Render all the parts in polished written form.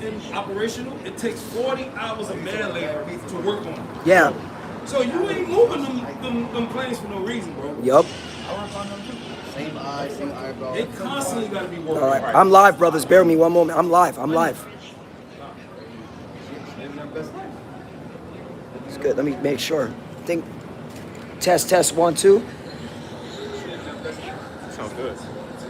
in operational, it takes 40 hours of man labor to work on it. Yeah. So you ain't moving them planes for no reason, bro. Yup. Same eye, same eyeball. They constantly got to be working. All right. I'm live, brothers. Bear with me one moment. I'm live. It's good. Let me make sure. I think test 1 2. Sounds good.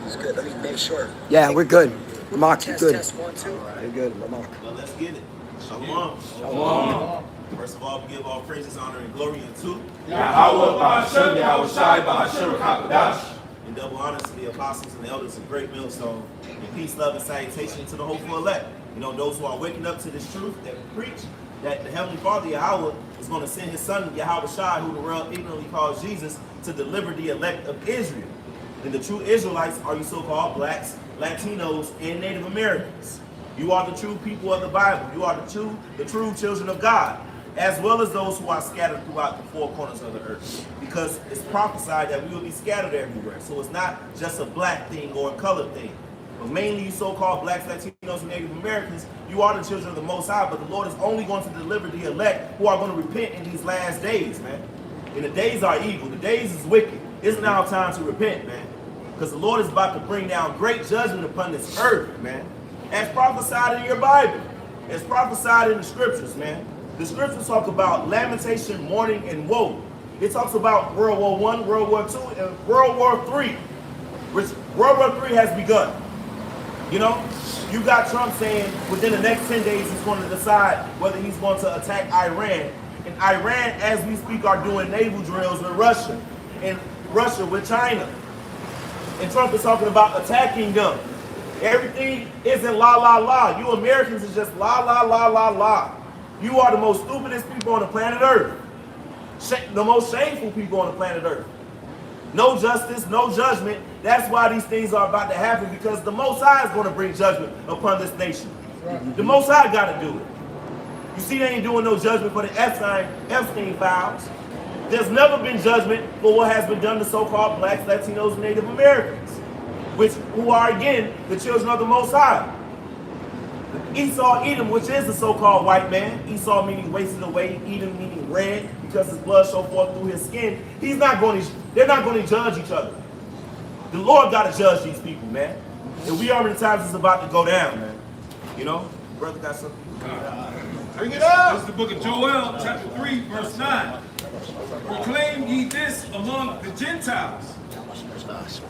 It's good. Let me make sure. Yeah, we're good. Ramak, you're good. Test 1 2. You're good, Ramak. Well, let's get it. Shalom. Shalom. First of all, we give all praises, honor, and glory unto Yahweh Ba'ashem, Yahweh Shai Ba'ashem Kakadash. and double honors to the apostles and the elders of Great Millstone. And peace, love, and salutation to the hopeful elect. You know, those who are waking up to this truth that we preach, that the Heavenly Father, Yahweh, is going to send his son, Yahweh Shai, who the world ignorantly calls Jesus, to deliver the elect of Israel. And the true Israelites are you so-called blacks, Latinos, and Native Americans. You are the true people of the Bible. You are the true children of God, as well as those who are scattered throughout the four corners of the earth. Because it's prophesied that we will be scattered everywhere. So it's not just a black thing or a colored thing. But mainly you so-called blacks, Latinos, and Native Americans, you are the children of the Most High, but the Lord is only going to deliver the elect who are going to repent in these last days, man. And the days are evil. The days is wicked. It's now time to repent, man. Because the Lord is about to bring down great judgment upon this earth, man. As prophesied in your Bible. As prophesied in the scriptures, man. The scriptures talk about lamentation, mourning, and woe. It talks about World War I, World War II, and World War III. Which World War III has begun. You know, you got Trump saying within the next 10 days he's going to decide whether he's going to attack Iran. And Iran, as we speak, are doing naval drills with Russia. And Russia with China. And Trump is talking about attacking them. Everything isn't la la la. You Americans is just la la la la la. You are the most stupidest people on the planet Earth. The most shameful people on the planet Earth. No justice, no judgment. That's why these things are about to happen, because the Most High is going to bring judgment upon this nation. The Most High got to do it. You see, they ain't doing no judgment for the Epstein files. There's never been judgment for what has been done to so-called blacks, Latinos, and Native Americans, who are, again, the children of the Most High. Esau Edom, which is the so-called white man, Esau meaning wasted away, Edom meaning red, because his blood showed forth through his skin. They're not going to judge each other. The Lord got to judge these people, man. And we already times it's about to go down, man. You know? Brother got something? Bring it up. This is the book of Joel, chapter 3, verse 9. Proclaim ye this among the Gentiles.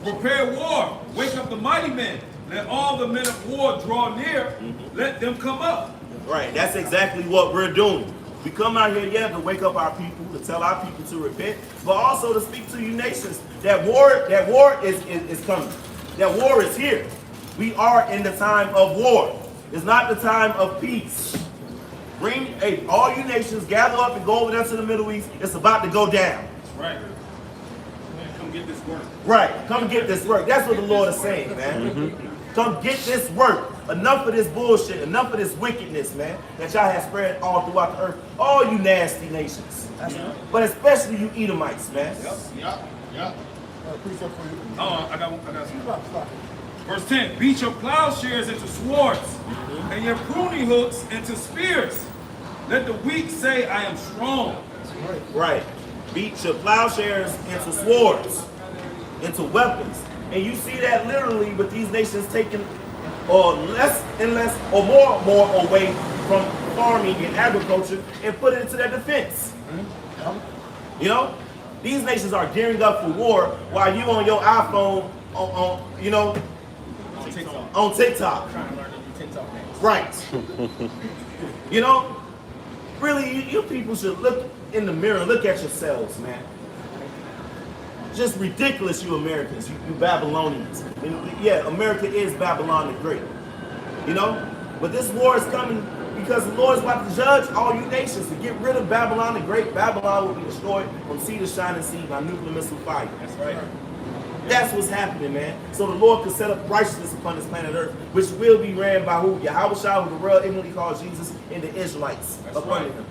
Prepare war. Wake up the mighty men. Let all the men of war draw near. Let them come up. Right. That's exactly what we're doing. We come out here, yeah, to wake up our people, to tell our people to repent, but also to speak to you nations that war is coming. That war is here. We are in the time of war. It's not the time of peace. Hey, all you nations, gather up and go over there to the Middle East. It's about to go down. Right. Come get this work. Right. Come get this work. That's what the Lord is saying, man. Come get this work. Enough of this bullshit. Enough of this wickedness, man, that y'all have spread all throughout the earth. All you nasty nations. But especially you Edomites, man. Yep. Oh, I got some. Verse 10. Beat your plowshares into swords, and your pruning hooks into spears. Let the weak say, I am strong. Right. Beat your plowshares into swords, into weapons. And you see that literally with these nations taking less and less or more and more away from farming and agriculture and put it into their defense. You know? These nations are gearing up for war while you on your iPhone on TikTok. Right. You know? Really, you people should look in the mirror and look at yourselves, man. Just ridiculous, you Americans, you Babylonians. And yeah, America is Babylon the Great. You know? But this war is coming because the Lord is about to judge all you nations to get rid of Babylon the Great. Babylon will be destroyed from sea to shining sea by nuclear missile fire. That's right. That's what's happening, man. So the Lord can set up righteousness upon this planet Earth, which will be ran by who? Yahweh Shai, who the world ignorantly calls Jesus, and the Israelites upon him.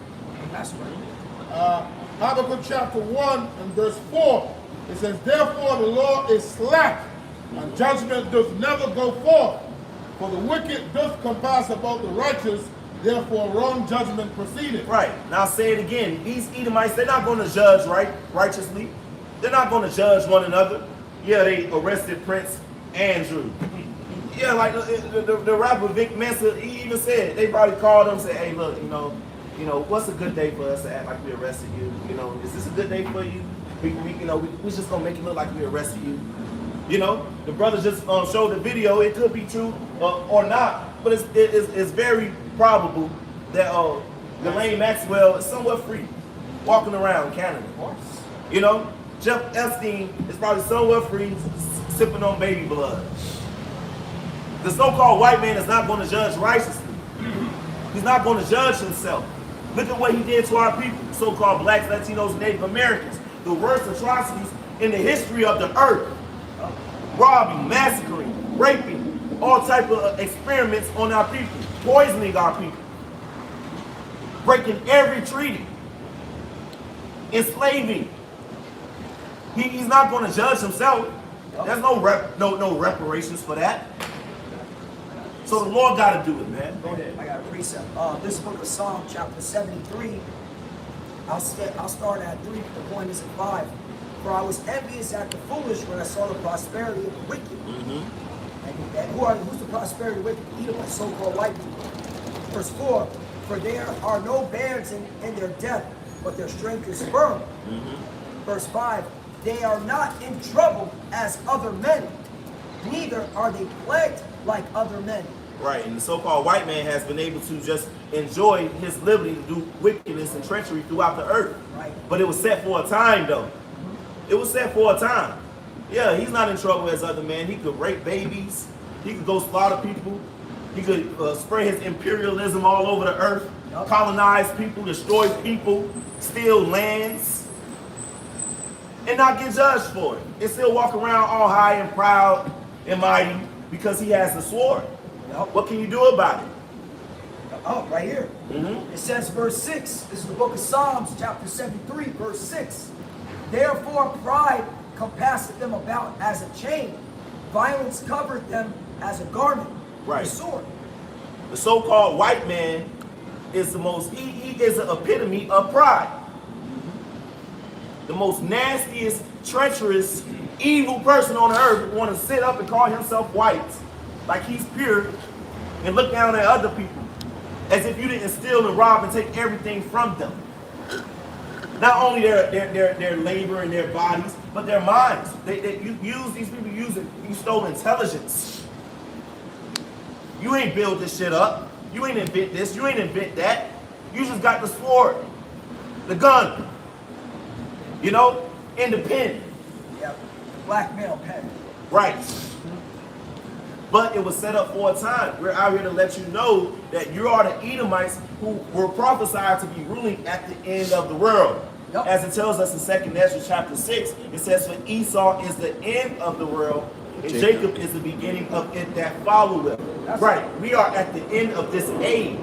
That's right. Habakkuk chapter 1 and verse 4. It says, therefore the Lord is slack, and judgment does never go forth. For the wicked doth compass about the righteous, therefore wrong judgment proceedeth. Right. Now I'll say it again. These Edomites, they're not going to judge righteously. They're not going to judge one another. Yeah, they arrested Prince Andrew. Yeah, like the rapper Vic Mensa, he even said, they probably called him and said, hey, look, you know, what's a good day for us to act like we arrested you? You know, is this a good day for you? We're just going to make it look like we arrested you. You know, the brother just showed the video. It could be true or not, but it's very probable that Ghislaine Maxwell is somewhat free, walking around Canada. You know, Jeff Epstein is probably somewhat free, sipping on baby blood. The so-called white man is not going to judge righteously. He's not going to judge himself. Look at what he did to our people, so-called blacks, Latinos, Native Americans. The worst atrocities in the history of the earth. Robbing, massacring, raping, all type of experiments on our people, poisoning our people, breaking every treaty, enslaving. He's not going to judge himself. There's no reparations for that. So the Lord got to do it, man. Go ahead. I got a precept. This book of Psalm, chapter 73. I'll start at 3. The point is at 5. For I was envious at the foolish when I saw the prosperity of the wicked. And who's the prosperity of the wicked? Edomites, so-called white people. Verse 4. For there are no bands in their death, but their strength is firm. Verse 5. They are not in trouble as other men, neither are they plagued like other men. Right, and the so-called white man has been able to just enjoy his liberty to do wickedness and treachery throughout the earth. Right. But it was set for a time, though. It was set for a time. Yeah, he's not in trouble as other men. He could rape babies. He could go slaughter people. He could spread his imperialism all over the earth, colonize people, destroy people, steal lands, and not get judged for it. And still walk around all high and proud and mighty because he has the sword. What can you do about it? Oh, right here. It says, verse 6. This is the book of Psalms, chapter 73, verse 6. Therefore pride compasseth them about as a chain. Violence covered them as a garment. Right. A sword. The so-called white man is the most, he is an epitome of pride. The most nastiest, treacherous, evil person on earth would want to sit up and call himself white, like he's pure, and look down at other people as if you didn't steal and rob and take everything from them. Not only their labor and their bodies, but their minds. These people use it. You stole intelligence. You ain't build this shit up. You ain't invent this. You ain't invent that. You just got the sword, the gun. You know, and the pen. Yep. Blackmail pen. Right. But it was set up for a time. We're out here to let you know that you are the Edomites who were prophesied to be ruling at the end of the world. Yep. As it tells us in 2 Ezra chapter 6, it says, for Esau is the end of the world, and Jacob is the beginning of it that followeth. Right. We are at the end of this age.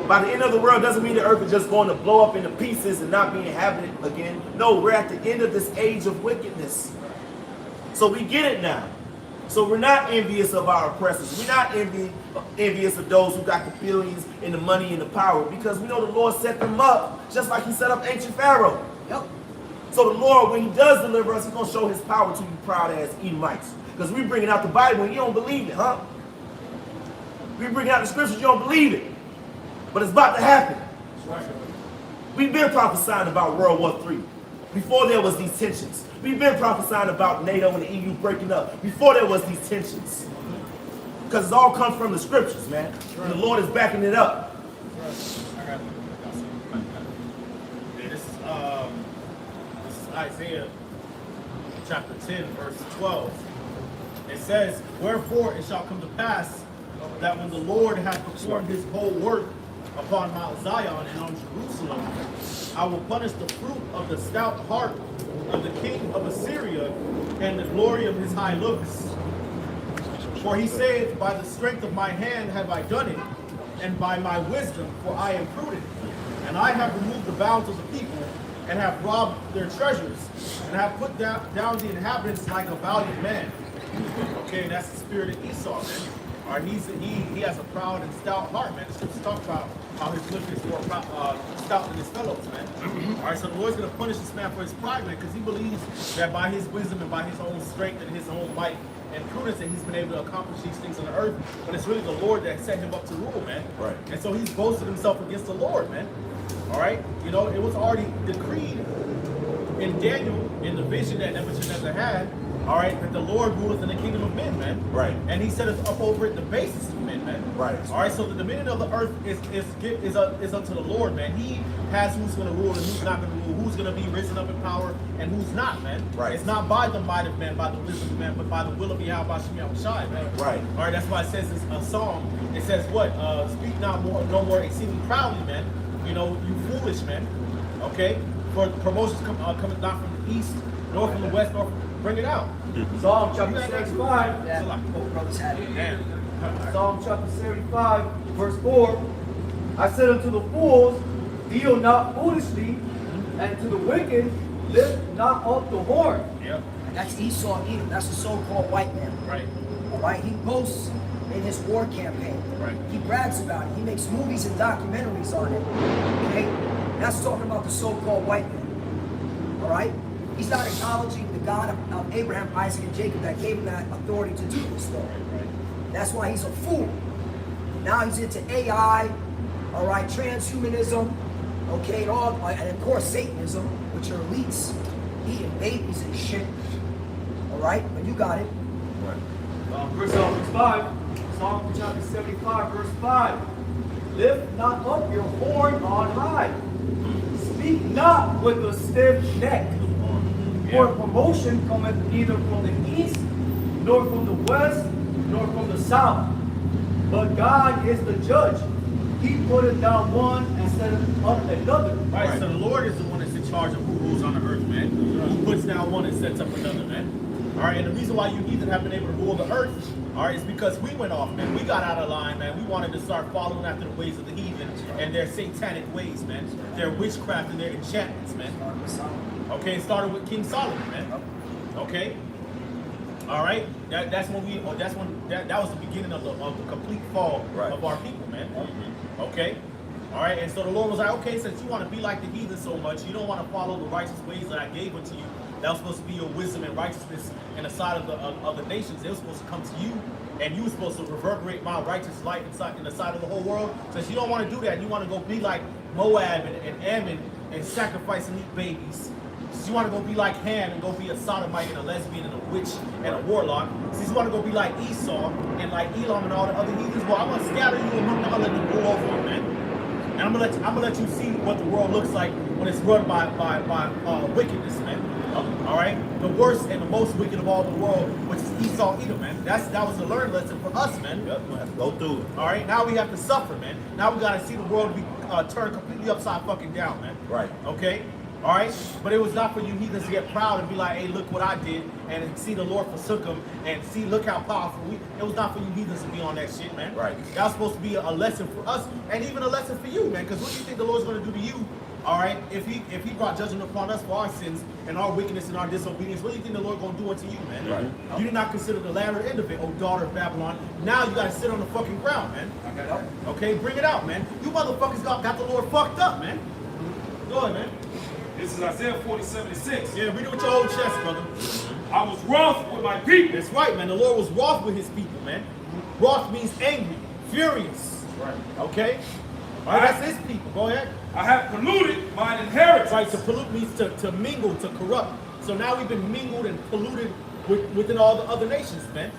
By the end of the world doesn't mean the earth is just going to blow up into pieces and not be inhabited again. No, we're at the end of this age of wickedness. So we get it now. So we're not envious of our oppressors. We're not envious of those who got the billions and the money and the power, because we know the Lord set them up just like he set up ancient Pharaoh. Yep. So the Lord, when he does deliver us, he's going to show his power to you proud as Edomites. Because we bringing out the Bible and you don't believe it, huh? We bringing out the scriptures, you don't believe it. But it's about to happen. We've been prophesying about World War III before there was these tensions. We've been prophesying about NATO and the EU breaking up before there was these tensions. Because it's all come from the scriptures, man. And the Lord is backing it up. This is Isaiah chapter 10, verse 12. It says, wherefore it shall come to pass that when the Lord hath performed his whole work upon Mount Zion and on Jerusalem, I will punish the fruit of the stout heart of the king of Assyria and the glory of his high looks. For he saith, by the strength of my hand have I done it, and by my wisdom, for I am prudent. And I have removed the bounds of the people, and have robbed their treasures, and have put down the inhabitants like a valiant man. Okay, that's the spirit of Esau, man. All right, he has a proud and stout heart, man. The scriptures talk about how his lip is more stout than his fellows, man. All right, so the Lord's going to punish this man for his pride, man, because he believes that by his wisdom and by his own strength and his own might and prudence that he's been able to accomplish these things on the earth, but it's really the Lord that set him up to rule, man. Right. And so he's boasted himself against the Lord, man. All right, you know, it was already decreed in Daniel, in the vision that Nebuchadnezzar had, all right, that the Lord ruleth in the kingdom of men, man. Right. And he set us up over it the basis of men, man. Right. All right, so the dominion of the earth is unto the Lord, man. He has who's going to rule and who's not going to rule, who's going to be risen up in power and who's not, man. Right. It's not by the might of man, by the wisdom of man, but by the will of Yahweh Shai, man. Right. All right, that's why it says in a song, it says what? Speak not more, no more exceeding proudly, man. You know, you foolish, man. Okay? For promotions coming not from the east, nor from the west, nor bring it out. Psalm chapter 75. Yeah, both brothers had it. Damn. Psalm chapter 75, verse 4. I said unto the fools, deal not foolishly, and to the wicked, lift not up the horn. Yep. And that's Esau Edom. That's the so-called white man. Right. All right, he boasts in his war campaign. Right. He brags about it. He makes movies and documentaries on it. Okay, that's talking about the so-called white man. All right, he's not acknowledging the God of Abraham, Isaac, and Jacob that gave him that authority to do this, though. That's why he's a fool. Now he's into AI. All right, transhumanism. Okay, and of course Satanism, which are elites eating babies and shit. All right, but you got it. Verse 5. Psalm chapter 75, verse 5. Lift not up your horn on high. Speak not with a stiff neck. For promotion cometh neither from the east, nor from the west, nor from the south. But God is the judge. He putteth down one and setteth up another. Right, so the Lord is the one that's in charge of who rules on the earth, man. Who puts down one and sets up another, man. All right, and the reason why you even have been able to rule the earth, all right, is because we went off, man. We got out of line, man. We wanted to start following after the ways of the heathen and their satanic ways, man. Their witchcraft and their enchantments, man. Okay, it started with King Solomon, man. Okay, all right. That was the beginning of the complete fall of our people, man. Okay. All right, and so the Lord was like, okay, since you want to be like the heathen so much, you don't want to follow the righteous ways that I gave unto you. That was supposed to be your wisdom and righteousness in the side of the nations. They were supposed to come to you, and you were supposed to reverberate my righteous light in the side of the whole world. Since you don't want to do that, you want to go be like Moab and Ammon and sacrifice and eat babies. Since you want to go be like Ham and go be a sodomite and a lesbian and a witch and a warlock. Since you want to go be like Esau and like Elam and all the other heathens, well, I'm going to scatter you and I'm going to let them rule over you, man. And I'm gonna let you see what the world looks like when it's run by wickedness, man. All right, the worst and the most wicked of all the world, which is Esau Edom, man. That was a learned lesson for us, man. Yep, we'll have to go through it. All right, now we have to suffer, man. Now we gotta see the world be turned completely upside fucking down, man. Right. Okay. All right, but it was not for you heathens to get proud and be like, hey, look what I did, and see the Lord forsook them, and see, look how powerful we. It was not for you heathens to be on that shit, man. Right. That was supposed to be a lesson for us, and even a lesson for you, man. Because what do you think the Lord's going to do to you? All right, if he brought judgment upon us for our sins and our wickedness and our disobedience, what do you think the Lord's going to do unto you, man? Right. You did not consider the latter end of it, oh daughter of Babylon. Now you got to sit on the fucking ground, man. Okay, bring it out, man. You motherfuckers got the Lord fucked up, man. Go ahead, man. This is Isaiah 40:76. Yeah, read it with your old chest, brother. I was wroth with my people. That's right, man. The Lord was wroth with his people, man. Wroth means angry, furious. Right. Okay? All right, that's his people. Go ahead. I have polluted mine inheritance. Right, to pollute means to mingle, to corrupt. So now we've been mingled and polluted within all the other nations, man.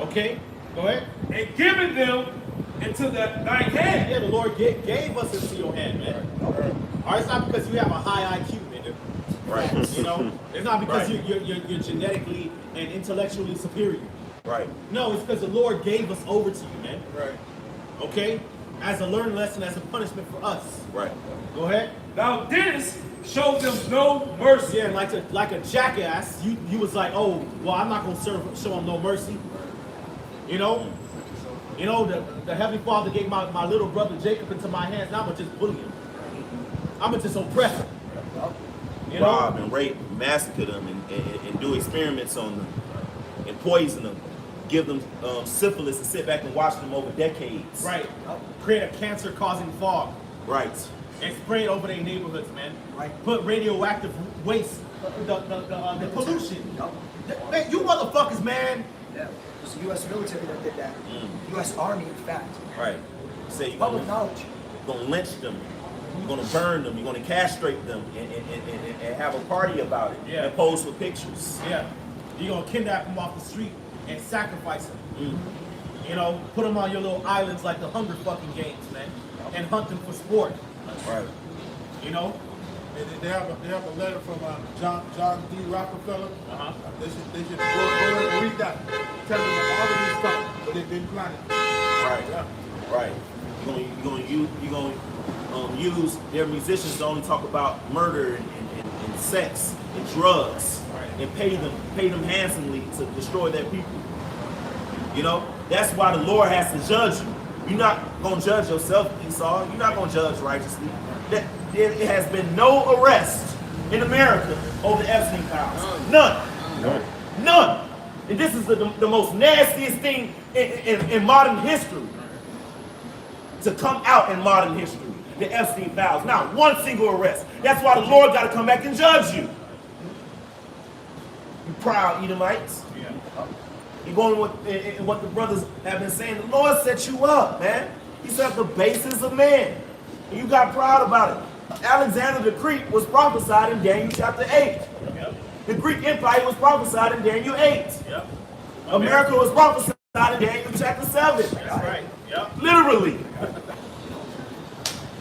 Okay? Go ahead. And given them into thine hand. Yeah, the Lord gave us into your hand, man. All right, it's not because you have a high IQ, nigga. Right. You know, it's not because Right. you're genetically and intellectually superior. Right. No, it's because the Lord gave us over to you, man. Right. Okay? As a learning lesson, as a punishment for us. Right. Go ahead. Thou didst show them no mercy. Yeah, and like a jackass, you was like, oh, well, I'm not gonna show him no mercy. You know? You know, the Heavenly Father gave my little brother Jacob into my hands. Now I'm gonna just bully him. I'm gonna just oppress him. You know? Rob and rape, massacre them, and do experiments on them, and poison them. give them syphilis and sit back and watch them over decades. Right. Create a cancer-causing fog Right. and spray it over their neighborhoods, man. Right. Put radioactive waste, the pollution. Yup. Man, you motherfuckers, man. Yeah. It was the U.S. military that did that. U.S. Army, in fact. Right. Say you're Public gonna knowledge. lynch them. You're gonna burn them. You're gonna castrate them and have a party about it. Yeah. And pose for pictures. Yeah. You're gonna kidnap them off the street and sacrifice them. Mm. You know, put them on your little islands like the Hunger fucking Games, man, and hunt them for sport. Right. You know. They have a letter from John D. Rockefeller. They should go and read that. Tell them all of this stuff that they've been planning. Right. Right. You're gonna use their musicians to only talk about murder and sex and drugs, and pay them handsomely to destroy their people. You know, that's why the Lord has to judge you. You're not gonna judge yourself, Esau. You're not gonna judge righteously. There has been no arrest in America over the Epstein files. None. None. And this is the most nastiest thing in modern history to come out in modern history. The Epstein files. Not one single arrest. That's why the Lord got to come back and judge you. You proud Edomites. You're going with what the brothers have been saying. The Lord set you up, man. He set up the basis of man. And you got proud about it. Alexander the Greek was prophesied in Daniel chapter 8. Yep. The Greek Empire was prophesied in Daniel 8. Yep. America was prophesied in Daniel chapter 7. That's right. Yep. Literally.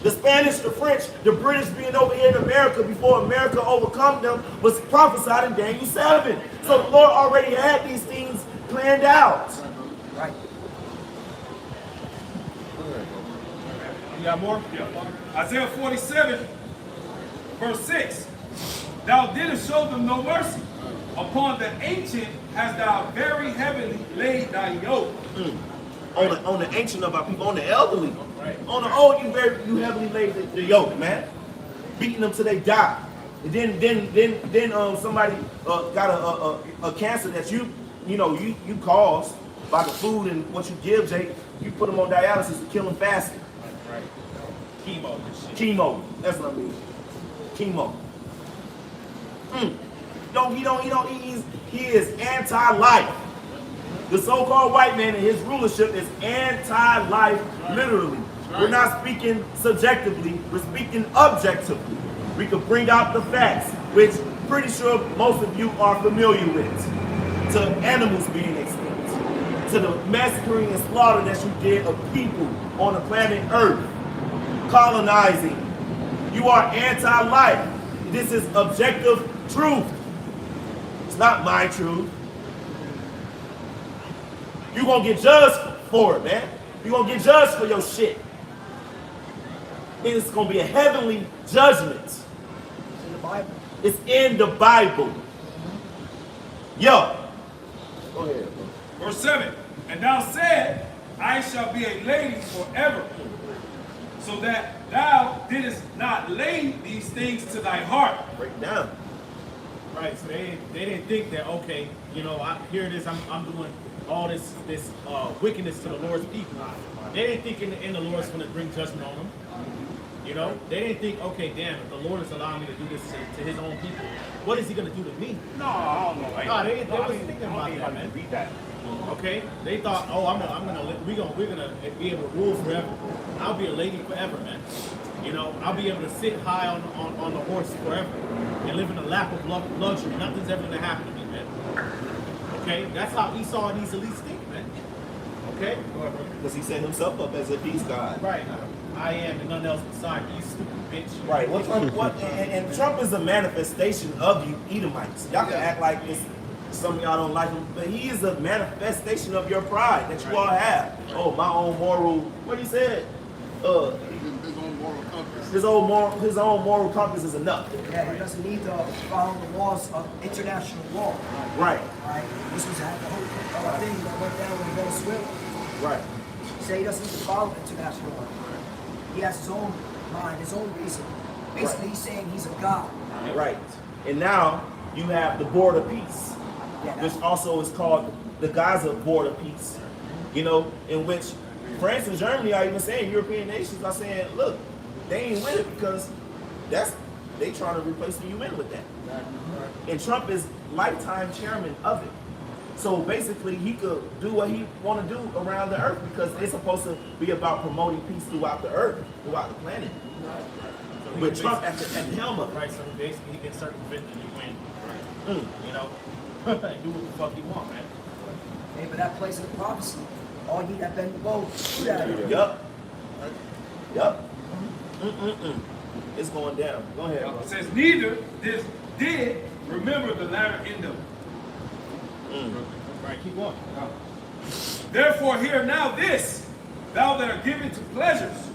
The Spanish, the French, the British being over here in America before America overcome them was prophesied in Daniel 7. So the Lord already had these things planned out. Right. You got more? Isaiah 47, verse 6. Thou didst show them no mercy. Upon the ancient hast thou very heavily laid thy yoke. On the ancient of our people, on the elderly, Right. on the old, you heavily laid the yoke, man, beating them till they die. And then somebody got a cancer that you caused by the food and what you give, Jake. You put them on dialysis to kill them faster. Right. Chemo and shit. Chemo, that's what I mean. Chemo. He is anti-life. The so-called white man and his rulership is anti-life, literally. We're not speaking subjectively, we're speaking objectively. We could bring out the facts, which pretty sure most of you are familiar with. To animals being extinct, to the massacring and slaughter that you did of people on the planet Earth, colonizing. You are anti-life. This is objective truth. It's not my truth. You're gonna get judged for it, man. You're gonna get judged for your shit. And it's gonna be a heavenly judgment. It's in the Bible. It's in the Bible. Yo. Go ahead. Verse 7. And thou said, I shall be a lady forever. So that thou didst not lay these things to thy heart. Break it down. Right. So they didn't think that, okay, you know, here it is, I'm doing all this wickedness to the Lord's people. They didn't think in the Lord's going to bring judgment on them. You know, they didn't think, okay, damn, if the Lord is allowing me to do this to his own people, what is he going to do to me? No, I don't know. No, they wasn't thinking about that, man. Read that. Okay, they thought, oh, we're gonna be able to rule forever. I'll be a lady forever, man. You know, I'll be able to sit high on the horse forever and live in a lap of luxury. Nothing's ever gonna happen to me, man. Okay, that's how Esau and these elites think, man. Okay, Because he set himself up as a peace god. right. I am and nothing else beside me, you stupid bitch. Right. And Trump is a manifestation of you Edomites. Y'all can act like it's some of y'all don't like him, but he is a manifestation of your pride that you all have. Oh, my own moral. What he said? His own moral compass. His own moral compass is enough. Yeah, he doesn't need to follow the laws of international law. Right. Right? This was the whole thing that went down in Venezuela. Right. Say he doesn't need to follow international law. He has his own mind, his own reason. Basically, he's saying he's a god. Right. And now you have the board of peace, Yeah, which also is called the Gaza border peace, you know, in which France and Germany are even saying, European nations are saying, look, they ain't with it because they trying to replace the UN with that. And Trump is lifetime chairman of it. So basically, he could do what he want to do around the earth because it's supposed to be about promoting peace throughout the earth, throughout the planet. So With Trump at the helm of it. Right, so basically he can circumvent the UN. You know? And do what the fuck he want, man. Hey, but that plays in the prophecy. All ye that bend the bow, shoot at it. Yup. It's going down. Go ahead, bro. It says, neither this did remember the latter end of it. Right, keep going. Therefore hear now this, thou that art given to pleasures,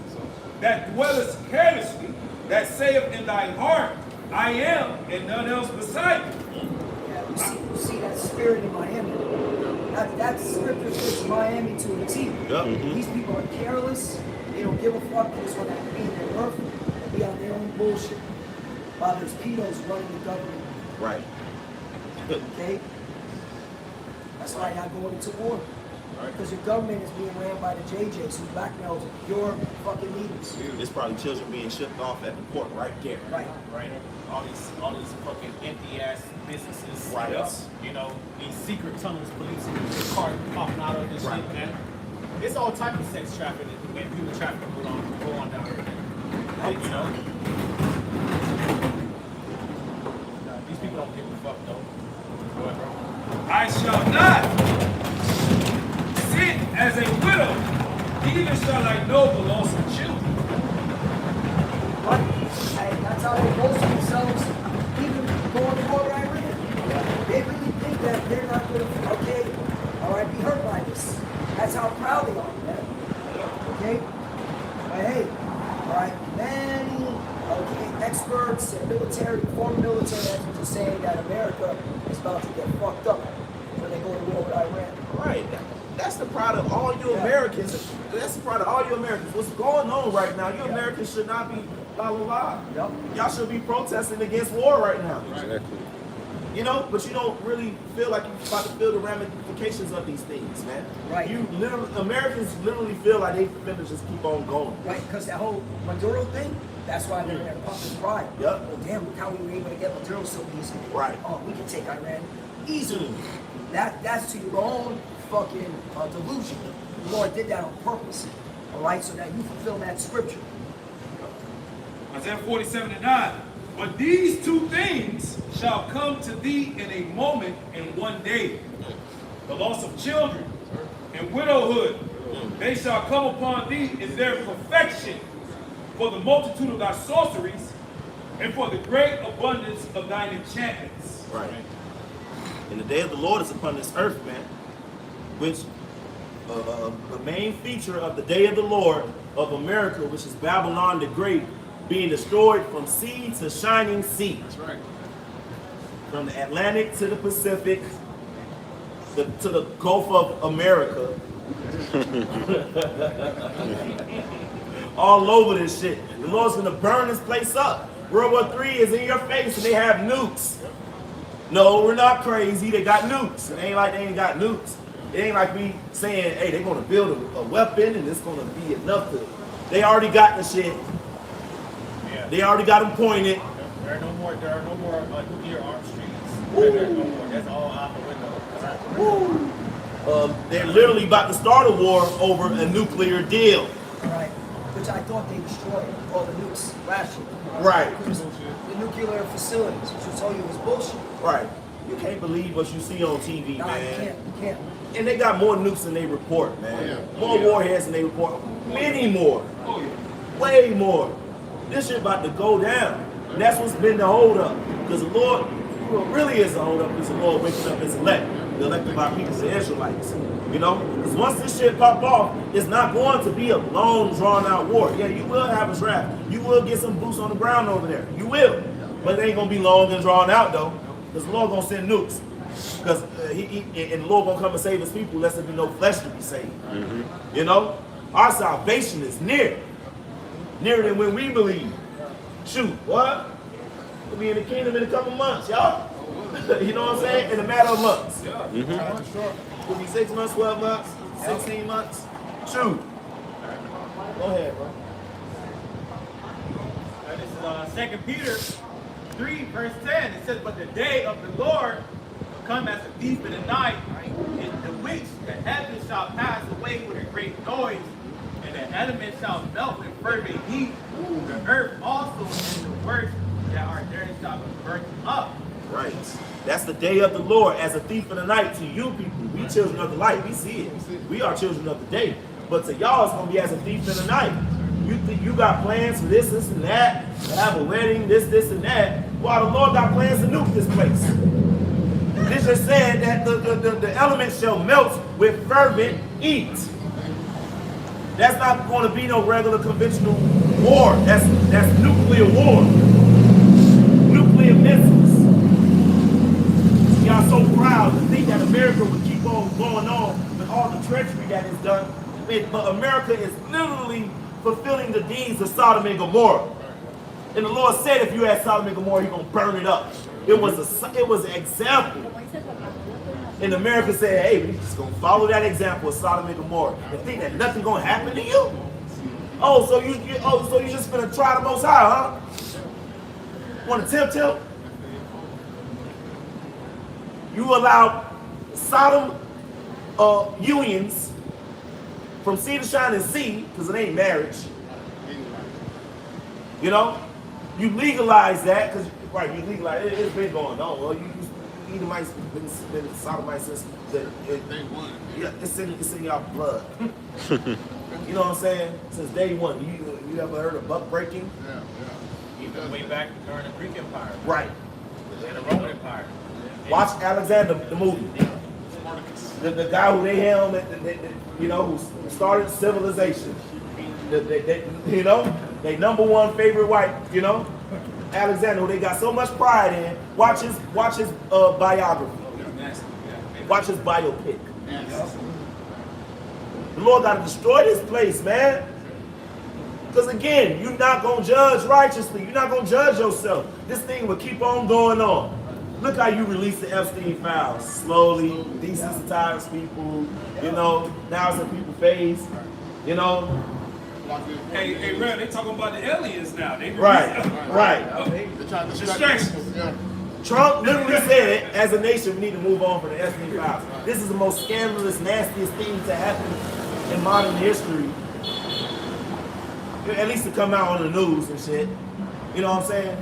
that dwellest carelessly, that saith in thy heart, I am, and none else beside me. Yeah, you see that spirit in Miami. That scripture fits Miami to a T. These people are careless. They don't give a fuck. They just want to be in their earth and be on their own bullshit. While there's pedos running the government. Right. Okay? That's why y'all going into war. Because your government is being ran by the JJs who blackmailed your fucking leaders. There's probably children being shipped off at the port right there. Right. Right. All these fucking empty ass businesses. Right. You know, these secret tunnels, police cars popping out of this shit, man. It's all type of sex trafficking and human trafficking go on down here. You know? These people don't give a fuck though. Go ahead, bro. I shall not sit as a widow, neither shall I know the loss of children. Right? Hey, that's how they boast themselves, even going to war right now. They really think that they're not going to, okay, all right, be hurt by this. That's how proud they are, man. Okay? But hey, all right, many, okay, experts and military, former military experts are saying that America is about to get fucked up when they go to war with Iran. Right. That's the pride of all you Americans. That's the pride of all you Americans. What's going on right now? You Americans should not be blah, blah, blah. Yep. Y'all should be protesting against war right now. Exactly. You know, but you don't really feel like you're about to feel the ramifications of these things, man. Right. You literally, Americans literally feel like they finna just keep on going. Right, because that whole Maduro thing, that's why they're in their pumping pride. Yep. Oh, damn, look how we were able to get Maduro so easily. Right. Oh, we can take Iran easily. That's to your own fucking delusion. The Lord did that on purpose. All right, so that you fulfill that scripture. Isaiah 47:9. But these two things shall come to thee in a moment and one day. The loss of children and widowhood. They shall come upon thee in their perfection for the multitude of thy sorceries and for the great abundance of thine enchantments. Right. And the day of the Lord is upon this earth, man. Which the main feature of the day of the Lord of America, which is Babylon the Great, being destroyed from sea to shining sea. That's right. From the Atlantic to the Pacific, to the Gulf of America. All over this shit. The Lord's gonna burn this place up. World War III is in your face and they have nukes. No, we're not crazy. They got nukes. It ain't like they ain't got nukes. It ain't like we saying, hey, they're gonna build a weapon and it's gonna be enough to. They already got the shit. Yeah. They already got them pointed. There are no more nuclear armed streets. There's no more. That's all out the window. They're literally about to start a war over a nuclear deal. All right, which I thought they destroyed all the nukes last year. Right. Because the nuclear facilities, which I told you was bullshit. Right. You can't believe what you see on TV, Nah, man. you can't. And they got more nukes than they report, man. More warheads than they report. Many more. Oh, yeah. Way more. This shit about to go down. And that's what's been the hold up. Because the Lord, what really is the hold up is the Lord waking up his elect. The elected by people, the Israelites. You know? Because once this shit pop off, it's not going to be a long, drawn out war. Yeah, you will have a draft. You will get some boots on the ground over there. You will. But it ain't going to be long and drawn out, though. Because the Lord going to send nukes. Because and the Lord going to come and save his people, lest there be no flesh to be saved. You know? Our salvation is near. Nearer than when we believe. Shoot, what? We'll be in the kingdom in a couple months, y'all. You know what I'm saying? In a matter of months. Sure. Could be 6 months, 12 months, 16 months. Shoot. Go ahead, bro. This is 2 Peter 3, verse 10. It says, but the day of the Lord will come as a thief in the night, in the which the heavens shall pass away with a great noise, and the elements shall melt with fervent heat. The earth also and the works that are there shall be burnt up. Right. That's the day of the Lord as a thief in the night to you people. We children of the light. We see it. We are children of the day. But to y'all, it's going to be as a thief in the night. You think you got plans for this, and that, to have a wedding, this, and that. While the Lord got plans to nuke this place. This just said that the elements shall melt with fervent heat. That's not going to be no regular conventional war. That's nuclear war. Nuclear missiles. Y'all so proud to think that America would keep on going on with all the treachery that is done. But America is literally fulfilling the deeds of Sodom and Gomorrah. And the Lord said if you had Sodom and Gomorrah, He's going to burn it up. It was an example. And America said, hey, we're just going to follow that example of Sodom and Gomorrah and think that nothing's going to happen to you? Oh, so you just going to try the Most High, huh? Want to tempt him? You allowed Sodom unions from sea to shining sea, because it ain't marriage. You know? You legalize that, because, right, you legalize it. It's been going on. Well, you Edomites been Sodomites since day one. Yeah, it's in y'all blood. You know what I'm saying? Since day one. You ever heard of buck breaking? Yeah. Even way back during the Greek Empire. Right. And the Roman Empire. Watch Alexander, the movie. The guy who they held, who started civilization. They number one favorite white, Alexander, who they got so much pride in. Watch his biography. Watch his biopic. The Lord got to destroy this place, man. Because again, you're not going to judge righteously. You're not going to judge yourself. This thing will keep on going on. Look how you release the Epstein files. Slowly, desensitize people, now it's in people's face, Hey, Red, they talking about the aliens now. They Right. They're trying to distract people. Yeah. Trump literally said, as a nation, we need to move on from the Epstein files. This is the most scandalous, nastiest thing to happen in modern history. At least to come out on the news and shit. You know what I'm saying?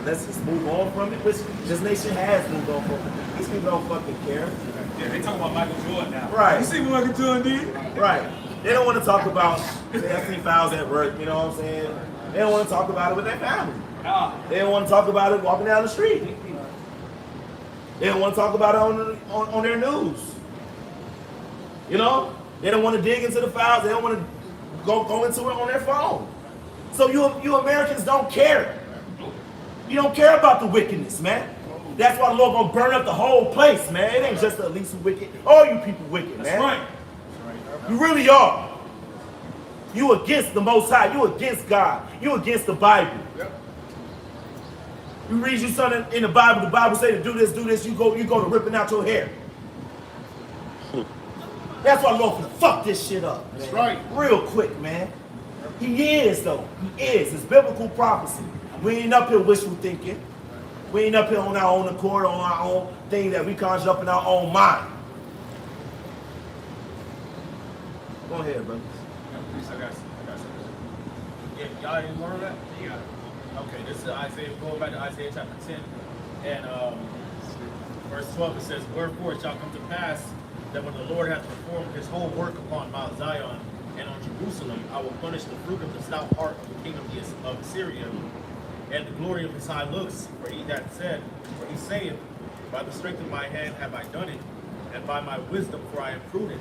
Let's just move on from it. Which this nation has moved on from it. These people don't fucking care. Yeah, they talking about Michael Jordan now. Right. You see what Michael Jordan did? Right. They don't want to talk about the Epstein files at work, you know what I'm saying? They don't want to talk about it with their family. They don't want to talk about it walking down the street. They don't want to talk about it on their news. They don't want to dig into the files. They don't want to go into it on their phone. So you Americans don't care. You don't care about the wickedness, man. That's why the Lord gonna burn up the whole place, man. It ain't just the Elisa wicked. All you people wicked, man. That's right. You really are. You against the Most High. You against God. You against the Bible. You read you something in the Bible say to do this, you go to ripping out your hair. That's why the Lord finna fuck this shit up. Man. That's right. Real quick, man. He is, though. He is. It's biblical prophecy. We ain't up here wishful thinking. We ain't up here on our own accord, on our own thing that we conjure up in our own mind. Go ahead, brother. I got something. Yeah, y'all didn't learn that? Yeah. Okay, this is Isaiah, going back to Isaiah chapter 10 and verse 12. It says, wherefore it shall come to pass that when the Lord hath performed his whole work upon Mount Zion and on Jerusalem, I will punish the fruit of the stout heart of the king of Assyria, and the glory of his high looks. For he saith, by the strength of my hand have I done it, and by my wisdom, for I am prudent.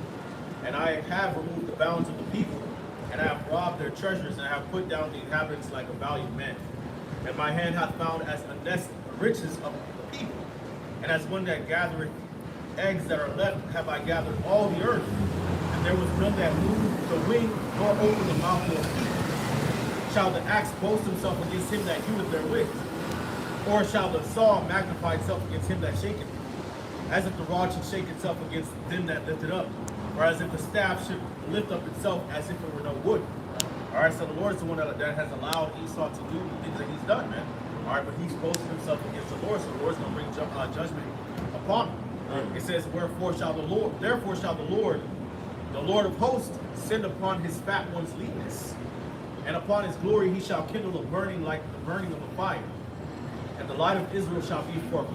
And I have removed the bounds of the people, and I have robbed their treasures, and I have put down the inhabitants like a valiant man. And my hand hath found as a nest the riches of the people, and as one that gathereth eggs that are left have I gathered all the earth. And there was none that moved the wing, nor opened the mouth of the people. Shall the axe boast himself against him that heweth therewith? Or shall the saw magnify itself against him that shaketh? As if the rod should shake itself against them that lift it up, or as if the staff should lift up itself as if it were no wood. All right, so the Lord is the one that has allowed Esau to do the things that he's done, man. All right, but he's boasted himself against the Lord, so the Lord's going to bring judgment upon him. It says, therefore shall the Lord of hosts, send upon his fat one's leanness, and upon his glory he shall kindle a burning like the burning of a fire. And the light of Israel shall be for a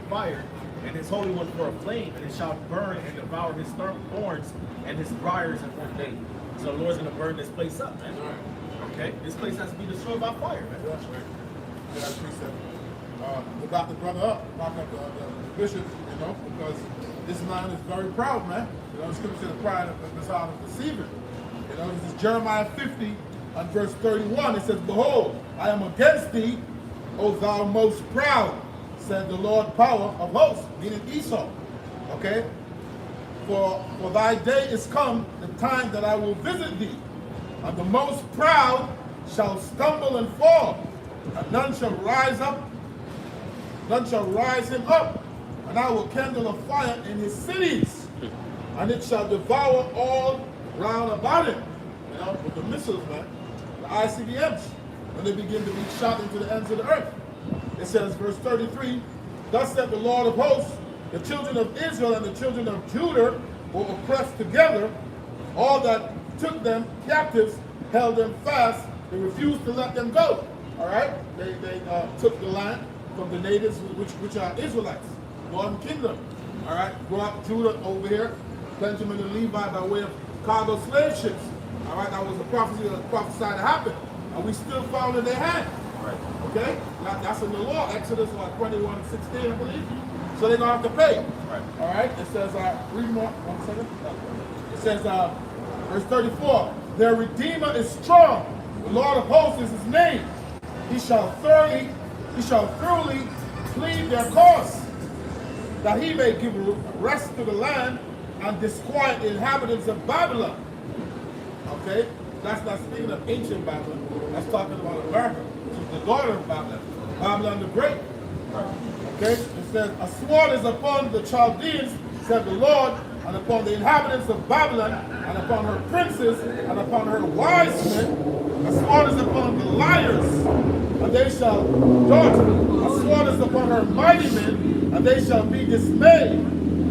fire, and his Holy One for a flame, and it shall burn and devour his thorns and his briars in one day. So the Lord's going to burn this place up, man. Okay? This place has to be destroyed by fire, man. That's right. Yeah, that's precept. To back the brother up, back up the bishop, you know, because this man is very proud, man. You know, the scripture says the pride of the heart of deceiving. You know, this is Jeremiah 50 and verse 31. It says, behold, I am against thee, O thou most proud, said the Lord power of hosts, meaning Esau. Okay? For thy day is come, the time that I will visit thee, and the most proud shall stumble and fall, and none shall rise him up, and I will kindle a fire in his cities, and it shall devour all round about him. You know, with the missiles, man, the ICBMs, when they begin to be shot into the ends of the earth. It says, verse 33, thus said the Lord of hosts, the children of Israel and the children of Judah were oppressed together. All that took them captives held them fast. They refused to let them go. All right? They took the land from the natives, which are Israelites, Northern Kingdom. All right? Brought Judah over here, Benjamin and Levi by way of cargo slave ships. All right? That was a prophecy that was prophesied to happen. And we still found in their hand. Okay? That's in the law, Exodus 21:16, I believe. So they're going to have to pay. Right. All right? It says, read more, 1 second. It says, verse 34, their Redeemer is strong. The Lord of hosts is his name. He shall thoroughly plead their cause, that he may give rest to the land and disquiet the inhabitants of Babylon. Okay? That's not speaking of ancient Babylon. That's talking about America, which is the daughter of Babylon. Babylon the Great. Okay? It says, a sword is upon the Chaldeans, said the Lord, and upon the inhabitants of Babylon, and upon her princes, and upon her wise men. A sword is upon the liars, and they shall dart. A sword is upon her mighty men, and they shall be dismayed.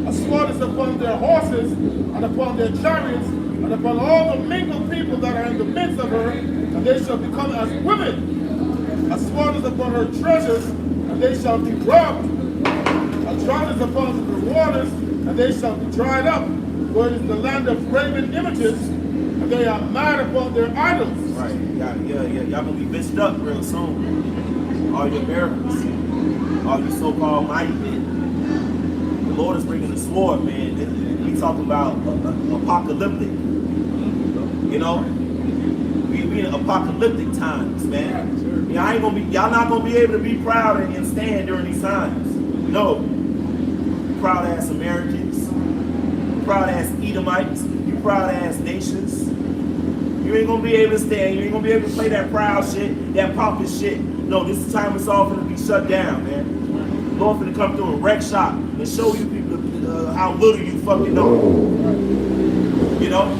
A sword is upon their horses, and upon their chariots, and upon all the mingled people that are in the midst of her, and they shall become as women. A sword is upon her treasures, and they shall be robbed. A drought is upon the waters, and they shall be dried up. For it is the land of graven images, and they are mad upon their idols. Right, y'all gonna be bitched up real soon. All you Americans, all you so-called mighty men. The Lord is bringing the sword, man. We talking about apocalyptic. You know, we in apocalyptic times, man. Y'all not gonna be able to be proud and stand during these times. No, proud ass Americans, proud ass Edomites, you proud ass nations. You ain't gonna be able to stand. You ain't gonna be able to play that proud shit, that pompous shit. No, this time it's all gonna be shut down, man. The Lord finna come through and wreck shop and show you people how little you fucking know. You know.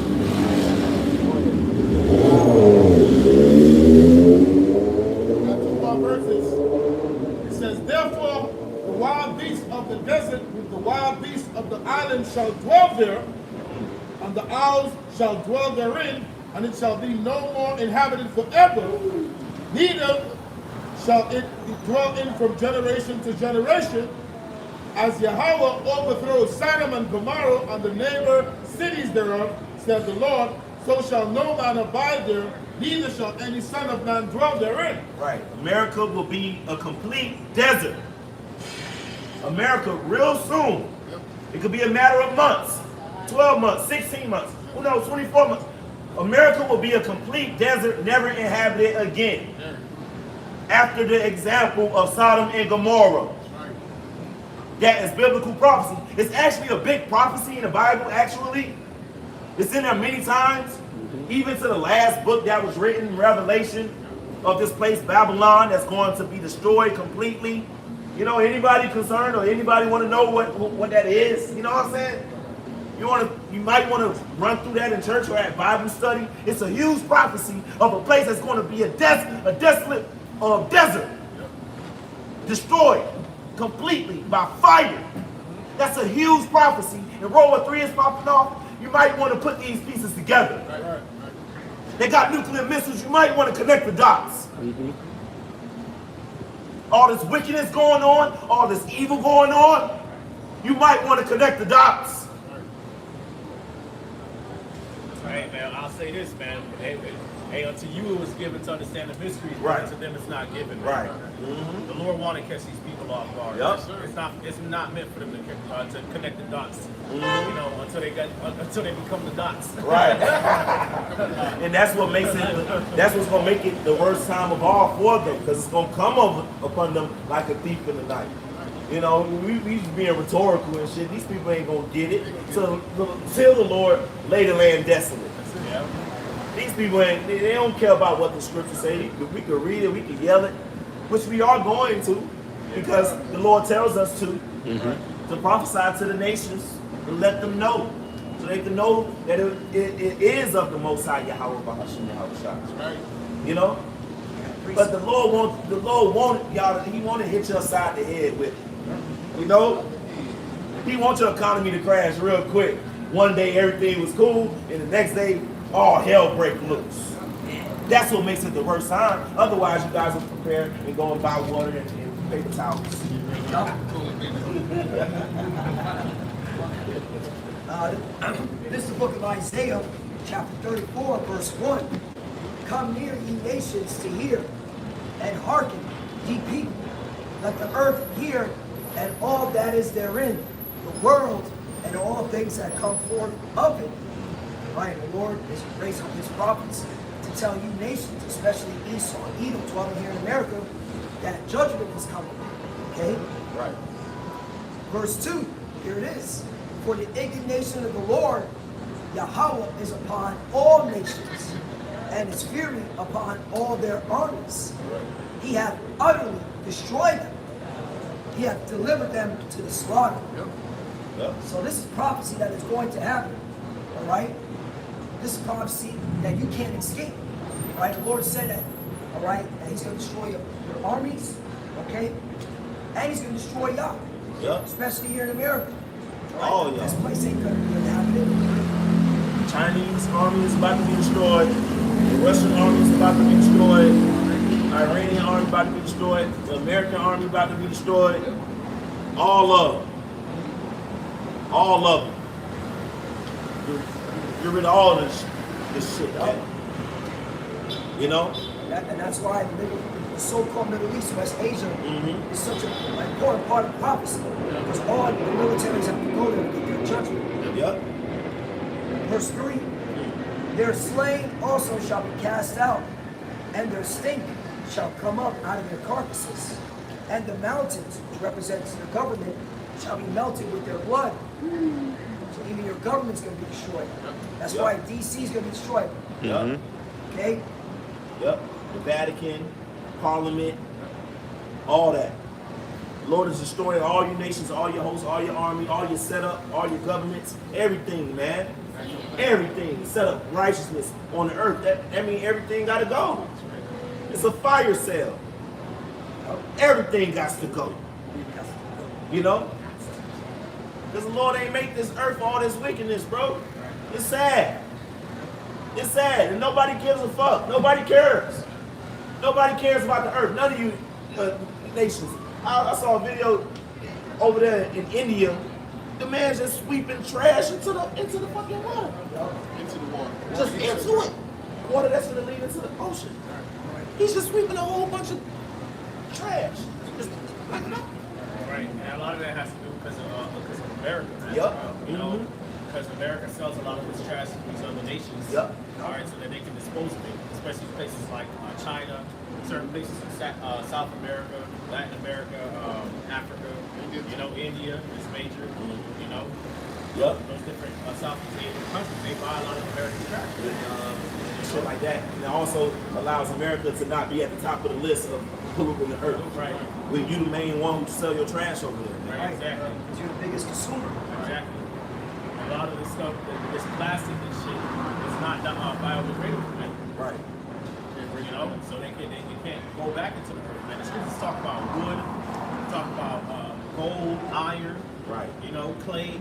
It says, therefore, the wild beasts of the desert with the wild beasts of the island shall dwell there, and the owls shall dwell therein, and it shall be no more inhabited forever, neither shall it dwell in from generation to generation. As Yahweh overthrows Sodom and Gomorrah and the neighbor cities thereof, said the Lord, so shall no man abide there, neither shall any son of man dwell therein. Right. America will be a complete desert. America real soon. It could be a matter of months, 12 months, 16 months, who knows, 24 months. America will be a complete desert, never inhabited again. After the example of Sodom and Gomorrah. That is biblical prophecy. It's actually a big prophecy in the Bible, actually. It's in there many times. Even to the last book that was written, Revelation. of this place, Babylon, that's going to be destroyed completely. You know, anybody concerned or anybody want to know what that is? You know what I'm saying? You might want to run through that in church or at Bible study. It's a huge prophecy of a place that's going to be a desolate desert, destroyed completely by fire. That's a huge prophecy. And World War III is popping off. You might want to put these pieces together. They got nuclear missiles. You might want to connect the dots. All this wickedness going on, all this evil going on, you might want to connect the dots. Hey man, I'll say this, man. Hey, unto you it was given to understand the mysteries, but to them it's not given. Man. Right. The Lord wanted to catch these people off guard. Yep. It's not meant for them to connect the dots. You know, until they become the dots. Right. And that's what makes it. That's what's gonna make it the worst time of all for them, because it's gonna come upon them like a thief in the night. You know, we being rhetorical and shit. These people ain't gonna get it till the Lord lay the land desolate. Yeah. These people they don't care about what the scriptures say. We can read it, we can yell it, which we are going to, because the Lord tells us to prophesy to the nations and let them know, so they can know that it is of the Most High Yahweh Bahashim Yahweh. Right. You know, but the Lord wanted y'all. He wanted to hit you upside the head with, you know, He wants your economy to crash real quick. One day everything was cool, and the next day all hell break loose. That's what makes it the worst time. Otherwise, you guys will prepare and go and buy water and paper towels. This is the book of Isaiah, chapter 34, verse 1. Come near, ye nations, to hear, and hearken, ye people. Let the earth hear, and all that is therein, the world, and all things that come forth of it. Right, the Lord is raising up his prophets to tell you nations, especially Esau and Edom, dwelling here in America, that judgment is coming. Okay? Right. Verse 2, here it is. For the indignation of the Lord, Yahweh, is upon all nations, and his fury upon all their armies. He hath utterly destroyed them. He hath delivered them to the slaughter. So this is prophecy that is going to happen. All right? This is prophecy that you can't escape. All right? The Lord said that. All right? That he's going to destroy your armies. Okay? And he's going to destroy y'all. Especially here in America. Right? Oh, yeah. This place ain't going to be inhabited. The Chinese army is about to be destroyed. The Russian army is about to be destroyed. The Iranian army is about to be destroyed. The American army is about to be destroyed. All of them. All of them. Get rid of all this shit, man. You know? And that's why the so-called Middle East, West Asia, is such an important part of prophecy. Because all the militaries have to go there to get their judgment. Yep. Verse 3, their slain also shall be cast out, and their stink shall come up out of their carcasses. And the mountains, which represents the government, shall be melted with their blood. So even your government's going to be destroyed. That's why DC is going to be destroyed. Okay? Yep. The Vatican, Parliament, all that. The Lord is destroying all your nations, all your hosts, all your army, all your setup, all your governments, everything, man. Everything. Set up righteousness on the earth. That means everything got to go. It's a fire sale. Everything got to go. You know? Because the Lord ain't make this earth for all this wickedness, bro. It's sad. It's sad. And nobody gives a fuck. Nobody cares. Nobody cares about the earth. None of you nations. I saw a video over there in India. The man's just sweeping trash into the fucking water. Into the water. Just into it. Water that's going to lead into the ocean. He's just sweeping a whole bunch of trash. Just like it up. Right, and a lot of that has to do because of America, man. Yep. You know, because America sells a lot of its trash to these other nations. Yep. All right, so that they can dispose of it, especially places like China, certain places in South America, Latin America, Africa. You know, India is major. You know, Yep. those different Southeast Asian countries, they buy a lot of American trash. Shit like that. And it also allows America to not be at the top of the list of polluting the earth. Right. When you the main one who sell your trash over there. Man. Right, exactly. Because you're the biggest consumer. Exactly. A lot of this stuff, this plastic and shit, is not biodegradable, man. Right. You know, so they can't go back into the earth, man. The scriptures talk about wood, talk about gold, iron, Right. you know, clay.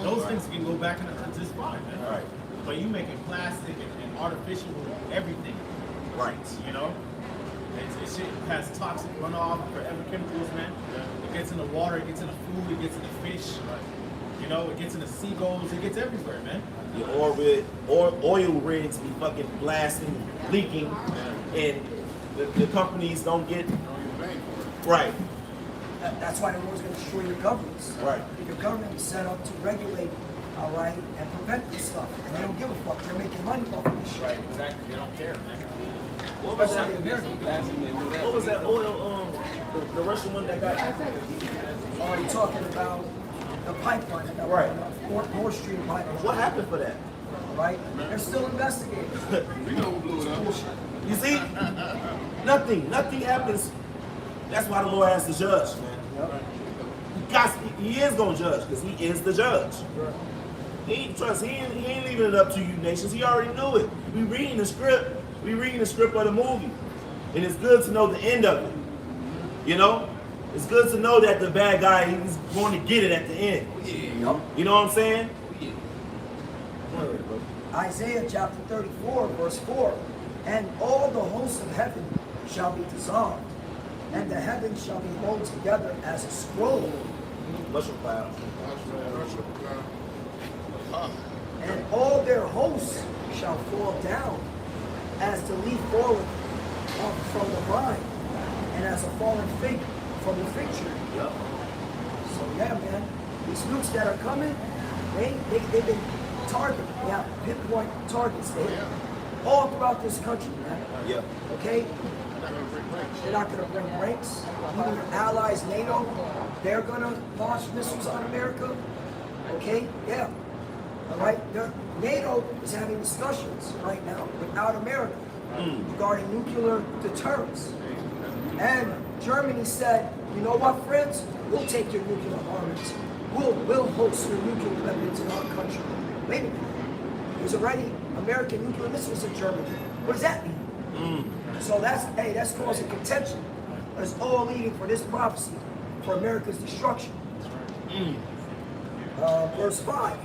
Those things can go back in the earth just fine, man. Right. But you making plastic and artificial everything, Right. you know? It shit has toxic runoff, forever chemicals, man. It gets in the water, it gets in the food, it gets in the fish. You know, it gets in the seagulls, it gets everywhere, man. Your oil rigs be fucking blasting, leaking, and the companies don't get right. That's why the Lord's going to destroy your governments. Right. Your government is set up to regulate, all right, and prevent this stuff. And they don't give a fuck. They're making money off of this shit. Right, exactly. They don't care, man. What was that? Especially American. What was that oil? The Russian one that got. Are you talking about the pipeline that Right. Nord Stream pipeline? What happened for that? Right? They're still investigating. You see, nothing happens. That's why the Lord has to judge, man. He is gonna judge because He is the judge. He ain't leaving it up to you nations. He already knew it. We reading the script. We reading the script of the movie, and it's good to know the end of it. You know, it's good to know that the bad guy is going to get it at the end. You know what I'm saying? Isaiah chapter 34, verse 4. And all the hosts of heaven shall be dissolved, and the heavens shall be rolled together as a scroll. Mushroom cloud. And all their hosts shall fall down, as the leaf falleth from the vine, and as a fallen fig from the fig tree. Yep. So yeah, man, these nukes that are coming, they've been targeted. They have pinpoint targets there, all throughout this country, man. Yep. Okay? They're not going to bring ranks. Even your allies, NATO, they're going to launch missiles on America. Okay? Yeah. All right? NATO is having discussions right now without America regarding nuclear deterrence. And Germany said, you know what, friends? We'll take your nuclear armaments. We'll host your nuclear weapons in our country. Wait a minute. There's already American nuclear missiles in Germany. What does that mean? So that's causing contention. It's all leading for this prophecy for America's destruction. Verse 5.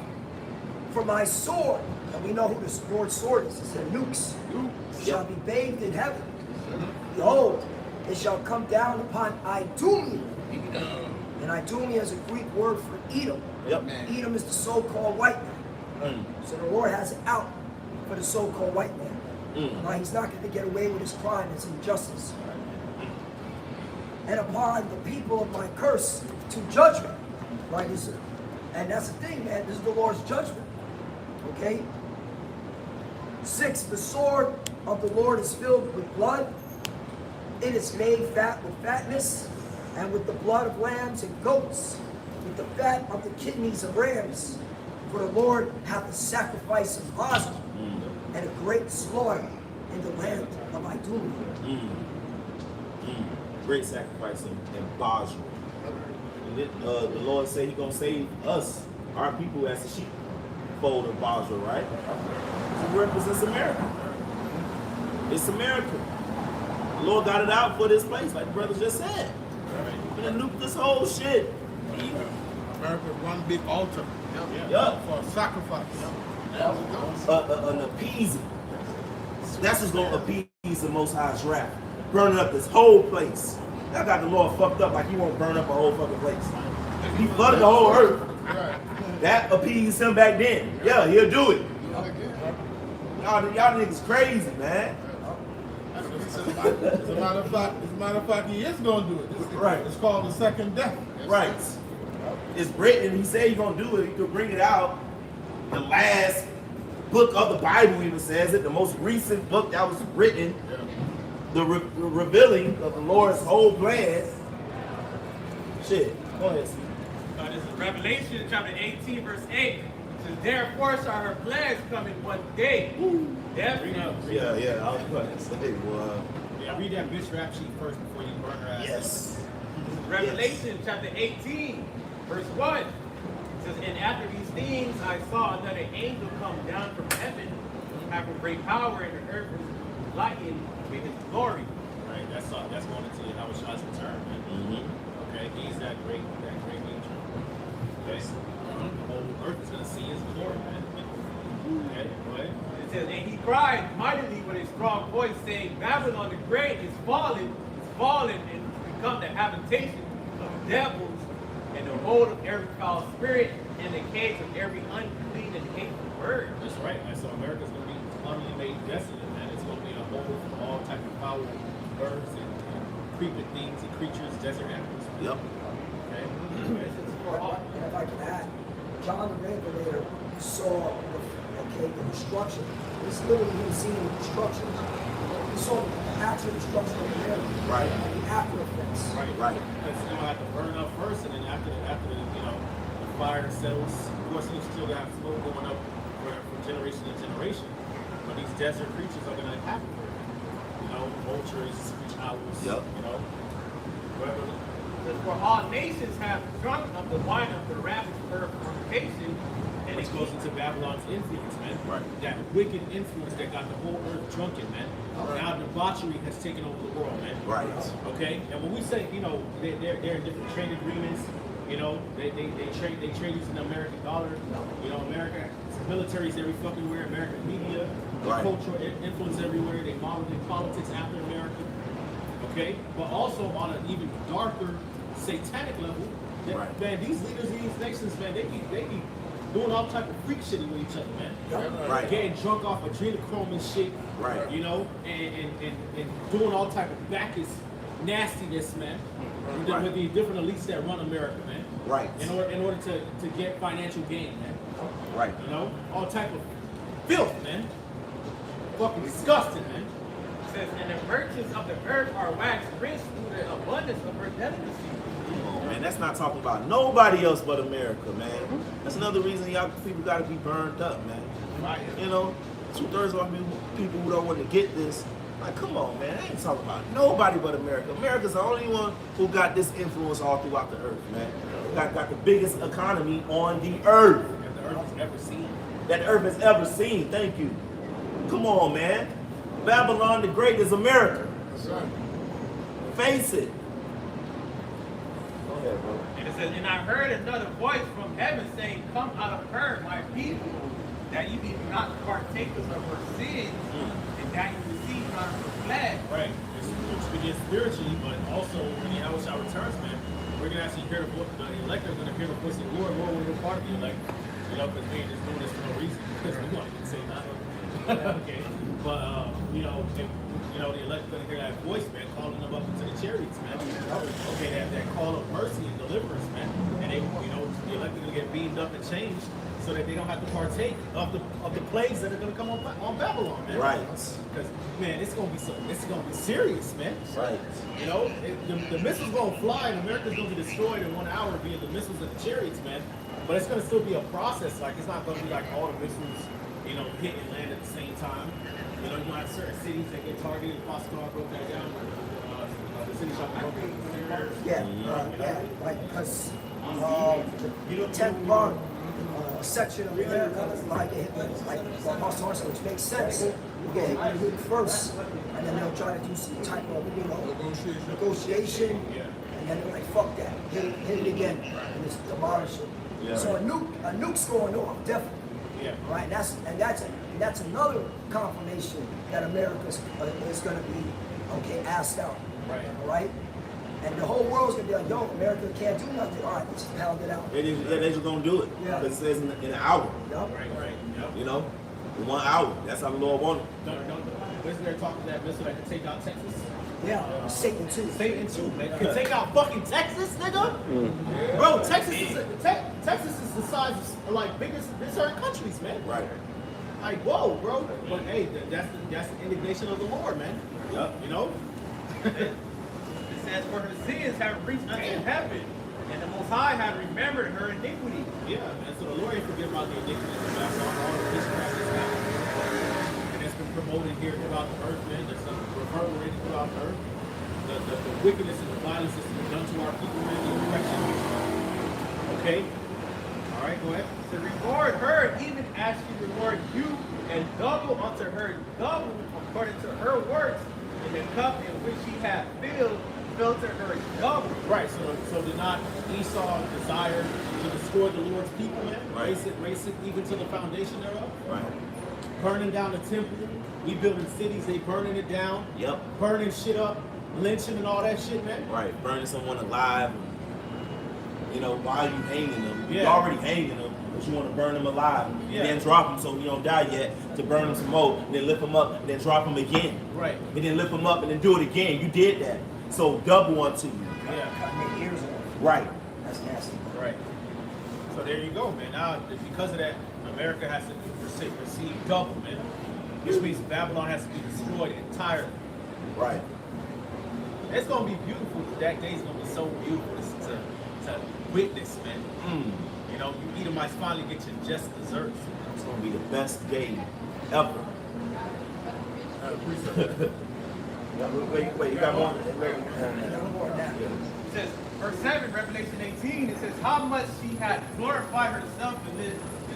For my sword, and we know who the Lord's sword is, it's the nukes, shall be bathed in heaven. Behold, it shall come down upon Idumea. And Idumea is a Greek word for Edom. Yep. Edom is the so-called white man. So the Lord has it out for the so-called white man. Right? He's not going to get away with his crime, his injustice. And upon the people of my curse to judgment. Right? And that's the thing, man. This is the Lord's judgment. Okay? 6, the sword of the Lord is filled with blood. It is made fat with fatness, and with the blood of lambs and goats, with the fat of the kidneys of rams. For the Lord hath a sacrifice of Gaza, and a great slaughter in the land of Idumea. Great sacrifice in Basra. And the Lord said He's gonna save us, our people, as the sheepfold of Basra, right? It represents America. It's America. The Lord got it out for this place, like the brother just said. We're gonna nuke this whole shit. America, one big altar. Yup. For a sacrifice. An appeasing. That's what's gonna appease the Most High's wrath. Burning up this whole place. That got the Lord fucked up like He won't burn up a whole fucking place. He flooded the whole earth. That appeased Him back then. Yeah, He'll do it. Y'all niggas crazy, man. As a matter of fact, He is going to do it. Right. It's called the second death. Right. It's written. He said He's gonna do it. He could bring it out. The last book of the Bible even says it. The most recent book that was written. The revealing of the Lord's whole plan. Shit. Go ahead, Steve. This is Revelation chapter 18, verse 8. It says, therefore shall her plagues come in one day. Death, Yeah, I was going to say, well, Yeah, read that bitch rap sheet first before you burn her ass. yes. Revelation chapter 18, verse 1. It says, and after these things I saw another angel come down from heaven, having great power, and the earth was lightened with his glory. Right, that's going into Yahweh's return, man. Mm-hmm. Okay, he's that great angel. Okay, the whole earth is gonna see his glory, man. Okay, go ahead. It says, and he cried mightily with a strong voice, saying, Babylon the Great is fallen, and become the habitation of devils, and the hold of every foul spirit, and the cage of every unclean and hateful word. That's right, man. So America's gonna be utterly made desolate, man. It's gonna be a hole for all type of foul birds and creeping things and creatures, desert animals. Yep. Okay. This is for all. And if I can add, John the Revelator saw the destruction. It's literally him seeing the destruction. He saw the actual destruction of America. Right. And the after effects. Right. Because you're gonna have to burn up first, and then after the fire settles, of course you still have smoke going up from generation to generation. But these desert creatures are gonna happen for it. Vultures, screech owls. Yep. Whatever. For all nations have drunk of the wine of the wrath of her fornication, and Which it goes into Babylon's influence, man. Right. That wicked influence that got the whole earth drunken, man. Now debauchery has taken over the world, man. Right. Okay? And when we say, they're in different trade agreements, they trade using the American dollar. America, military's every fucking where, American media, Right. cultural influence everywhere, they model their politics after America. Okay? But also on an even darker satanic level, Right. man, these leaders of these nations, man, they be doing all type of freak shit with each other, man. Right. Getting drunk off adrenochrome and shit. Right. And doing all type of Bacchus nastiness, man. Right. With the different elites that run America, man. Right. In order to get financial gain, man. Right. All type of filth, man. Fucking disgusting, man. It says, and the merchants of the earth are waxed rich through the abundance of her delicacy. Man, that's not talking about nobody else but America, man. That's another reason y'all people got to be burned up, man. Right. 2/3 of our people who don't want to get this, like, come on, man. I ain't talking about nobody but America. America's the only one who got this influence all throughout the earth, man. Got the biggest economy on the earth That the earth has ever seen. that the earth has ever seen. Thank you. Come on, man. Babylon the Great is America. That's right. Face it. Go ahead, bro. And it says, and I heard another voice from heaven saying, come out of her, my people, that you be not partakers of her sins, and that you receive not her flesh. Right. It's begins spiritually, but also when Yahweh shall returns, man, we're gonna actually hear the voice. The elect are gonna hear the voice of the Lord. Lord, we're part of the elect. Because we ain't just doing this for no reason. Because we want to say nothing. Okay. But the elect are gonna hear that voice, man, calling them up into the chariots, man. Okay, that call of mercy and deliverance, man. And they, the elect are gonna get beamed up and changed, so that they don't have to partake of the plagues that are gonna come on Babylon, man. Right. Because man, it's gonna be serious, man. Right. The missiles gonna fly and America's gonna be destroyed in 1 hour via the missiles and the chariots, man. But it's gonna still be a process. Like it's not gonna be like all the missiles, hit and land at the same time. You have certain cities that get targeted. Pascal broke that down. The cities shall be broken. Yeah, like because the 10th part section of America is like Apostle Arsenal, which makes sense. You get hit first, and then they'll try to do some type of negotiation, and then they're like, fuck that, hit it again, and just demolish it. Yeah. So a nuke's going off, definitely. Yeah. Right, that's another confirmation that America is going to be asked out. Right. Right. And the whole world's gonna be like, yo, America can't do nothing. All right, let's just pound it out. They're just gonna do it. Yeah. Because it says in an hour. Yup. Right. Yep. In 1 hour. That's how the Lord wanted. Wasn't there talk of that missile that could take out Texas? Yeah. Satan too. Satan too, man. Could take out fucking Texas, nigga. Bro, Texas is the size of like biggest certain countries, man. Right. Like whoa, bro. But hey, that's the indignation of the Lord, man. Yep. It says, for her sins have reached unto heaven, And the Most High had remembered her iniquity. Yeah, man. So the Lord ain't forget about the iniquities of Babylon, all the witchcraft that's happened. And it's been promoted here throughout the earth, man. There's some reverberating throughout the earth. The wickedness and the violence that's been done to our people, man, the oppression. Okay? All right, go ahead. To reward her, even as she rewarded you, and double unto her double according to her works, and the cup in which she had filled to her double. Right, so did not Esau desire to destroy the Lord's people, man? Right. Race it even to the foundation thereof? Right. Burning down the temple, we building cities, they burning it down. Yep. Burning shit up, lynching and all that shit, man. Right. Burning someone alive. You know, why are you hanging them? Yeah. You're already hanging them, but you want to burn them alive. Yeah. And then drop them so you don't die yet, to burn them some more, and then lift them up, and then drop them again. Right. And then lift them up, and then do it again. You did that. So double unto you. Yeah. Cutting their ears off. Right. That's nasty. Right. So there you go, man. Now, because of that, America has to receive double, man. Which means Babylon has to be destroyed entirely. Right. It's gonna be beautiful. That day's gonna be so beautiful to witness, man. You know, you Edomites finally get your just desserts. It's going to be the best day ever. Wait, you got more? It says, verse 7, Revelation 18, it says, how much she had glorified herself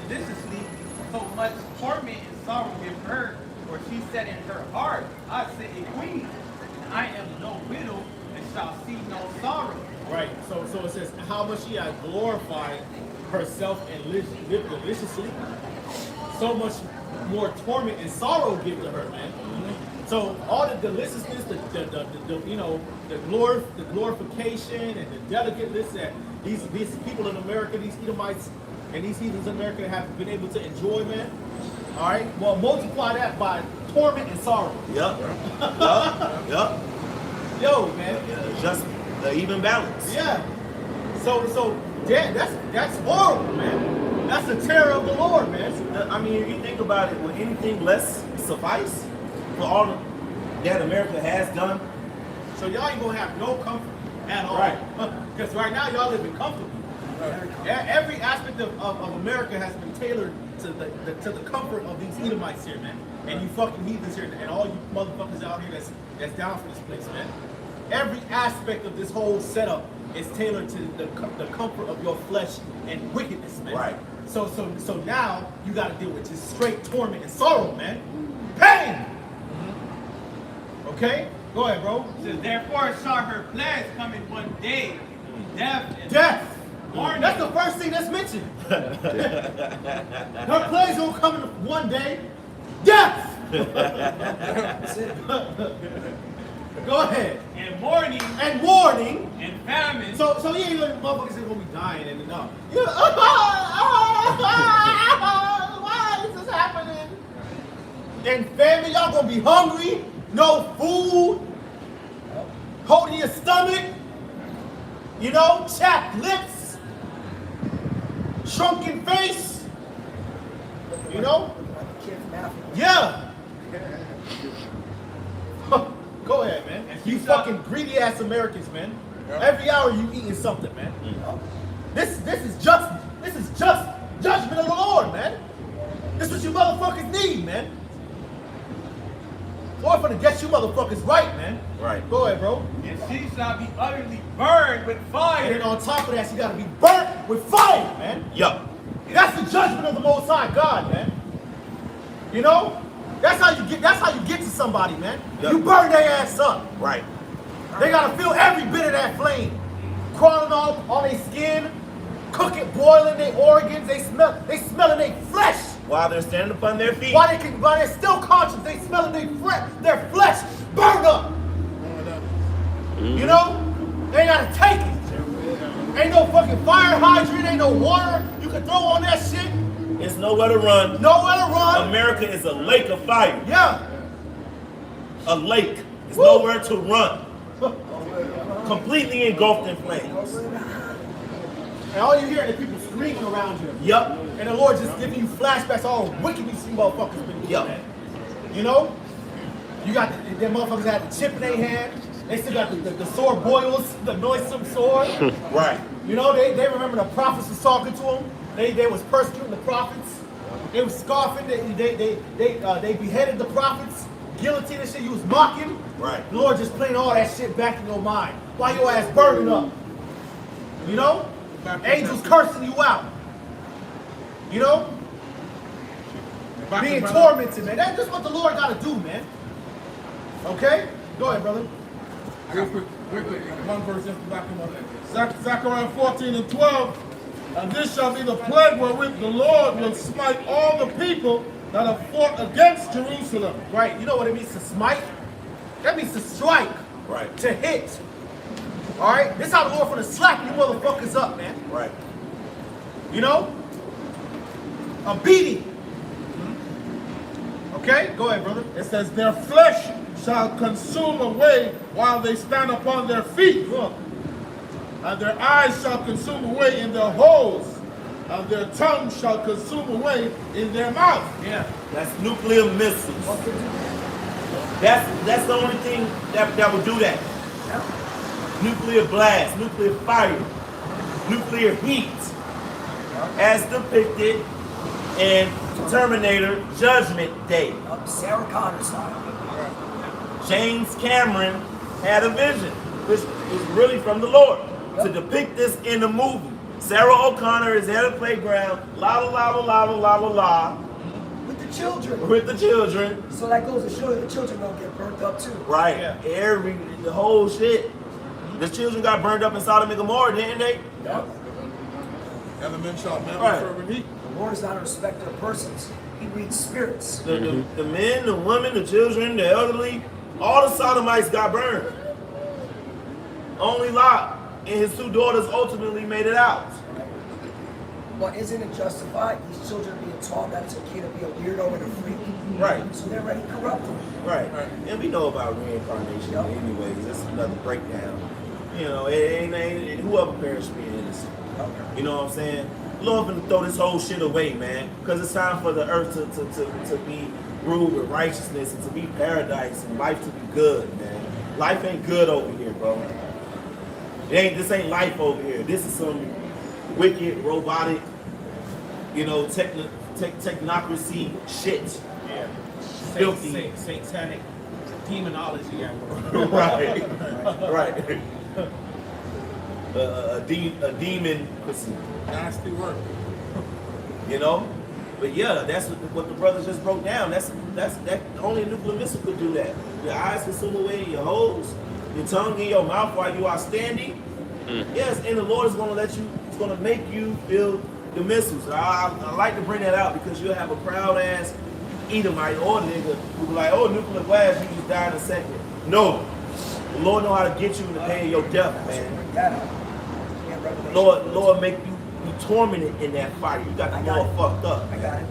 deliciously, so much torment and sorrow give her, for she said in her heart, I sit a queen, and I am no widow, and shall see no sorrow. Right. So it says how much she had glorified herself and lived deliciously. So much more torment and sorrow give to her, man. So all the deliciousness, the you know, the glorification and the delicateness that these people in America, these Edomites and these heathens in America have been able to enjoy, man. All right. Well, multiply that by torment and sorrow. Yup. Yup. Yo, man. Just the even balance. Yeah. So that's horrible, man. That's the terror of the Lord, man. I mean, if you think about it, would anything less suffice for all that America has done? So y'all ain't gonna have no comfort at all. Right. Because right now y'all living comfortably. Every aspect of America has been tailored to the comfort of these Edomites here, man. And you fucking heathens here, and all you motherfuckers out here that's down for this place, man. Every aspect of this whole setup is tailored to the comfort of your flesh and wickedness, man. Right. So now you got to deal with just straight torment and sorrow, man. Pain. Okay, go ahead, bro. It says, therefore shall her plagues come in one day, death and Death. mourning. That's the first thing that's mentioned. Her plagues gonna come in one day. Death. That's it. Go ahead. and mourning And warning. and famine. So you ain't letting motherfuckers say gonna be dying and no. Why is this happening? And famine, y'all gonna be hungry, no food, holding your stomach, you know, chapped lips, shrunken face, you know? Like a kid from Africa. Yeah. Go ahead, man. You fucking greedy ass Americans, man. Every hour you eating something, man. This is just judgment of the Lord, man. This is what you motherfuckers need, man. Lord for to get you motherfuckers right, man. Right. Go ahead, bro. And she shall be utterly burned with And fire. then on top of that, you gotta be burnt with fire, man. Yup. That's the judgment of the Most High God, man. You know? That's how you get to somebody, man. Yep. You burn their ass up. Right. They gotta feel every bit of that flame. Crawling on their skin, cooking, boiling their organs, they smelling their flesh. While they're standing upon their feet. While they're still conscious, they smelling their flesh burned up. You know? They gotta take it. Ain't no fucking fire hydrant, ain't no water you can throw on that shit. It's nowhere to run. Nowhere to run. America is a lake of fire. Yeah. A lake. There's Woo. nowhere to run. Completely engulfed in flames. And all you hear is people screaming around you. Yup. And the Lord just giving you flashbacks all wickedness you motherfuckers been doing, Yup. man. You know? You got them motherfuckers that had the chip in their hand. They still got the sword boils, the noisome sword. Right. You know, they remember the prophets was talking to them. They was persecuting the prophets. They was scoffing. They beheaded the prophets. Guillotine and shit. You was mocking. Right. The Lord just playing all that shit back in your mind. Why your ass burning up? You know? Angels cursing you out. You know? Being tormented, man. That's what the Lord got to do, man. Okay? Go ahead, brother. Real quick, one verse just to back him up. Zechariah 14:12. And this shall be the plague wherewith the Lord will smite all the people that have fought against Jerusalem. Right. You know what it means to smite? That means to strike. Right. To hit. All right? This how the Lord finna slap you motherfuckers up, man. Right. You know? A beating. Okay? Go ahead, brother. It says, their flesh shall consume away while they stand upon their feet. Look. And their eyes shall consume away in their holes, and their tongue shall consume away in their mouth. Yeah. That's nuclear missiles. That's the only thing that will do that. Nuclear blast, nuclear fire, nuclear heat, as depicted in Terminator Judgment Day. Sarah Connor style. James Cameron had a vision, which was really from the Lord, to depict this in the movie. Sarah O'Connor is at a playground, la la la la la la la la, With the children. with the children. So that goes to show you the children don't get burnt up too. Right, Yeah. the whole shit. The children got burned up in Sodom and Gomorrah, didn't they? Yep. And the men shall never Right. fervent heat. The Lord is not a respecter of persons. He reads spirits. The men, the women, the children, the elderly, all the Sodomites got burned. Only Lot and his two daughters ultimately made it out. But isn't it justified? These children are being taught that it's okay to be a weirdo and a freak. Right. So they're already corrupted. Right. And we know about reincarnation anyways. That's another breakdown. You know, it ain't whoever perished being innocent. You know what I'm saying? Lord gonna throw this whole shit away, man. Because it's time for the earth to be ruled with righteousness and to be paradise and life to be good, man. Life ain't good over here, bro. This ain't life over here. This is some wicked, robotic, you know, technocracy shit. Yeah. Filthy. Satanic demonology. Right. Right. A demon, Nasty work. you know. But yeah, that's what the brothers just broke down. That only a nuclear missile could do that. Your eyes consume away your holes, your tongue in your mouth while you are standing. Yes, and the Lord is going to let you. It's going to make you feel the missiles. I like to bring that out because you'll have a proud ass Edomite or nigga who be like, oh, nuclear blast, you just die in a second. No, the Lord know how to get you in the day of your death, man. Bring that out. Yeah, Revelation. Lord make you be tormented in that fire. You got the Lord fucked up. I got it.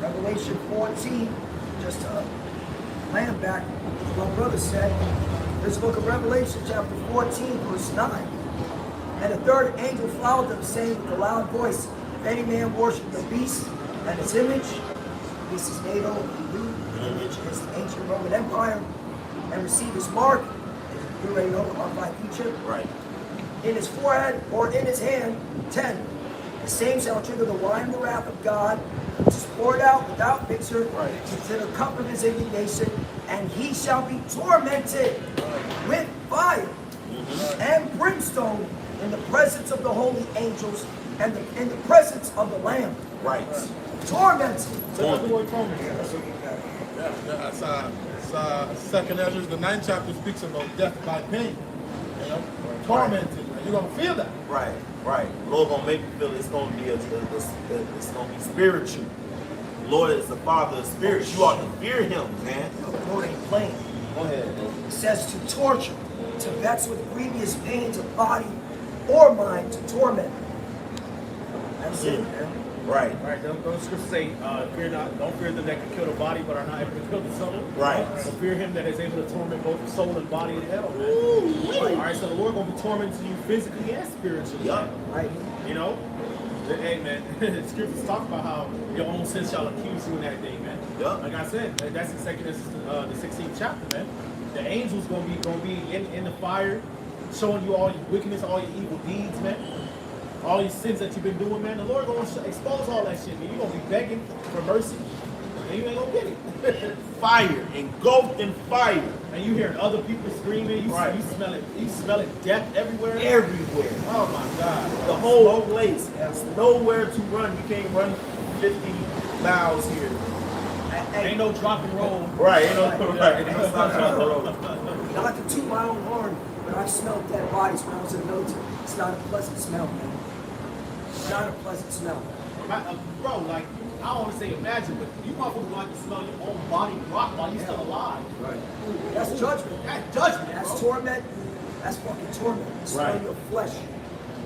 Revelation 14, just to land back to what brother said. There's the book of Revelation, chapter 14, verse 9. And the third angel followed them, saying with a loud voice, if any man worship the beast and his image, the beast is NATO, the image is the ancient Roman Empire, and receive his mark, you already know, marked by Egypt, Right. in his forehead or in his hand, 10. The same shall drink of the wine of the wrath of God, which is poured out without mixture into the cup of his indignation, and he shall be tormented with fire and brimstone in the presence of the holy angels and in the presence of the Lamb. Right. Tormented. That's Second Ezra, the 9th chapter speaks about death by pain. You know, tormented. You're gonna feel that. Right. Right. Lord gonna make you feel it's gonna be it's gonna be spiritual. Lord is the Father of spirits. You ought to fear Him, man. The Lord ain't playing. Go ahead, bro. It says to torture, to vex with grievous pains of body or mind, to torment. That's it, man. Right. Right, don't scriptures say, fear not, don't fear them that can kill the body but are not able to kill the soul. Right. So fear him that is able to torment both the soul and body in hell, man. All right, so the Lord gonna be tormenting you physically and spiritually. Yup. Right? You know? Hey, man, scriptures talk about how your own sins shall accuse you in that day, man. Yup. Like I said, that's the 16th chapter, man. The angels gonna be in the fire, showing you all your wickedness, all your evil deeds, man. All these sins that you've been doing, man. The Lord gonna expose all that shit, man. You're gonna be begging for mercy, and you ain't gonna get it. Fire, engulfed in fire. And you hearing other people screaming, you smelling death everywhere. Everywhere. Oh my God. The whole place has nowhere to run. You can't run 50 miles here. Ain't no drop and roll. Right, ain't no right. Ain't no stop on the road. Not to toot my own horn, but I smelled dead bodies when I was in the military. It's not a pleasant smell, man. It's not a pleasant smell. Bro, like, I don't want to say imagine, but you motherfuckers like to smell your own body rot while you're still alive. Right. That's judgment. That's judgment, That's bro. torment. That's fucking torment. You smell Right. your flesh.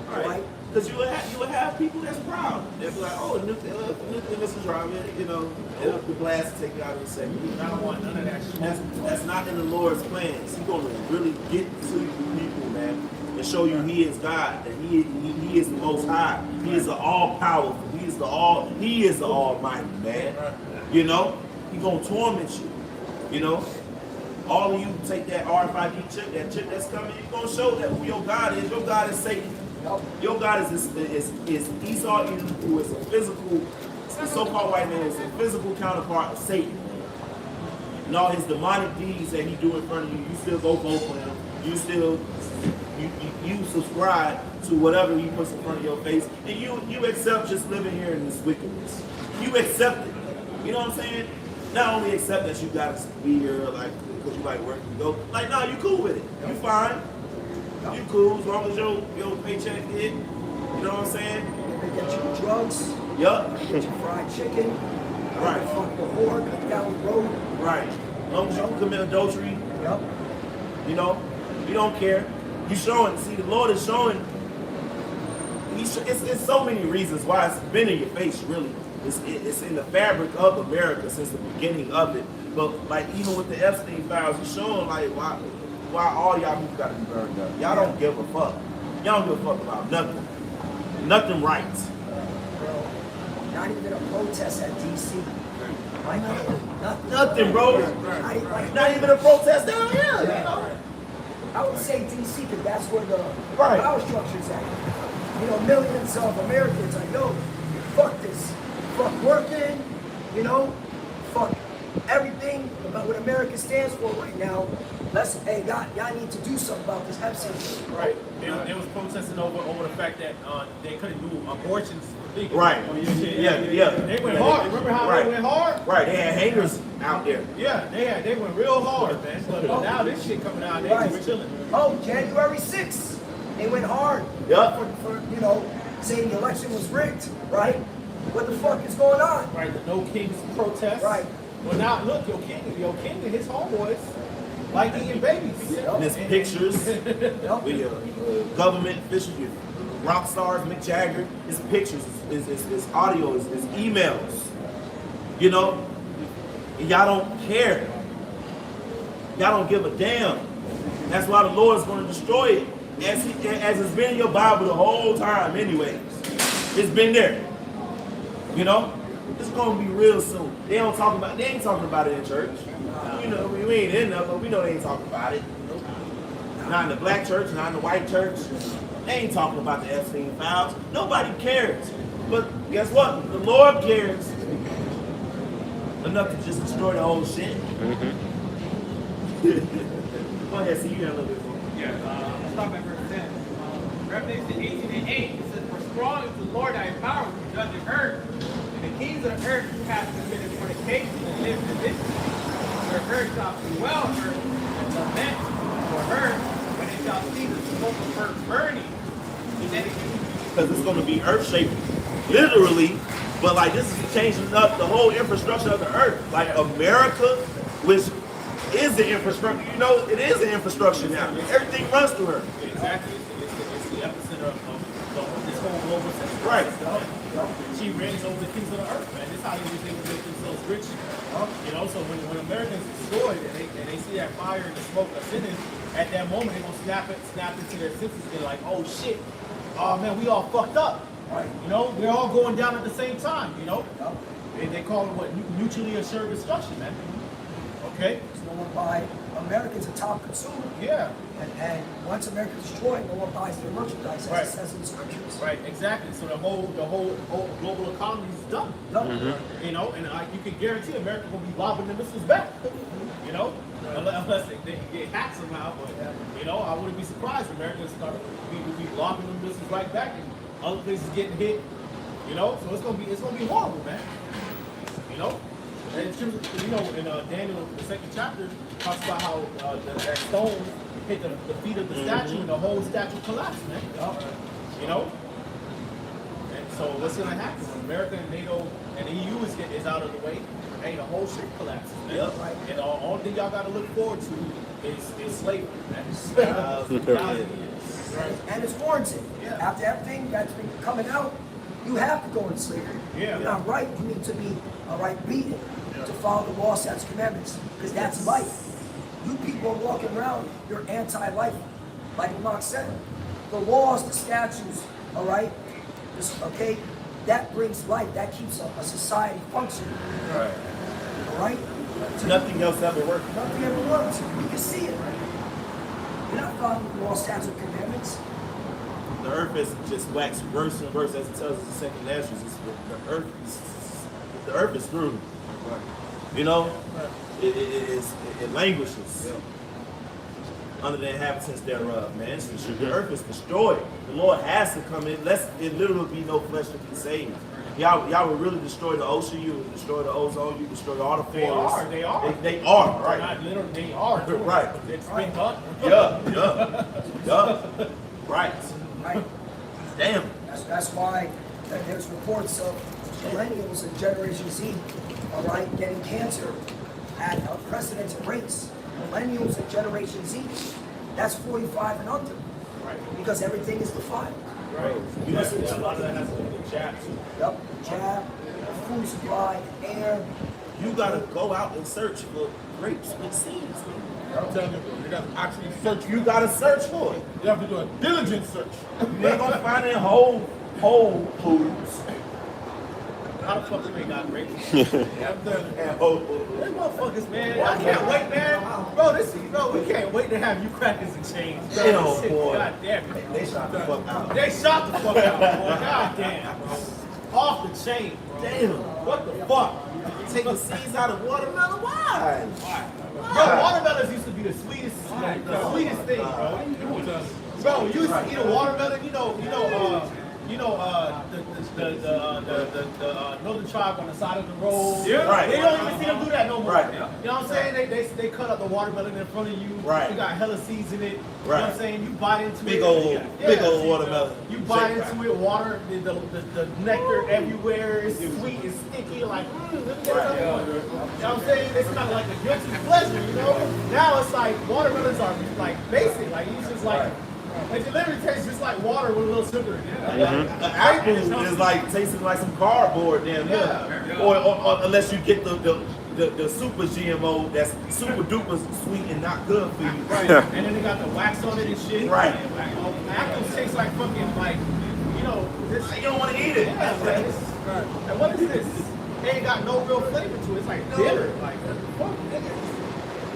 Right? Because you would have people that's proud. They'd be like, oh, nuclear missiles driving, you know, the blast will take you out in a second. I don't want none of that shit. That's not in the Lord's plans. He's going to really get to you people, man, and show you He is God, that He is the Most High. He is the all-powerful. He is the Almighty, man. You know, He's going to torment you. You know, all of you take that RFID chip, that chip that's coming, you're going to show that who your God is. Your God is Satan. Your God is Esau, who is a physical, so-called white man, is a physical counterpart of Satan. And all his demonic deeds that he do in front of you, you still go vote for him. You still, you subscribe to whatever he puts in front of your face, and you accept just living here in this wickedness. You accept it. You know what I'm saying? Not only accept that you gotta be here, like, because you like work, you go, like, no, you cool with it. You fine. You cool as long as your paycheck hit. You know what I'm saying? They get you drugs. Yup. They get you fried chicken. Right. They fuck the whore down the road. Right. As long as you can commit adultery, Yep. you know, you don't care. You showing. See, the Lord is showing. It's so many reasons why it's been in your face. Really, it's in the fabric of America since the beginning of it. But like even with the Epstein files, he's showing like why all y'all people gotta be burned up. Y'all don't give a fuck. Y'all don't give a fuck about nothing. Nothing right. Bro, not even a protest at DC. Like, nothing. Nothing, bro. Not even a protest down here. You know? I would say DC because that's where the Right. power structure's at. You know, millions of Americans are, yo, fuck this. Fuck working, you know, fuck everything about what America stands for right now. Hey, y'all need to do something about this Epstein shit. Right. They was protesting over the fact that they couldn't do abortions legal. Right. Yeah. They went hard. Remember how Right. they went hard? Right. They had hangers out there. Yeah, they went real hard, man. But now this shit coming out, they Right. just chilling. Oh, January 6th, they went hard. Yup. For you know, saying the election was rigged, right? What the fuck is going on? Right, the No Kings protest. Right. Well, now look, your king and his homeboys like eating babies. And there's pictures with government officials, with rock stars, Mick Jagger. It's pictures, it's audio, it's emails. You know, and y'all don't care. Y'all don't give a damn. That's why the Lord is going to destroy it, as it's been in your Bible the whole time. Anyways, it's been there. You know, it's going to be real soon. They ain't talking about it in church. You know, we ain't in there, but we know they ain't talking about it. Not in the black church, not in the white church. They ain't talking about the Epstein files. Nobody cares. But guess what? The Lord cares enough to just destroy the whole shit. Go ahead, see, you have a little bit more. Let's start at verse 10. Revelation 18:8, it says, "For strong is the Lord thy power to judge the earth, and the kings of the earth have committed fornication and lived in iniquity. The earth shall dwell her and lament for her when it shall see the smoke of her burning." Because it's going to be earth-shaking, literally. But like this is changing up the whole infrastructure of the earth. Like America, which is the infrastructure. You know, it is the infrastructure now. Everything runs through her. Exactly. It's the epicenter of this whole global system. Right. She reigns over the kings of the earth, man. This is how they was able to make themselves rich. You know, so when Americans destroyed and they see that fire and the smoke ascending, at that moment they're gonna snap into their senses. They're like, oh shit, oh man, we all fucked up. Right. You know, we're all going down at the same time. You know, they call it what mutually assured destruction, man. Okay. no one buy. Americans a top consumer. Yeah. And once America is destroyed, no one buys their merchandise, as Right. it says in the scriptures. Right, exactly. So the whole global economy is done. No. You know, and you can guarantee America will be lobbing the missiles back. You know, unless they get hacked somehow. But you know, I wouldn't be surprised if America started be lobbing them missiles right back, and other places getting hit. You know, so it's gonna be horrible, man. You know, and in terms of, you know, in Daniel, the 2nd chapter talks about how that stone hit the feet of the statue, and the whole statue collapsed, man. You know. And so what's gonna happen when America and NATO and the EU is out of the way? Hey, the whole shit collapses, man. Yep. And the only thing y'all gotta look forward to is slavery, man. 1,000 years. Right. And it's warranted. Yeah. After everything that's been coming out, you have to go into slavery. Yeah. You're not right. You need to be beaten to follow the law, statutes, commandments, because that's life. You people are walking around, you're anti-life. Like Mark said, the laws, the statutes, all right, okay, that brings life. That keeps a society functioning. Right. All right? So Nothing else ever works. nothing ever works. We can see it. You're not following the law, statutes, and commandments. The earth has just waxed worse and worse, as it tells us in 2nd Ezra. The earth is through. You know, it languishes under the inhabitants thereof, man. The earth is destroyed. The Lord has to come in. Lest it literally be no flesh to be saved. Y'all would really destroy the ocean. You would destroy the ozone. You destroy all the forests. They are. They are. They're Right. not literally, they are. Right. It's been done. Yeah. Right. Right? Damn. That's why there's reports of millennials and Generation Z, all right, getting cancer at unprecedented rates. Millennials and Generation Z, that's 45 and under. Right. Because everything is defiled. Right. A lot of that has to do with jab too. Yep, jab, food supply, air. You gotta go out and search for grapes with seeds. I'm telling you, bro, you gotta actually search. You gotta search for it. You have to do a diligent search. You ain't gonna find it in whole foods. How the fuck you ain't got grapes? I'm telling you. And whole foods. These motherfuckers, man. I can't wait, man. Bro, we can't wait to have you crackers and chains. Bro. Damn, This shit, boy. God damn it. They shot the fuck out. They shot the fuck out, boy. God damn. Off the chain, bro. Damn. What the fuck? Take the seeds out of watermelon. Why? Bro, watermelons used to be the sweetest thing, bro. Bro, you used to eat a watermelon, you know, the northern tribe on the side of the road. Yeah. Right. They don't even see them do that no more. Right. You know what I'm saying? They cut up the watermelon in front of you. Right. You got hella seeds in it. You know Right. what I'm saying? You bite into Big it. old watermelon. You bite Shake into it, water, the nectar everywhere. It's sweet, it's sticky. Like, let me get another one. You know what I'm saying? It's kind of like a guilty pleasure, you know? Now it's like watermelons are like basic. Like, it's just like, it literally tastes just like water with a little sugar in it. An apple is like tasting like some cardboard, damn near. Yeah. Or unless you get the super GMO that's super duper sweet and not good for you. Right. And then they got the wax on it and shit. Right. Apples taste like fucking, like, you know, this. You don't want to eat it. Yeah, man. And what is this? It ain't got no real flavor to it. It's like bitter. Like, what the fuck?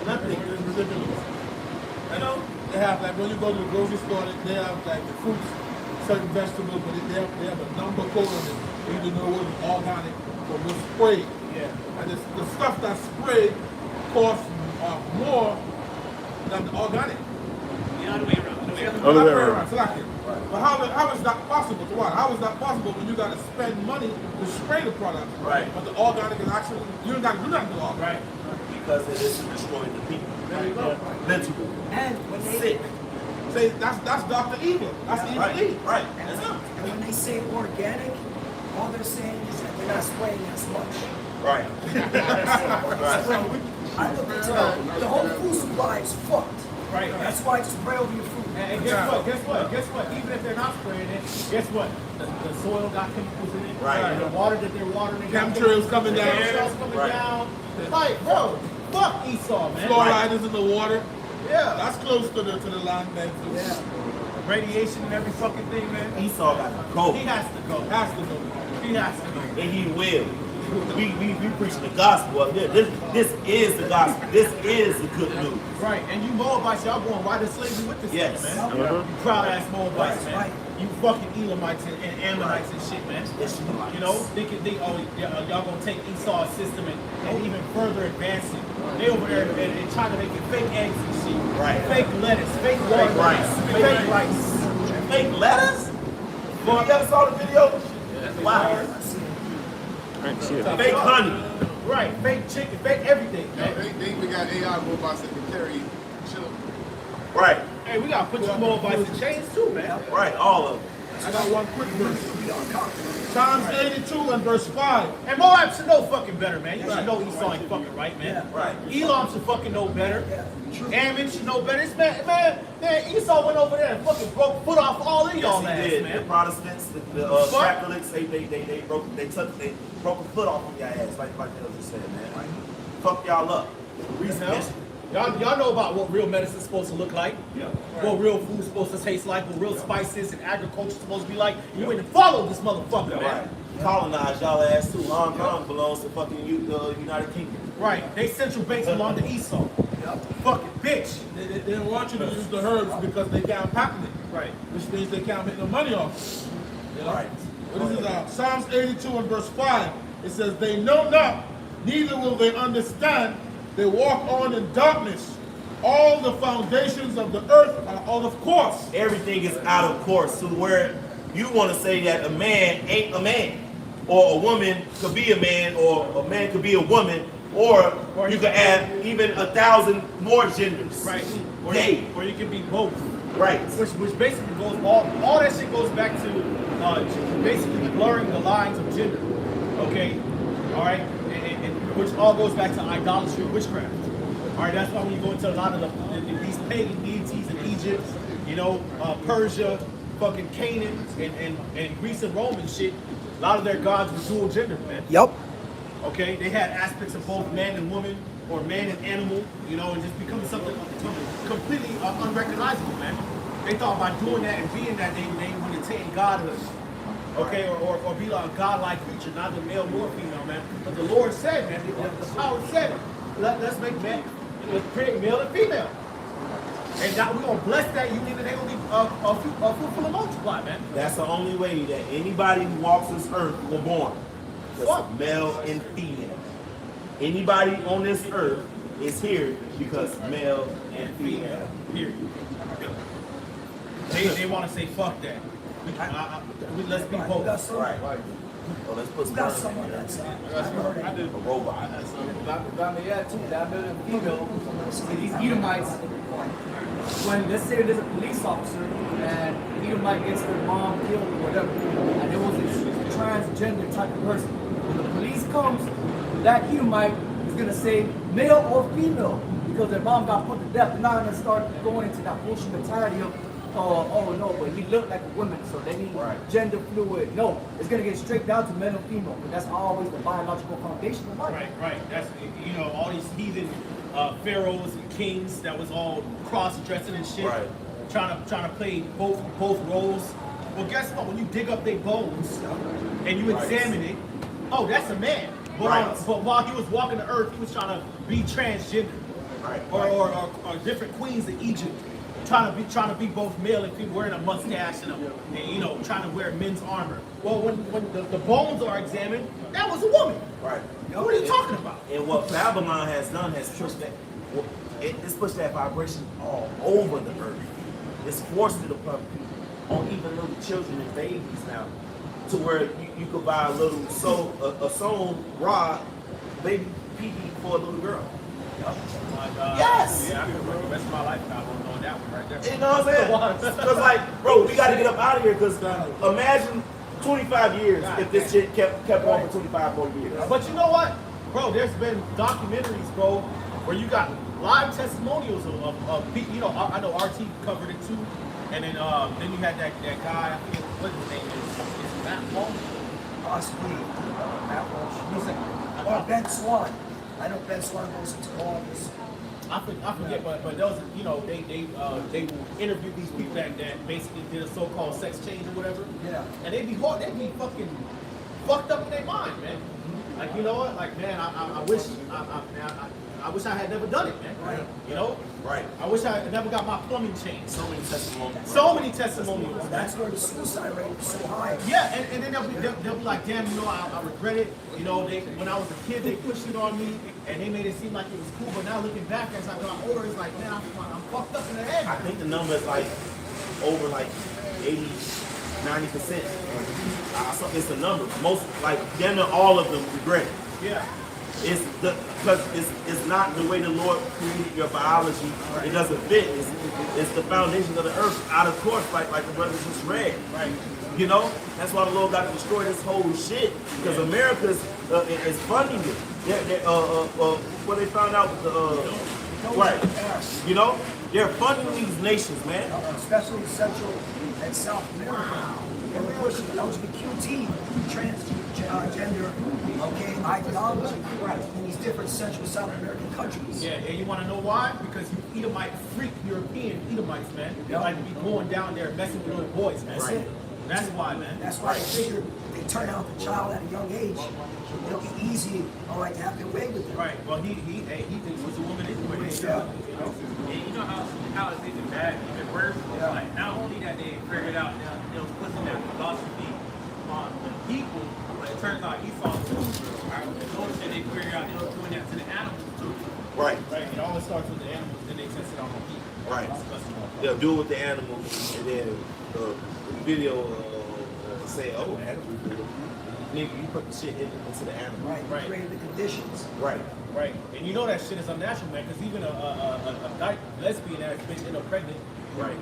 Nothing. You know, they have like when you go to the grocery store, they have like the fruits, certain vegetables, but they have a number code on it. You need to know what is organic or what's sprayed. Yeah. And the stuff that's sprayed costs more than the organic. The other way around. Other way around. Exactly. But how is that possible? To what? How is that possible when you got to spend money to spray the product? Right. But the organic is actually you don't got to do nothing to organic. Right. Because it is destroying the people. There you go. Literally. And when they Sick. Say that's Dr. Evil. That's Evil Right. Eve. Right. and That's him. when they say organic, all they're saying is that they're not spraying as much. Right. I look into the whole food supply is fucked. Right. That's why I just spray over your food. And guess what? Even if they're not spraying it, guess what? The soil got chemicals in it. Right. And the water that they're watering, they got Chemtrails coming down. Chemtrails coming Right. down. Like, bro, fuck Esau, man. Fluoride is in the water. Yeah. That's close to the land bed too. Yeah. Radiation and every fucking thing, man. Esau got to go. He has to go. Has to go. He has to go. And he will. we preaching the gospel up here. This is the gospel. This is the good news. Right, and you Moabites, y'all going right to slavery with this Yes. stuff, man. You proud ass Moabites, man. Right. You fucking Elamites and Ammonites and shit, man. Yes, You know, y'all gonna take Esau's system and even further advance it. They over there and trying to make it fake eggs and shit. Right. Fake lettuce, fake rice, fake rice. Fake lettuce? You ever saw the video? Wow. Fake honey. Right, fake chicken, fake everything, man. They even got AI robots that can carry children. Right. Hey, we gotta put you Moabites in chains too, man. Right. All of them. I got one quick verse. Psalms 82 and verse 5. And Moab should know fucking better, man. You should know Esau ain't fucking right, man. Right. Elam should fucking know better. Ammon should know better. This man, Esau went over there and fucking broke foot off all of y'all Yes, he ass, did. The man. Protestants, the Catholics, they broke a foot off of your ass, like they just said, man. Like, fuck y'all up. Y'all know about what real medicine's supposed to look like. Yeah. What real food's supposed to taste like. What real spices and agriculture's supposed to be like. You ain't follow this motherfucker, man. Right. Colonize y'all ass too. Hong Kong belongs to fucking United Kingdom. Right. They central banks belong to Esau. Fucking bitch. They didn't want you to use the herbs because they can't patent it. Right. Which means they can't make no money off it. Right. What is it? Psalms 82 and verse 5. It says, they know not, neither will they understand. They walk on in darkness. All the foundations of the earth are out of course. Everything is out of course to where you want to say that a man ain't a man, or a woman could be a man, or a man could be a woman, or you could add even 1,000 more genders. Right. Or you can be both. Right. Which basically goes all that shit goes back to basically blurring the lines of gender. Okay? Alright? And which all goes back to idolatry and witchcraft. Alright, that's why when you go into a lot of these pagan deities in Egypt, you know, Persia, fucking Canaan, and Greece and Rome and shit, a lot of their gods were dual gender, man. Yup. Okay, they had aspects of both man and woman, or man and animal, you know, and just becoming something completely unrecognizable, man. They thought by doing that and being that, they would attain godhood, okay, or be like a godlike creature, neither male nor female, man. But the Lord said, man, the power said, let's make man, let's create male and female. And now we're going to bless that union, and they're going to be fruitful and multiply, man. That's the only way that anybody who walks this earth were born. Just male and female. Anybody on this earth is here because male and female. Period. They want to say fuck that. Let's be both. That's right. So let's put some Got someone that's a robot. If I may add too, that male and female, see these Edomites, when let's say there's a police officer and Edomite gets their mom killed or whatever, and it was a transgender type of person, when the police comes, that Edomite is gonna say male or female because their mom got put to death. They're not gonna start going into that bullshit mentality of oh no, but he looked like a woman, so they need gender fluid. No, it's gonna get straight down to male and female, but that's always the biological foundation of life. Right. That's, you know, all these heathen pharaohs and kings that was all cross-dressing and shit, trying to play both roles. Well, guess what? When you dig up their bones and you examine it, oh, that's a man. But while he was walking the earth, he was trying to be transgender, or different queens of Egypt. Trying to be both male and female, wearing a mustache and you know, trying to wear men's armor. Well, when the bones are examined, that was a woman. Right. What are you talking about? And what Babylon has done has pushed that. It's pushed that vibration all over the earth. It's forced it upon people, on even little children and babies now, to where you could buy a little sewn rod, baby pee for a little girl. Yes. Yeah, I can remember the rest of my life now on that one right there. You know what I'm saying? Because like, bro, we got to get up out of here. Because imagine 25 years if this shit kept on for 25 more years. But you know what, bro? There's been documentaries, bro, where you got live testimonials of people. You know, I know RT covered it too, and then you had that guy. I forget what his name is. Is Matt Walsh? possibly Matt Walsh. Or Ben Swan. I know Ben Swan goes into all this. I forget, but those, you know, they will interview these people that basically did a so-called sex change or whatever. Yeah. And they be fucking fucked up in their mind, man. Like, you know what? Like, man, I wish I wish I had never done it, man. Right. You know? Right. I wish I had never got my plumbing changed. So many testimonies. So many testimonials. Well, that's where the suicide rate is so high. Yeah, and then they'll be like, damn, you know, I regret it. You know, when I was a kid, they pushed it on me, and they made it seem like it was cool. But now looking back, as I got older, it's like, man, I'm fucked up in the head. I think the number is like over like 80, 90%. It's the number. Most, like, damn near all of them regret it. Yeah. It's because it's not the way the Lord created your biology. It doesn't fit. It's the foundation of the earth out of course, like the brothers just read. Right. You know, that's why the Lord got to destroy this whole shit because America is funding it. What they found out with the right. You know, they're funding these nations, man. Especially Central and South America. They were pushing LGBTQT, transgender, okay, ideology in these different Central and South American countries. Yeah, and you want to know why? Because you Edomite freak European Edomites, man. They like to be going down there messing with little boys, man. That's it. That's why, man. That's why they figure if they turn out the child at a young age, it'll be easy, all right, to have their way with it. Right. Well, he thinks he's a woman anyway. Yeah. You know? And you know how it's even bad, even worse? Yeah. Like, not only that they figured out they was pushing that philosophy on the people, but it turns out Esau too, right? The notion they figured out they was doing that to the animals too. Right. Right. It always starts with the animals, then they test it on the people. Right. That's all. They'll do it with the animals, and then the video say, "Oh, animals do it." Nigga, you put the shit into the animal. Right, Right. create the conditions. Right. Right. And you know that shit is unnatural, man, because even a dyke lesbian that's been pregnant, Right.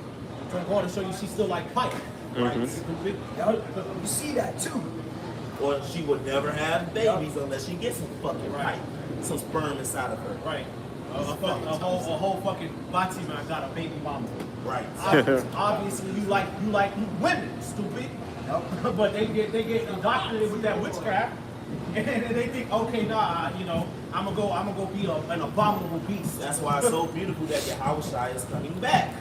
so I'm going to show you she's still like pipe. Right. Stupid. You see that too. Or she would never have babies unless she gets some fucking Right. some sperm inside of her. Right. A whole fucking Fatima got a baby mama. Right. Obviously, you like women, stupid. But they get indoctrinated with that witchcraft, and they think, okay, nah, you know, I'm gonna go be an abominable beast. That's why it's so beautiful that Yahushua is coming back.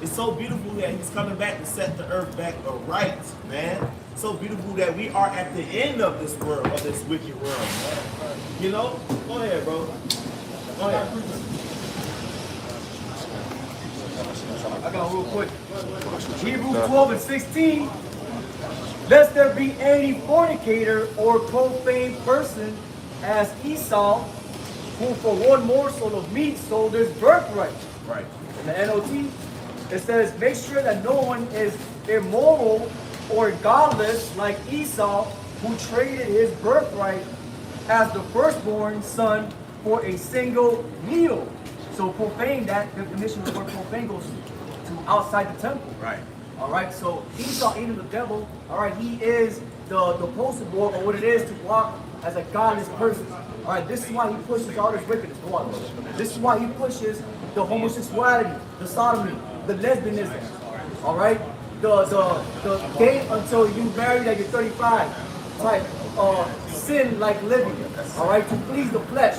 It's so beautiful that he's coming back to set the earth back right, man. So beautiful that we are at the end of this world, of this wicked world, man. You know? Go ahead, bro. Go ahead. I got real quick. Hebrews 12 and 16. Lest there be any fornicator or profane person as Esau, who for one morsel of meat sold his birthright. Right. In the NOT, it says, make sure that no one is immoral or godless like Esau, who traded his birthright as the firstborn son for a single meal. So profane, that definition of where profane goes to outside the temple. Right. All right, so Esau, even the devil, all right, he is the poster board or what it is to walk as a godless person. All right, this is why he pushes all this wickedness. Go on. This is why he pushes the homosexuality, the sodomy, the lesbianism. All right, the date until you married at you're 35 type sin like living. All right, to please the flesh.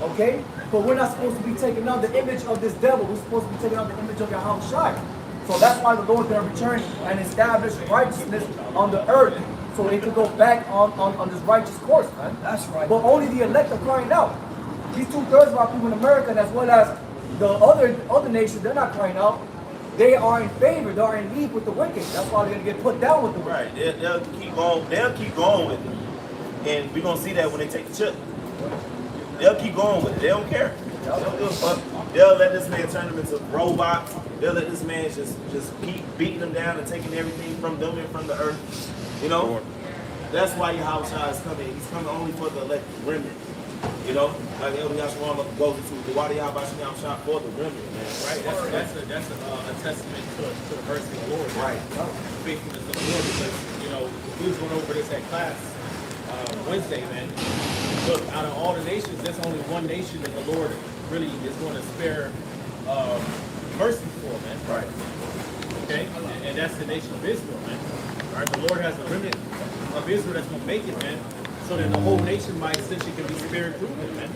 Okay, but we're not supposed to be taking on the image of this devil. We're supposed to be taking on the image of Yahushua. So that's why the Lord is going to return and establish righteousness on the earth, so they can go back on this righteous course, man. That's right. But only the elect are crying out. These 2/3 of our people in America, as well as the other nations, they're not crying out. They are in favor. They are in league with the wicked. That's why they're going to get put down with the wicked. Right. They'll keep going. They'll keep going with it, and we're gonna see that when they take the chip. They'll keep going with it. They don't care. They don't give a fuck. They'll let this man turn them into robots. They'll let this man just keep beating them down and taking everything from them and from the earth. You know? That's why Yahushua is coming. He's coming only for the elected remnant. You know? Like Elder Yahshua goes into the Wadi Yahushua for the remnant, man. Right. That's a testament to the mercy of the Lord. Right. Faithfulness of the Lord, because you know we was going over this at class Wednesday, man. Look, out of all the nations, there's only one nation that the Lord really is going to spare mercy for, man. Right. Okay? And that's the nation of Israel, man. All right? The Lord has a remnant of Israel that's going to make it, man, so that the whole nation might essentially can be spared through it, man.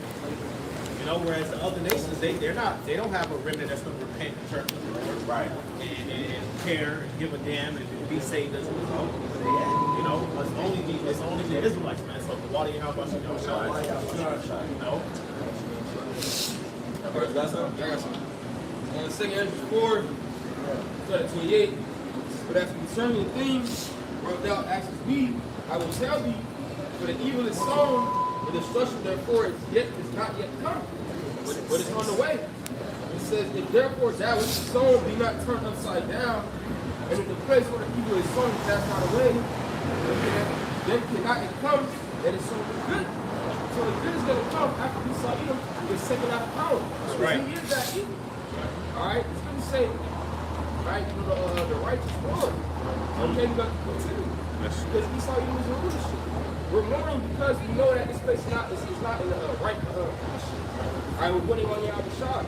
You know, whereas the other nations, they don't have a remnant that's going to repent and turn to the Lord. Right. and care, and give a damn, and be saved as a result. You know, it's only the Israelites, man. So the water you have about you know, you know. I got some. On 2 Ezra 4, 28. But as concerning the things whereof thou askest me, I will tell thee, for the evil is sown, the destruction therefore is not yet come, but it's on the way. It says, if therefore that which is sown be not turned upside down, and if the place where the evil is sown is cast not away, then cannot it come that is sown the good. So the good is going to come after we saw Edom is second out of power. Right. He is that evil. Alright, it's going to say, right, you know, the righteous one. Okay, we got to continue. Because we saw Edom as a rulership. We're mourning because we know that this place is not in the right position. Alright, we're putting on Yahweh Shah.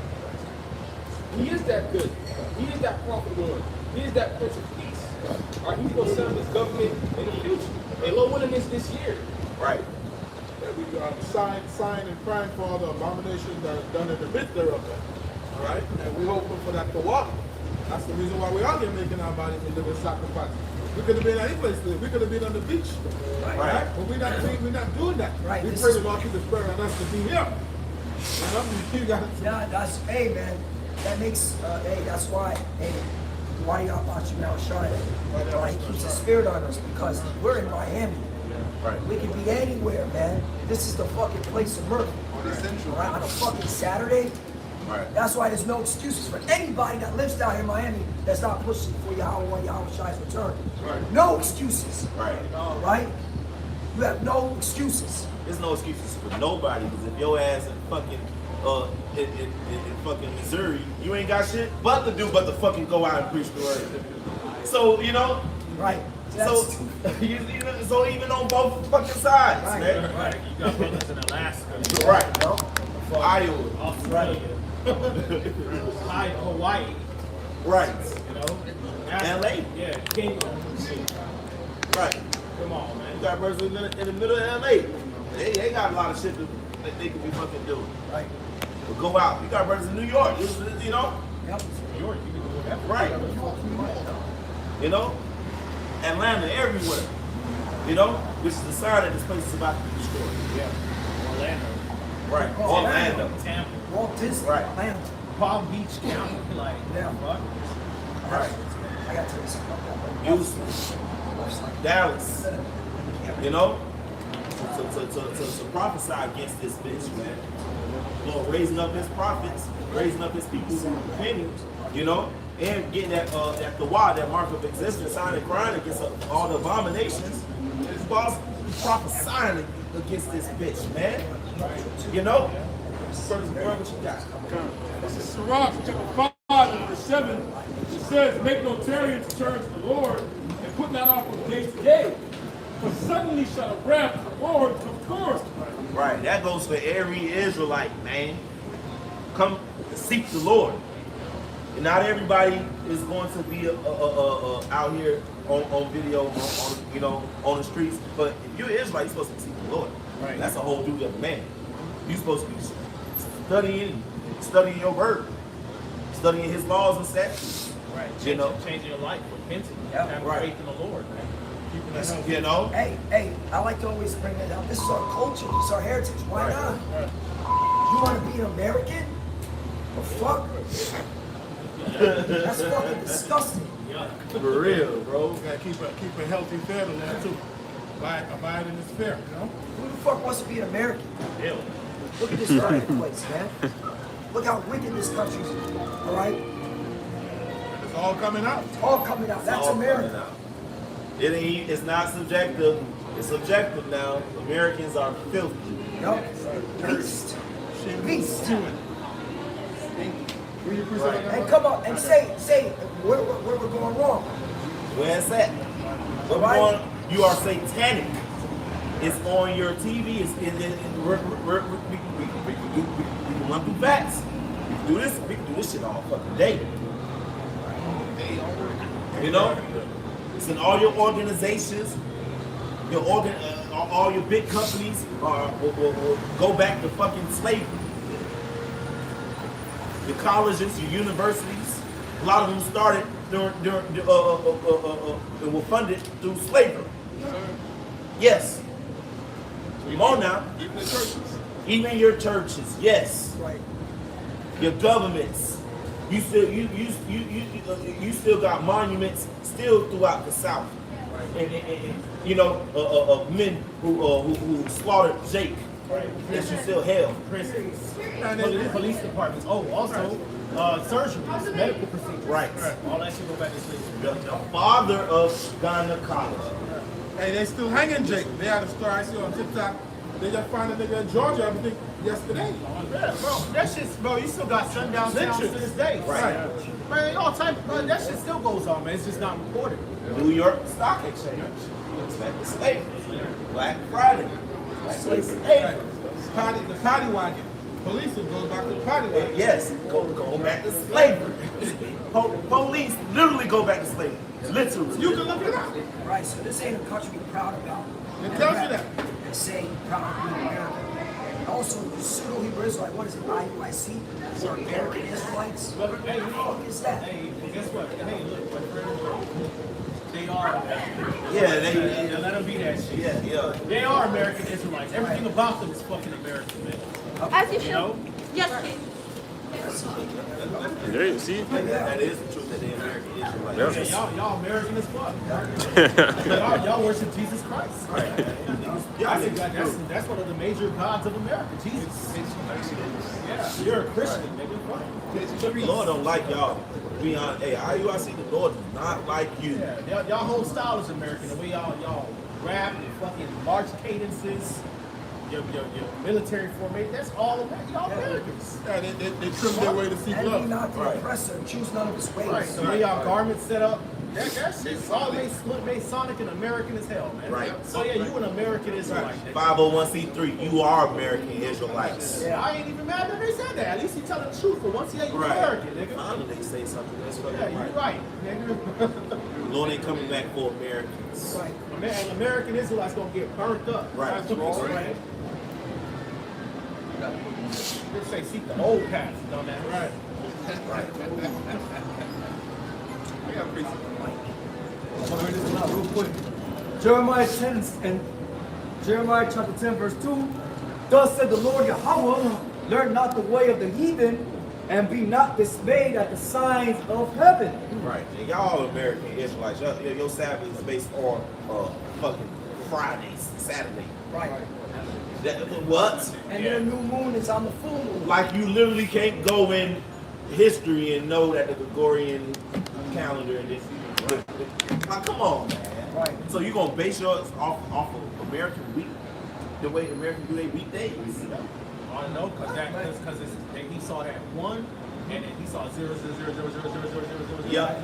He is that good. He is that profitable one. He is that Prince of Peace. Alright, he's going to set up his government in the future. And Lord willing this year. Right. That we sign and praying for all the abominations that are done in the midst thereof. All right? And we hoping for that to walk. That's the reason why we are here making our bodies a living sacrifice. We could have been any place to live. We could have been on the beach. Right? But we're not doing that. Right. We pray the Lord keep the spirit on us to be here. You got Yeah, that's, hey man, that makes, hey, that's why, hey, why y'all watching now, Charlotte? Right, he keeps the spirit on us because we're in Miami. Right. We can be anywhere, man. This is the fucking place of murder. Right, on a fucking Saturday. Right. That's why there's no excuses for anybody that lives down here in Miami that's not pushing for Yahweh Shai's return. Right. No excuses. Right. Right? You have no excuses. There's no excuses for nobody because if your ass in fucking in fucking Missouri, you ain't got shit but to do but to fucking go out and preach the word. So you know. Right. So you know, so even on both fucking sides, Right. man. Right. You got brothers in Alaska, Right. No? Iowa. Australia, Hawaii, Right. you know, LA. Yeah, Kenya. Right. Come on, man. You got brothers in the middle of LA. They got a lot of shit that they could be fucking doing. Right. But go out. You got brothers in New York. You know. Yep. New York, you can do whatever. Right. You know. Atlanta, everywhere. You know, which is the sign that this place is about to be destroyed. Yeah. Orlando, Right. Orlando. Orlando. Tampa, Walt Disney, Right. Atlanta. Palm Beach County, like, Yeah. fuck. Right. I got to tell you something about that. Houston. Dallas. You know? To prophesy against this bitch, man. Lord raising up his prophets, raising up his people who are repenting, you know, and getting that the why, that mark of existence, signing and crying against all the abominations. It's prophesying against this bitch, man. You know? What you got? This is Sirach, chapter 5, verse 7. It says, make no tarrying to turn to the Lord, and put not off from day to day. For suddenly shall the wrath of the Lord come forth. Right, that goes for every Israelite, man. Come seek the Lord. And not everybody is going to be out here on video, on you know, on the streets. But if you're an Israelite, you're supposed to seek the Lord. Right. That's a whole duty of a man. You're supposed to be studying your word, studying His laws and statutes. Right. You know, Changing your life, repenting, Yeah. having Right. faith in the Lord, man. Keeping that healthy. you know. Hey, I like to always bring that up. This is our culture. This is our heritage. Why Right. not? You want to be an American? Well, fuck. That's fucking disgusting. For real, bro. gotta keep a healthy fare to that too. Abide in this fare, you know? Who the fuck wants to be an American? Ew. Look at this fucking place, man. Look how wicked this country's, all right? It's all coming out. It's all coming out. That's All coming America. out. It ain't. It's not subjective. It's objective now. Americans are filthy. Yup. Beast. Beast. Right. And come up and say where we're going wrong. Where it's at. We're Right. going, you are satanic. It's on your TV. We can run through facts. We can do this. We can do this shit all fucking day. You know, it's in all your organizations. All your big companies will go back to fucking slavery. Your colleges, your universities, A lot of them started and were funded through slavery. Yes. Come on now. Even the churches. Even your churches, yes. Right. Your governments. You still got monuments still throughout the South. And you know, men who slaughtered Jake. Right. That you still held. Prisons, police departments. Oh, also surgeries, medical procedures. Right. All that shit go back to slavery. The father of gynecology. Hey, they still hanging Jake. They had a story I see on TikTok. They just found a nigga in Georgia, I think, yesterday. Yeah, bro, that shit's, bro, you still got sundown towns to this day. Right. Man, all type, bro, that shit still goes on, man. It's just not reported. New York Stock Exchange. Back to slavery. Black Friday. Slavery. The paddy wagon. Police will go back to the paddy wagon. Yes, go back to slavery. Police literally go back to slavery. Literally. You can look it up. Right, so this ain't a country we're proud about. It tells you that. And say proud to be American. Also, pseudo Hebrew Israelite, what is it? IUIC? Or American Israelites? What the fuck is that? Hey, guess what? Hey, look, my friend, they are American. Yeah, Let them be that shit. yeah. They are American Israelites. Everything about them is fucking American, man. As you You know? should. Yes, King. There you see. That is the truth that they're American Israelites. Yeah, y'all American as fuck. y'all worship Jesus Christ. That's one of the major gods of America, Jesus. Yeah, you're a Christian, nigga. The Lord don't like y'all. Be honest. Hey, IUIC, the Lord does not like you. Yeah, y'all whole style is American. The way y'all rap, your fucking march cadences, your military formation, that's all American. Y'all Americans. Yeah, they trim their way to seek And be love. not the oppressor, choose none of his ways. Right, the way y'all garments set up, that shit's all Masonic and American as hell, man. Right. So yeah, you an American Israelite. nigga. 501c3, you are American Israelites. Yeah, I ain't even mad that they said that. At least you telling the truth for once. Yeah, you Right. American, nigga. Finally, they say something that's fucking Yeah, you're right, nigga. The Lord ain't coming back for Americans. Right. And American Israelites gonna get burnt up. Right. That's what we say. They say seek the old path, dumbass. Right. I'm gonna read this one out real quick. Jeremiah 10 and Jeremiah chapter 10, verse 2. Thus said the Lord Yahweh, learn not the way of the heathen, and be not dismayed at the signs of heaven. Right. And y'all American Israelites. Your Sabbath is based on fucking Fridays, Saturday. Right. What? And their new moon is on the full moon. Like you literally can't go in history and know that the Gregorian calendar and this. Like, come on, man. Right. So you gonna base yours off of American week, the way Americans do their weekdays? I know, because he saw that one, and then he saw 0, 0, 0, 0, 0, 0, 0, 0, 0, 0, Yeah.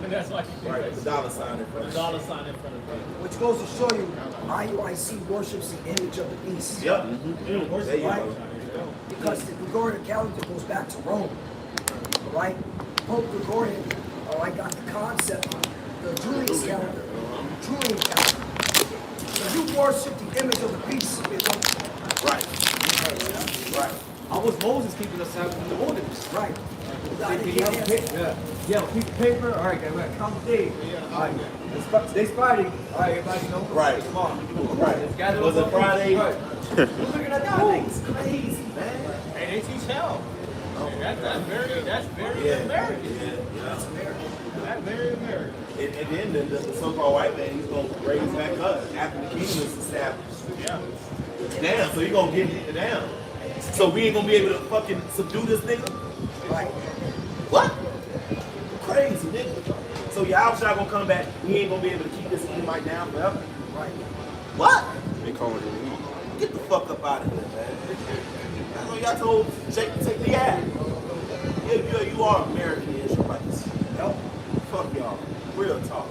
and that's like Right. The dollar sign in front the of dollar sign in front of it. Which goes to show you, IUIC worships the image of the beast. Yep. There you Right? go. Because the Gregorian calendar goes back to Rome. Right? Pope Gregorian, I got the concept of the Julius calendar. Julian calendar. So you worship the image of the beast. Right. Right. How was Moses keeping us Sabbath in the wilderness? Right. Did he have a piece of paper? All right, guys, we're gonna count the days. All right, today's Friday. All right, everybody know? Right. Come on. Right. Let's gather Was up it Friday? Right. Look at that. It's crazy, man. And they teach hell. That's very Yeah. American. Yeah. That's American. That's very American. And then the so-called white man, he's gonna raise back up after the kingdom is established. Yeah. Damn, so you gonna get it down. So we ain't gonna be able to fucking subdue this nigga? Right. What? Crazy nigga. So y'all shot gonna come back, we ain't gonna be able to keep this Edomite down forever? Right. What? They call it. Get the fuck up out of here, man. I know y'all told Jake to take the ass. Yeah, you are American Israelites. Yep. Fuck y'all. Real talk.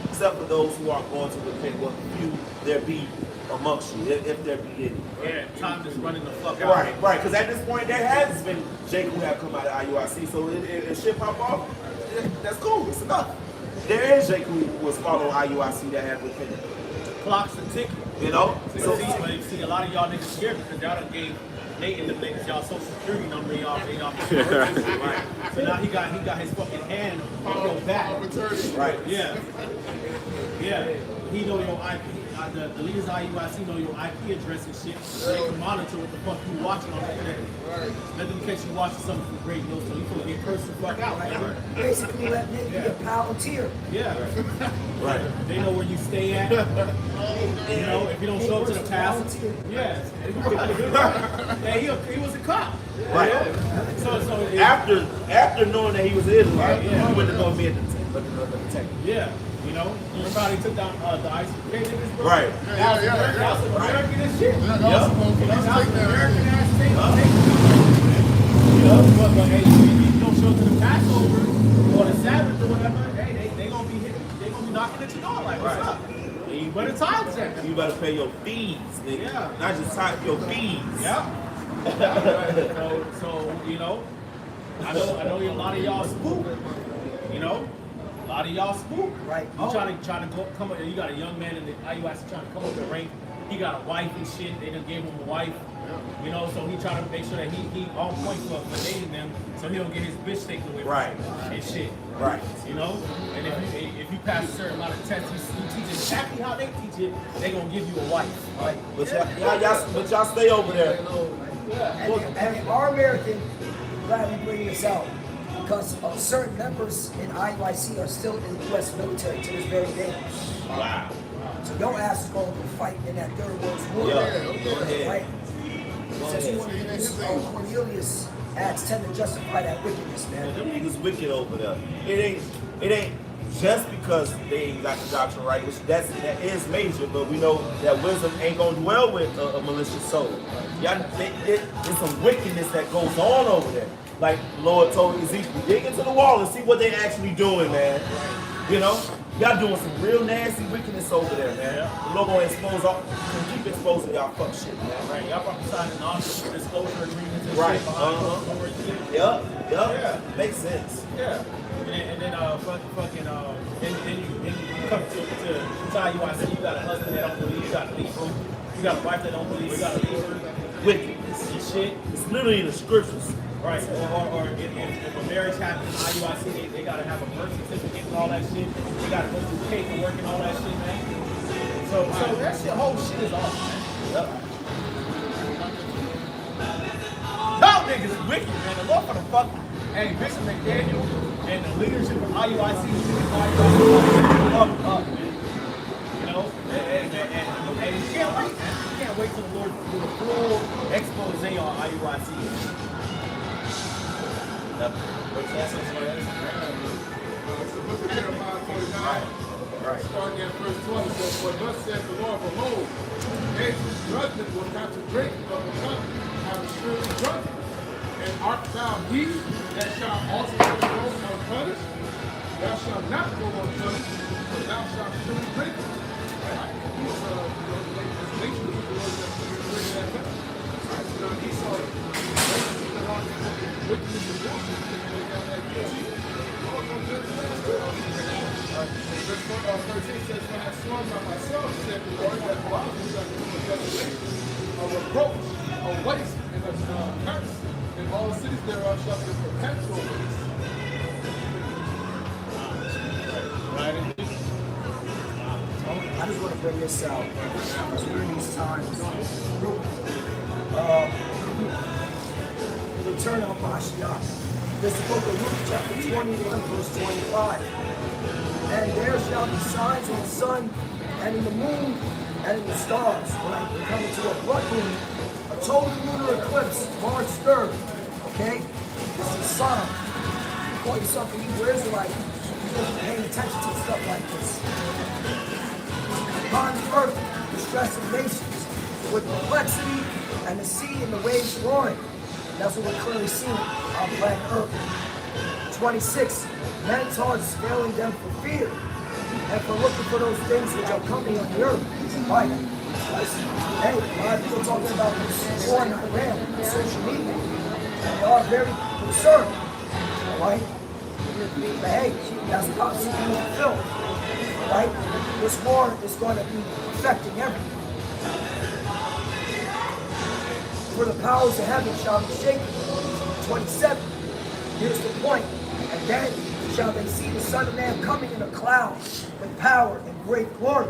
Except for those who are going to repent, what few there be amongst you, if there be any. Yeah, time is running the fuck out. Right, because at this point there has been Jake who have come out of IUIC, so it shit pop off. That's cool, it's enough. There is Jake who was following IUIC that have repented. Clocks are ticking. You know? So see, a lot of y'all niggas scared because y'all done gave Nate and the niggas, y'all social security number, y'all right. So now he got his fucking hand on your back. Right. Yeah. Yeah. He know your IP. The leaders of IUIC know your IP address and shit. So they can monitor what the fuck you watching on the internet. Let them catch you watching something from Great Mills, so you feel get cursed the fuck out. Right? Basically, let Nick be a palantir. Yeah. Right. They know where you stay at. You know, if you don't show up to the pass. Yeah. He was a cop. Right. So After knowing that he was an Israelite, he went to go meet the detective. yeah. You know, remember how he took down the ICK niggas, bro? Right. That's American as shit. Yeah, That's American ass thing. You know, but hey, if you don't show up to the Passover or the Sabbath or whatever, hey, they gonna be hitting, they gonna be knocking at your door like, what's up? And you better time check. You better pay your fees, nigga. Yeah. Not just time, your fees. Yeah. So you know, I know a lot of y'all spook. You know. A lot of y'all spook. Right. You trying to come up. You got a young man in the IUIC trying to come up the rank. He got a wife and shit. They done gave him a wife. You know, so he trying to make sure that he on point for dating them, so he don't get his bitch taken away. Right. And shit. Right. You know, and if you pass a certain amount of tests, you teach exactly how they teach it. They gonna give you a wife. Right. But y'all stay over there. And our American, glad we bring this out, because certain members in IUIC are still in the U.S. military to this very day. Wow. So your ass is going to fight in that Third World War. Yeah, go ahead. Right? Since you want to use Cornelius Acts 10 to justify that wickedness, man. Them niggas wicked over there. It ain't just because they ain't got the doctrine right, which that is major, but we know that wisdom ain't gonna dwell with a malicious soul. Y'all, there's some wickedness that goes on over there. Like the Lord told Ezekiel, dig into the wall and see what they actually doing, man. You know, y'all doing some real nasty wickedness over there, man. The Lord gonna expose all, keep exposing y'all fuck shit, man. Right. Y'all probably signing non-disclosure agreements and Right. shit behind closed doors and shit. Yup. Yeah. Makes sense. Yeah. And then and you come to IUIC, you got a husband that don't believe, you got to leave her. You got a wife that don't believe, you got to leave her. Wickedness. And shit. It's literally in the scriptures. Right. Or if a marriage happens in IUIC, they got to have a birth certificate and all that shit. They got to go through paperwork and all that shit, man. So that shit, whole shit is off, man. Yep. Y'all niggas is wicked, man. The Lord for the fuck. Hey, Bishop McDaniel and the leadership of IUIC, up, man. You know, and you can't wait, man. You can't wait till the Lord do a full expose on IUIC. It's the book of Jeremiah 49. Right. Starting at verse 12, it says, "For thus saith the Lord, behold, nature's judgment will not to drink of the cup, have surely drunk it. And art thou he that shall also go unpunished? Thou shalt not go unpunished, but thou shalt surely drink it." Right? These nations of the Lord that drink that cup. Right? So he saw wickedness and justice, and they got that guilty. Lord gonna judge the last world. Verse 13 says, "For I have sworn by myself, said the Lord, that Jerusalem shall become a desolation, a reproach, a waste, and a curse, and all the cities thereof shall be a perpetual waste." I just want to bring this out. Because during these times, the return of Mashiach. This is the book of Luke, chapter 21, verse 25. "And there shall be signs in the sun, and in the moon, and in the stars, when I come into a blood moon, a total lunar eclipse, March 3rd." Okay? This is a sign. You call yourself a Hebrew Israelite, you don't pay attention to stuff like this. Upon the earth, the stress of nations, with perplexity, and the sea and the waves roaring. That's what we're clearly seeing on planet Earth. 26, men's hearts failing them for fear, and for looking for those things which are coming on the earth. Right. Hey, a lot of people talking about this war in Iran on social media. They are very concerned. Right? But hey, that's prophecy being fulfilled. Right? This war is going to be affecting everything. For the powers of heaven shall be shaken. 27. Here's the point. And then shall they see the Son of Man coming in a cloud with power and great glory.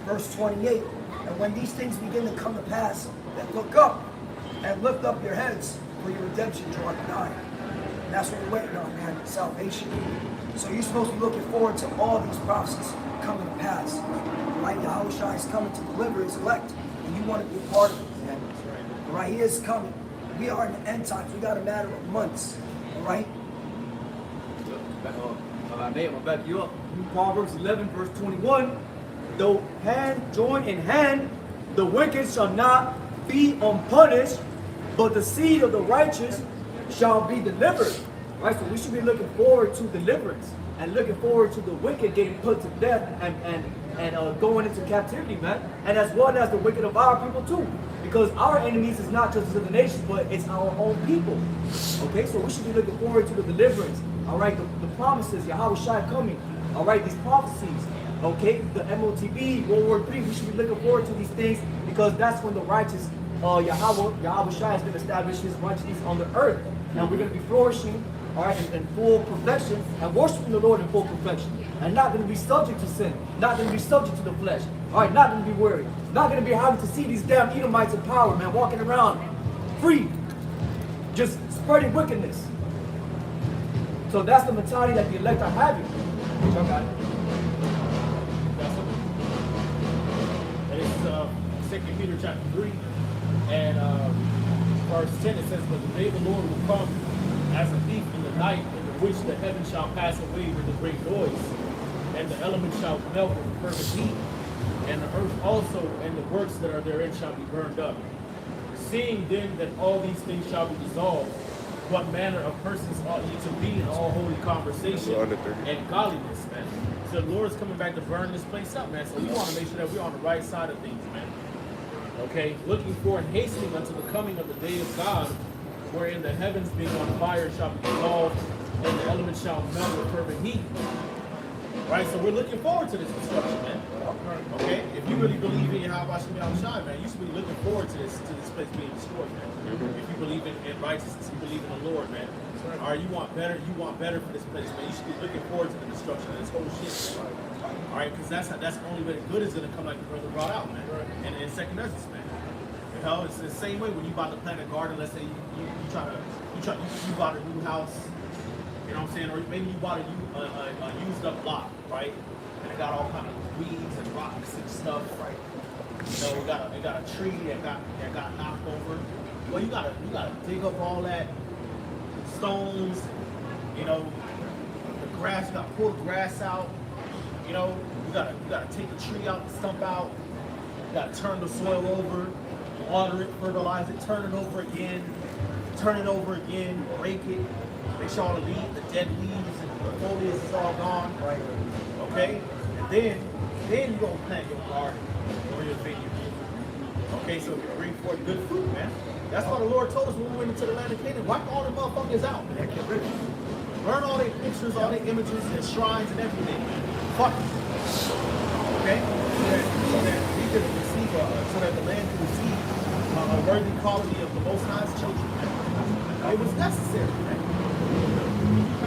Verse 28. And when these things begin to come to pass, then look up and lift up your heads, for your redemption draweth nigh. And that's what we're waiting on, man, salvation. So you're supposed to be looking forward to all these prophecies coming to pass. Right? Yahushua is coming to deliver his elect, and you want to be a part of it, man. All right, he is coming. We are in the end times. We got a matter of months. All right? Nate, I'll back you up. Proverbs 11, verse 21. Though hand join in hand, the wicked shall not be unpunished, but the seed of the righteous shall be delivered. Right? So we should be looking forward to deliverance and looking forward to the wicked getting put to death and going into captivity, man. And as well as the wicked of our people too. Because our enemies is not just to the nations, but it's our own people. Okay, so we should be looking forward to the deliverance. All right, the promises, Yahushua coming. All right, these prophecies. Okay, the MOTB, World War III, we should be looking forward to these things because that's when the righteous Yahushua is going to establish his righteousness on the earth. And we're going to be flourishing, all right, in full perfection and worshiping the Lord in full perfection. And not going to be subject to sin, not going to be subject to the flesh, all right, not going to be worried, not going to be having to see these damn Edomites in power, man, walking around free, just spreading wickedness. So that's the mentality that the elect are having. Y'all got it. And it's 2 Peter chapter 3 and verse 10. It says, "But the day of the Lord will come as a thief in the night, in which the heavens shall pass away with a great noise, and the elements shall melt with fervent heat, and the earth also and the works that are therein shall be burned up. Seeing then that all these things shall be dissolved, what manner of persons ought ye to be in all holy conversation and godliness," man. So the Lord is coming back to burn this place up, man. So we want to make sure that we're on the right side of things, man. Okay, looking for and hastening unto the coming of the day of God, wherein the heavens being on fire shall be dissolved, and the elements shall melt with fervent heat. Right, so we're looking forward to this destruction, man. Okay, if you really believe in Yahushua, man, you should be looking forward to this place being destroyed, man. If you believe in righteousness, you believe in the Lord, man. All right, you want better for this place, man. You should be looking forward to the destruction of this whole shit, man. All right, because that's the only way the good is gonna come, like the brother brought out, man. And second essence, man. You know, it's the same way when you about to plant a garden. Let's say you bought a new house. You know what I'm saying? Or maybe you bought a used up lot, right? And it got all kind of weeds and rocks and stuff, right? You know, it got a tree that got knocked over. Well, you gotta dig up all that stones, you know, the grass, you gotta pull the grass out, you know, you gotta take the tree out, the stump out, you gotta turn the soil over, water it, fertilize it, turn it over again, break it. Make sure all the dead leaves and the foliage is all gone. Right. Okay? And then you're gonna plant your garden or your vineyard. Okay, so you bring forth good fruit, man. That's what the Lord told us when we went into the land of Canaan. Wipe all the motherfuckers out, man. Get rid of them. Burn all their pictures, all their images and shrines and everything, man. Fuck it. Okay? So that we could receive so that the land could receive a worthy quality of the Most High's children, man. It was necessary, man.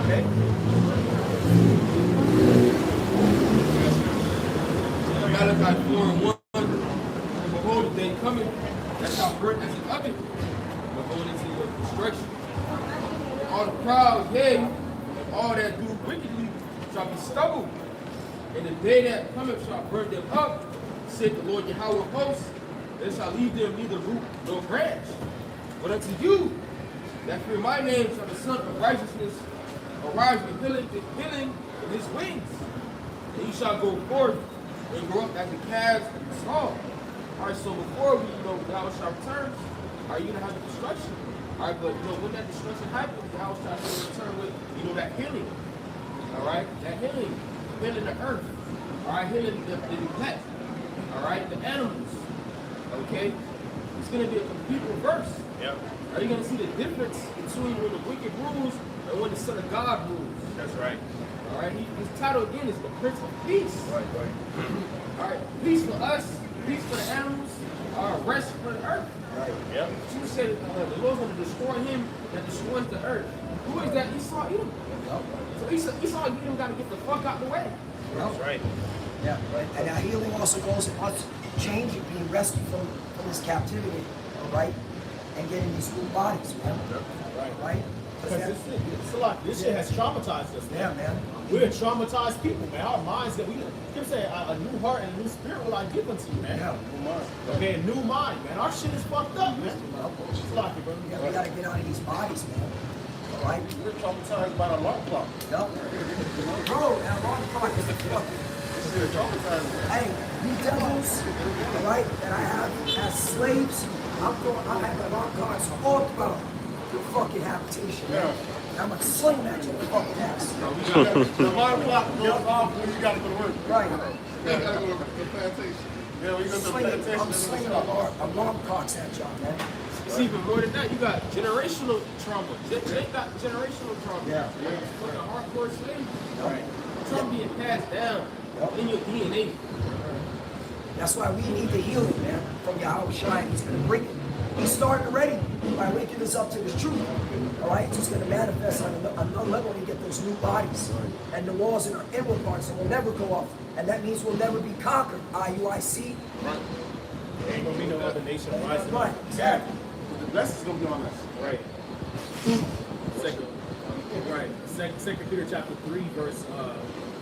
Okay? Malachi 4:1. And behold, the day coming, that shall burn as an oven, but going into your destruction. And all the proud, yea, and all that do wickedly shall be stubble. And the day that cometh shall burn them up, said the Lord Yahweh of hosts, and shall leave them neither root nor branch. But unto you that fear my name shall the Son of Righteousness arise with healing in his wings. And you shall go forth and grow up as the calves and the small. All right, so before we, Yahweh shall return, are you going to have the destruction? All right, but, when that destruction happens, Yahweh shall return with, that healing. All right, that healing the earth. All right, healing the pet. All right, the animals. Okay, it's going to be a complete reverse. Yep. Are you going to see the difference between when the wicked rules and when the Son of God rules? That's right. All right, his title again is the Prince of Peace. Right. All right, peace for us, peace for the animals, rest for the earth. Right. Yep. Jesus said the Lord's going to destroy him that destroys the earth. Who is that? Esau, Edom. So Esau, Edom got to get the fuck out the way. That's right. Yeah. Right. And our healing also goes in us changing, being rescued from this captivity, all right? And getting these new bodies, man. Right? Because this shit has traumatized us, man. Yeah, man. We're traumatized people, man. Our minds that we can say a new heart and a new spirit will I give unto you, man. Yeah. Okay, a new mind, man. Our shit is fucked up, man. Salaki, bro. Yeah, we gotta get out of these bodies, man. All right? We're traumatized by the alarm clock. Yep. Bro, that alarm clock is fucking. We're traumatized. Hey, you devils, all right, that I have as slaves, I have alarm clocks all throughout your fucking habitation. Yeah. I'm gonna sling that to your fucking ass. The alarm clock goes off when you got to go to work. Right. Yeah, you got to go to the plantation. Yeah, when you go to the plantation. I'm slinging alarm clocks at y'all, man. It's even more than that. You got generational trauma. They got generational trauma. Yeah. Like a hardcore slave. Right. Trauma being passed down in your DNA. That's why we need the healing, man, from Yahweh Shai. He's gonna bring it. He's starting already by waking us up to the truth. All right, it's just gonna manifest on another level and get those new bodies. And the walls in our inward parts will never go up. And that means we'll never be conquered. IUIC. There ain't gonna be no other nation rising. Right, exactly. The blessing's going to be on us. Right. Second Peter chapter 3, verse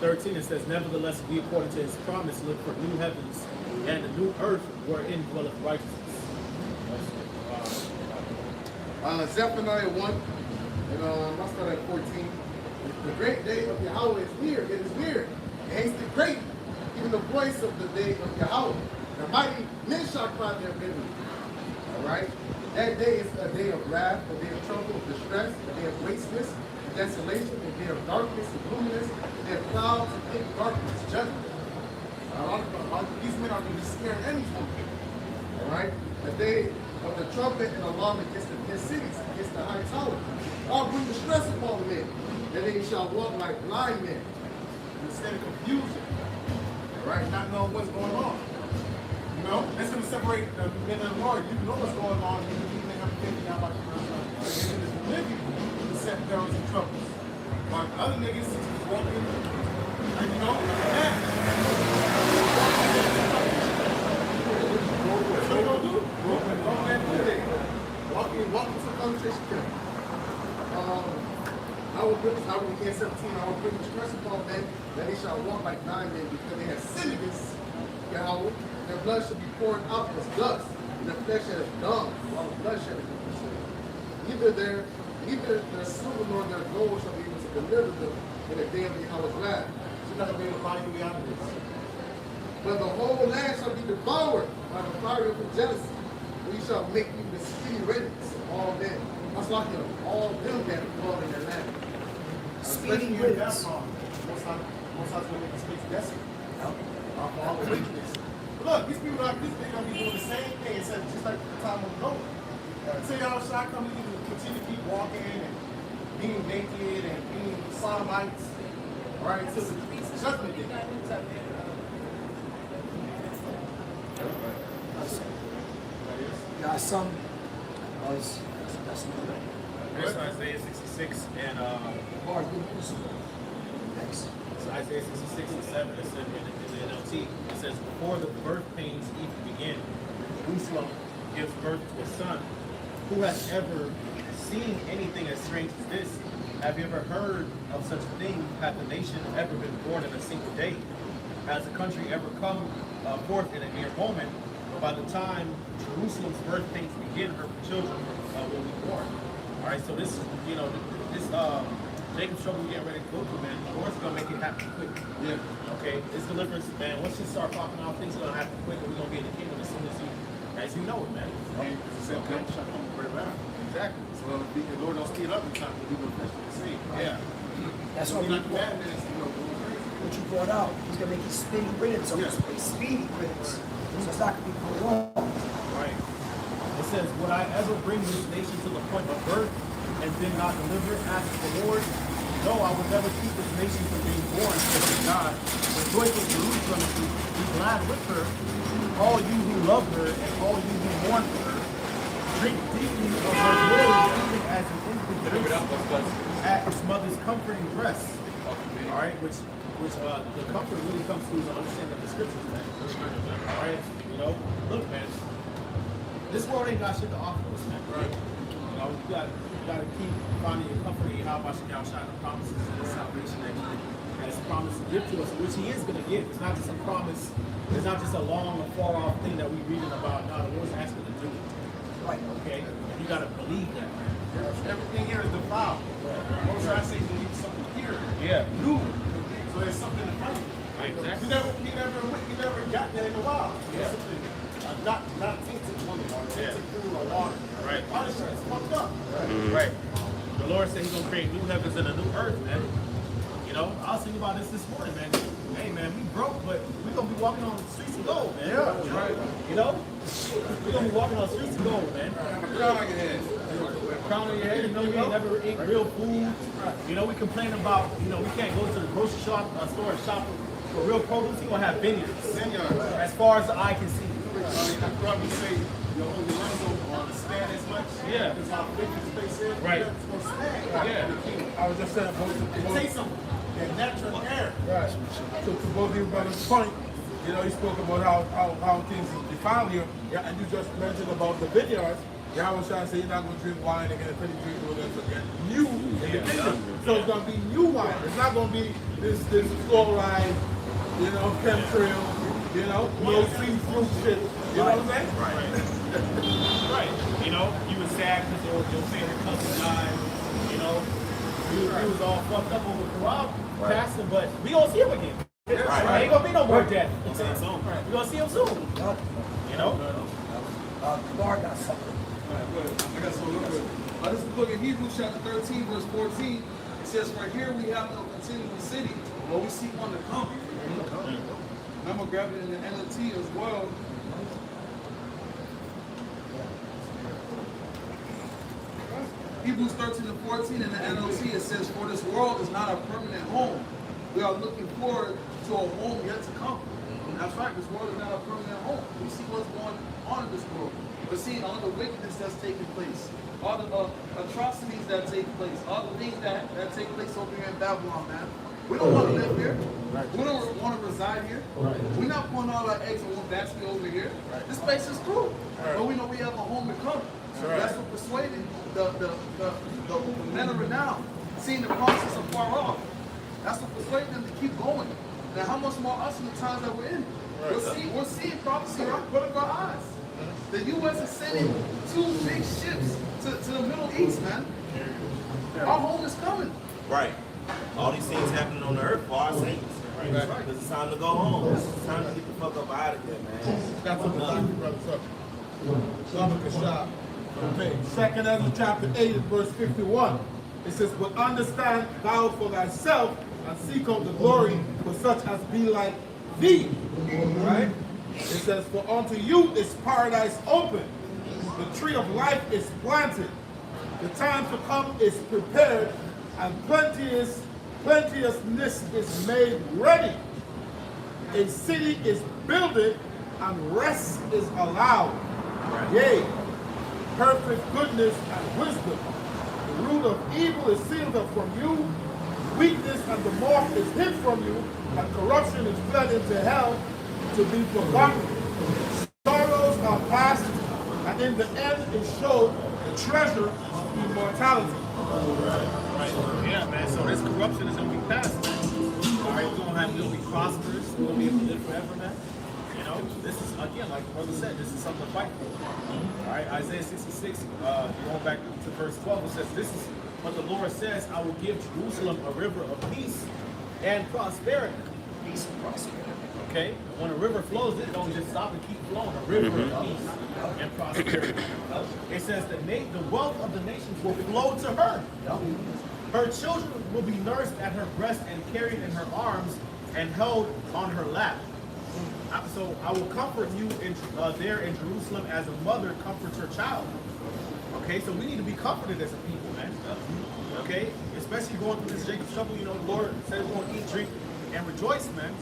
13, it says, nevertheless, we according to his promise look for new heavens and a new earth wherein dwelleth righteousness. Zephaniah 1, and I'll start at 14. The great day of Yahweh is near. It is near. It hasted great. Even the voice of the day of Yahweh. The mighty men shall cry their victory. All right? That day is a day of wrath, a day of trouble, of distress, a day of wasteness, desolation, a day of darkness and gloominess, a day of clouds and thick darkness, judgment. These men are going to be scared anything. All right? A day of the trumpet and alarm against the 10 cities, against the high tower. I'll bring distress upon men, and they shall walk like blind men, instead of confusion. All right? Not knowing what's going on. You know, that's going to separate the men and the Lord. You know what's going on. You think I'm thinking about the person. They're just living to set perils and troubles. While other niggas just walking, and you know, what they gonna do? Walking to the conversation. I will begin 17, I will bring distress upon men, that they shall walk like blind men, because they have sinned against Yahweh. Their blood shall be poured out as dust, and their flesh as dung, while the bloodshed is consumed. Neither their silver nor their gold shall be able to deliver them in the day of Yahweh's wrath. So not be able to find you out of this. But the whole land shall be devoured by the fire of jealousy. We shall make you the speedy riddance of all men. That's like all them that dwell in their land. Speedy riddance. Most times going to make the space desolate. Of all the wickedness. Look, these people like this, they're going to be doing the same thing, except just like the time of Noah. So y'all should I come to continue to keep walking and being naked and being sodomites, right? Until the judgment day. Yeah, some was There's Isaiah 66 and hard news. Next. so Isaiah 66 and 7. It says in the NLT, it says, before the birth pains even begin, Jerusalem gives birth to a son. Who has ever seen anything as strange as this? Have you ever heard of such a thing? Hath the nation ever been born in a single day? Has the country ever come forth in a mere moment? By the time Jerusalem's birth pains begin, her children will be born. All right, so this, you know, this Jacob's trouble we're getting ready to go through, man. The Lord's gonna make it happen quick. Yeah. Okay, this deliverance, man. Once you start popping out, things are gonna happen quick, and we're gonna be in the kingdom as soon as you know it, man. And it's the same time shall come very loud. Exactly. So the Lord don't speed up in time to do what the see. Yeah. That's what Not bad minutes, you know, going crazy. what you brought out. He's gonna make you speedy riddance, so Yeah. speedy riddance. So it's not gonna be prolonged. Right. It says, would I ever bring this nation to the point of birth and then not deliver it, asks the Lord? No, I would never keep this nation from being born, says God, but joyful Jerusalem, be glad with her, all you who love her, and all you who mourn for her. Drink deeply of her glory, even as an infant drinks at its mother's comforting breast. All right, which the comfort really comes through the understanding of the scriptures, man. All right, you know, look, man, this world ain't got shit to offer us, man. Right. You know, you gotta keep finding your comfort in how much you outshine the promises and the salvation that He has promised to give to us, which He is gonna give. It's not just a promise. It's not just a long or far off thing that we're reading about. No, the Lord's asking to do it. Right. Okay, you gotta believe that, man. Everything here is defiled. Most I say you need something here. Yeah. New. So there's something to fight. Exactly. You never got that in a while. Yeah. Not tainted woman or tainted food or water. Right. All this shit is fucked up. Right. The Lord said He's gonna create new heavens and a new earth, man. You know, I was thinking about this morning, man. Hey, man, we broke, but we're gonna be walking on the streets of gold, man. Yeah. Right. You know, we're gonna be walking on the streets of gold, man. Crown on your head. Crown on your head. You know, we ain't never ate real food. You know, we complain about, you know, we can't go to the grocery store and shop for real produce. We're gonna have vineyards. As far as the eye can see. You probably say your only ones don't stand as much. Yeah. Because how big the space is. Right. It's gonna stand. Yeah. I was just saying, It takes some that natural air. right. So to both of you brothers' point, you know, you spoke about how things is defined here, yeah, and you just mentioned about the vineyards. Yeah, I was trying to say you're not going to drink wine again, pretty drink whatever again. New in the vineyard. So it's going to be new wine. It's not going to be this fluoride, you know, chemtrail, you know, no seafood shit. You know what I'm saying? Right. You know, you was sad because your favorite cousin died. You know, you was all fucked up over Rob passing, but we gonna see him again. Right. Ain't gonna be no more death. I'm saying soon. We gonna see him soon. Yep. You know? Kabar got something. I got some real quick. This is the book of Hebrews, chapter 13, verse 14. It says, "For here we have no continuing city, but we seek one to come." I'm going to grab it in the NLT as well. Hebrews 13 and 14 in the NLT, it says, "For this world is not a permanent home. We are looking forward to a home yet to come." And that's right, this world is not a permanent home. We see what's going on in this world. We're seeing all the wickedness that's taking place, all the atrocities that take place, all the things that take place over here in Babylon, man. We don't want to live here. We don't want to reside here. We're not putting all our eggs in one basket over here. This place is cool. But we know we have a home to come. That's what persuaded the men of renown, seeing the process afar off. That's what persuaded them to keep going. Now, how much more us in the times that we're in? We're seeing prophecy right in front of our eyes. The U.S. is sending 2 big ships to the Middle East, man. Our home is coming. Right. All these things happening on the earth for our saints. Right. Because it's time to go home. It's time to get the fuck up out of here, man. That's what the Bible brothers up. Shah. Okay. 2nd Ezra chapter 8 and verse 51. It says, "But understand thou for thyself and seek out the glory for such as be like thee." Right? It says, "For unto you is paradise open. The tree of life is planted. The time to come is prepared, and plenteousness is made ready. A city is builded, and rest is allowed. Yea, perfect goodness and wisdom. The root of evil is sealed up from you. Weakness and the moth is hid from you, and corruption is fled into hell to be forgotten. Sorrows are past, and in the end is showed the treasure of immortality." Yeah, man. So this corruption is gonna be past, man. All right, we're gonna be prosperous. We're gonna be able to live forever, man. You know, this is again, like the brother said, this is something to fight for. All right, Isaiah 66, going back to verse 12, it says, "This is what the Lord says: I will give Jerusalem a river of peace and prosperity." Peace and prosperity. Okay, when a river flows, it don't just stop and keep flowing. A river of peace and prosperity. It says that the wealth of the nations will flow to her. Her children will be nursed at her breast and carried in her arms and held on her lap. So I will comfort you there in Jerusalem as a mother comforts her child. Okay, so we need to be comforted as a people, man. Okay, especially going through this Jacob's trouble. You know, the Lord said we won't eat, drink, and rejoice, man.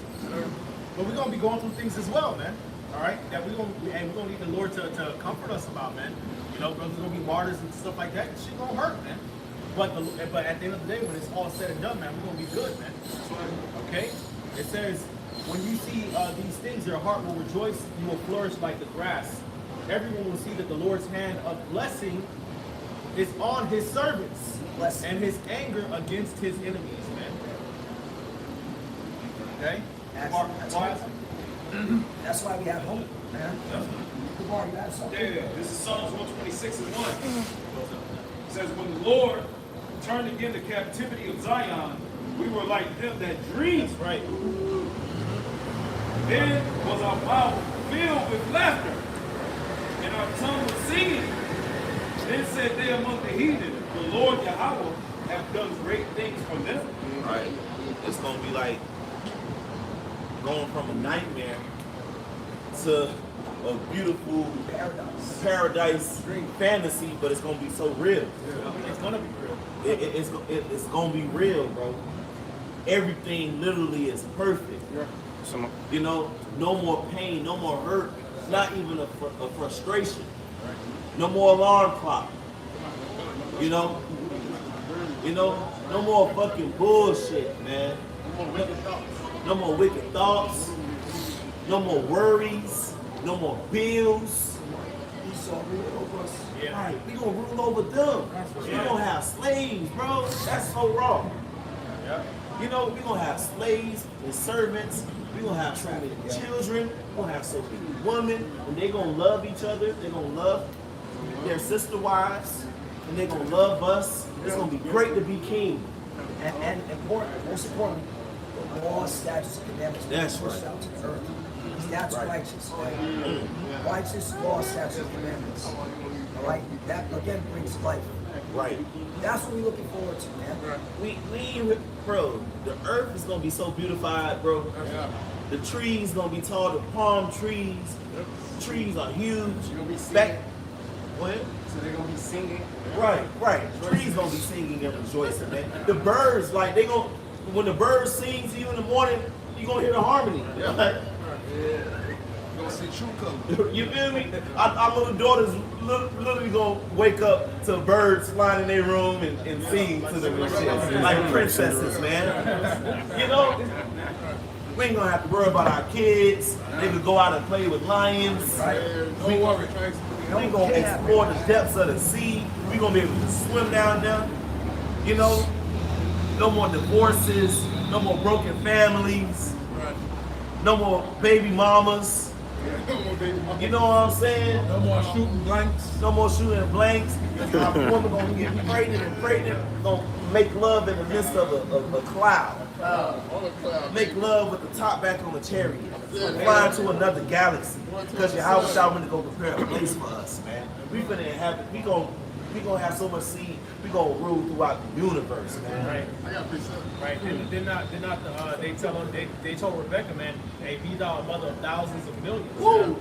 But we're gonna be going through things as well, man. All right, that we're gonna need the Lord to comfort us about, man. You know, brothers gonna be martyrs and stuff like that. Shit gonna hurt, man. But at the end of the day, when it's all said and done, man, we're gonna be good, man. Okay? It says, when you see these things, your heart will rejoice. You will flourish like the grass. Everyone will see that the Lord's hand of blessing is on His servants, and His anger against His enemies, man. Okay? That's why we have hope, man. You have something. Yeah, this is Psalms 126 and 1. It says, when the Lord turned again the captivity of Zion, we were like them that dream. Right. Then was our mouth filled with laughter, and our tongue was singing. Then said they among the heathen, the Lord Yahweh have done great things for them. Right. It's gonna be like going from a nightmare to a beautiful paradise fantasy, but it's gonna be so real. It's gonna be real. It's gonna be real, bro. Everything literally is perfect. You know, no more pain, no more hurt, not even a frustration. No more alarm clock. You know, no more fucking bullshit, man. No more wicked thoughts. No more worries. No more bills. Yeah. Right, we gonna rule over them. We gonna have slaves, bro. That's so wrong. Yeah. You know, we gonna have slaves and servants. We gonna have so many children. We gonna have so many women, and they gonna love each other. They gonna love their sister wives, and they gonna love us. It's gonna be great to be king. And most importantly, the laws, statutes, and commandments That's pushed right. out to the earth. Because that's righteous. Right? Righteous laws, statutes, and commandments. All right? That again brings life. Right. That's what we're looking forward to, man. Bro, the earth is gonna be so beautified, bro. The trees gonna be tall, the palm trees. Trees are huge. What? So they're gonna be singing. Right. Trees gonna be singing and rejoicing, man. The birds, like when the birds sing to you in the morning, you gonna hear the harmony. You're gonna see true color. You feel me? Our little daughters literally gonna wake up to birds flying in their room and sing to them and shit. Like princesses, man. You know? We ain't gonna have to worry about our kids. They could go out and play with lions. No worry. We gonna explore the depths of the sea. We gonna be able to swim down there. You know? No more divorces. No more broken families. No more baby mamas. You know what I'm saying? No more shooting blanks. No more shooting blanks. Our woman gonna get pregnant, gonna make love in the midst of a cloud. Make love with the top back on the chariot. Fly to another galaxy. Because your house shall want to go prepare a place for us, man. We gonna have so much seed. We gonna rule throughout the universe, man. Right. They told Rebecca, man, hey, be thou a mother of thousands of millions. Woo!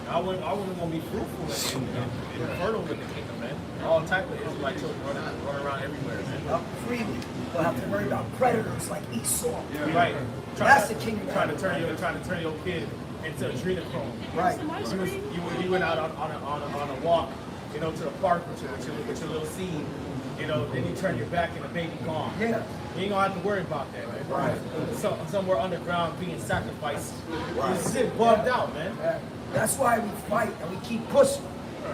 I wouldn't gonna be fruitful and fertile in the kingdom, man. All type of Israelite children running around everywhere, man. Up freely. You don't have to worry about predators like Esau. Right. That's the kingdom. Trying to turn your kid into adrenochrome. Right. You went out on a walk, you know, to the park with your little seed. You know, then you turn your back and the baby gone. Yeah. You ain't gonna have to worry about that, man. Right. Somewhere underground being sacrificed. Right. This shit bugged out, man. That's why we fight and we keep pushing.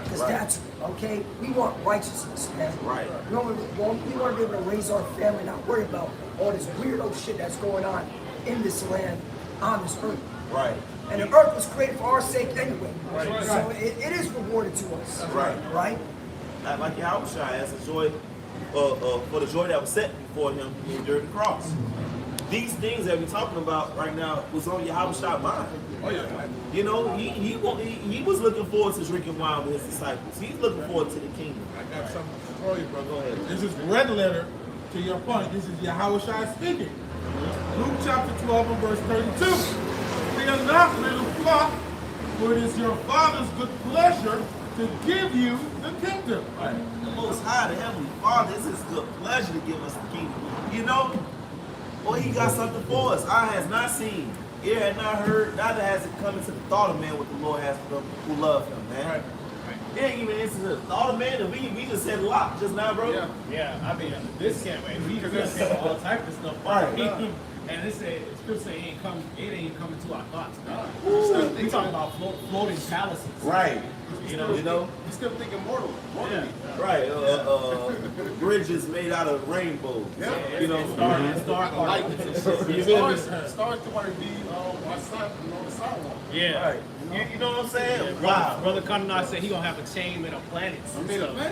Because that's, okay, we want righteousness, man. Right. We want to be able to raise our family, not worry about all this weirdo shit that's going on in this land, on this earth. Right. And the earth was created for our sake anyway. Right. So it is rewarded to us. Right. Right? Like Yahweh as a joy, for the joy that was set before him during the cross. These things that we're talking about right now was on Yahweh's mind. Oh yeah. You know, he was looking forward to drinking wine with his disciples. He's looking forward to the kingdom. I got something for you, brother. Go ahead. This is red letter to your point. This is Yahweh speaking. Luke chapter 12 and verse 32. Fear not, little flock, for it is your Father's good pleasure to give you the kingdom. The Most High, the Heavenly Father, it's his good pleasure to give us the kingdom. You know, Or he got something for us. Eye has not seen, ear has not heard, neither has it come into the thought of man what the Lord has for them who love him, man. Right. It ain't even into the thought of man, and we just said a lot just now, bro. Yeah, I mean, this can't wait. We just said all type of stuff. Right. And it said, Scripture say it ain't coming to our thoughts. We talking about floating palaces. Right. You know? You're still thinking mortal. Yeah. Right. Bridges made out of rainbows. Yeah. You know. Start lightnings. Stars to want to be our sun, the sidewalk. Yeah. Right. You know what I'm saying? Wow. Brother Kananai said he gonna have a chain made of planets.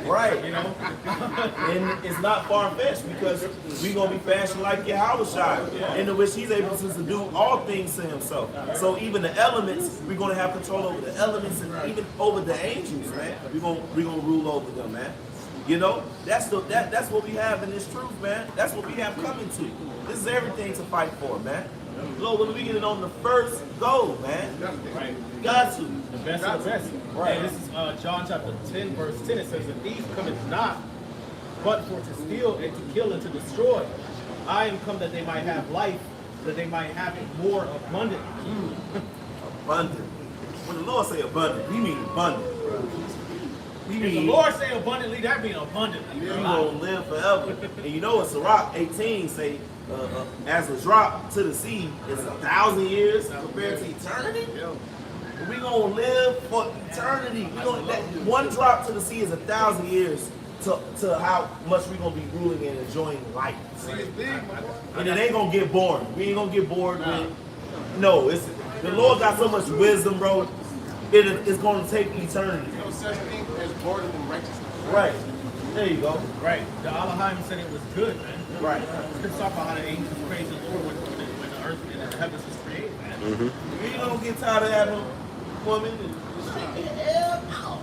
Right. You know? And it's not far-fetched because we gonna be fashioned like Yahushua, in which he's able to do all things to himself. So even the elements, we're gonna have control over the elements and even over the angels, man. We're gonna rule over them, man. You know, that's what we have in this truth, man. That's what we have coming to. This is everything to fight for, man. Lord, when we get it on the first go, man. Right. Got to. The best of the best. Right. And this is John chapter 10, verse 10. It says, "The thief cometh not, but for to steal and to kill and to destroy. I am come that they might have life, that they might have it more abundantly." Abundant. When the Lord say abundant, he means abundant, bro. He If the mean Lord say abundantly, that means abundantly. we gonna live forever. And you know what Sirach 18 say, as a drop to the sea is 1,000 years compared to eternity. We gonna live for eternity. We gonna that one drop to the sea is 1,000 years to how much we gonna be ruling and enjoying life. See, it's big, my boy. And it ain't gonna get boring. We ain't gonna get bored with. No, it's the Lord got so much wisdom, bro. It's gonna take eternity. No such thing as boredom and righteousness. Right. There you go. Right. The Elohim said it was good, man. Right. Let's talk about how the angels praised the Lord when the earth and the heavens was created, man. You don't get tired of having a woman and hell no.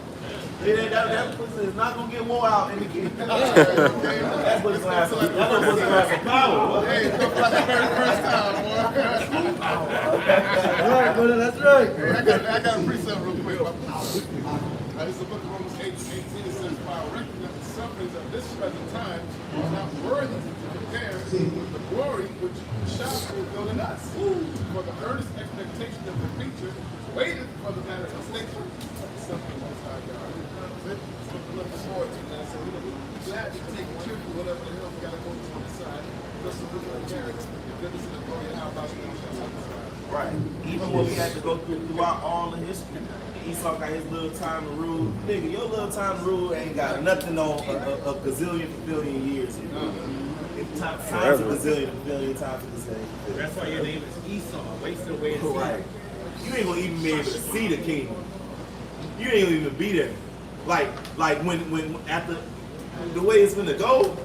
That pussy is not gonna get wore out in the kingdom. That's what's gonna have some power. Hey, it's like the very first time, boy. Right, brother, that's right. I got a precept real quick. This is the book of Romans 8:18. It says, "For I reckon that the sufferings of this present time are not worthy to compare with the glory which shall be revealed in us. For the earnest expectation of the creature waited for the manifestation of the son of the Most High God." That's what we're looking forward to, man. So we're glad to take a trip or whatever the hell we got to go to on the side. Just so we're going to carry the goodness and the glory of how about you know, Right. Even what we had to go throughout all the history. Esau got his little time to rule. Nigga, your little time to rule ain't got nothing on a gazillion billion years here. Times a gazillion billion times a gazillion. That's why your name is Esau, wasted away in Right. You ain't gonna even be able to see the kingdom. You ain't gonna even be there. Like when after the way it's gonna go.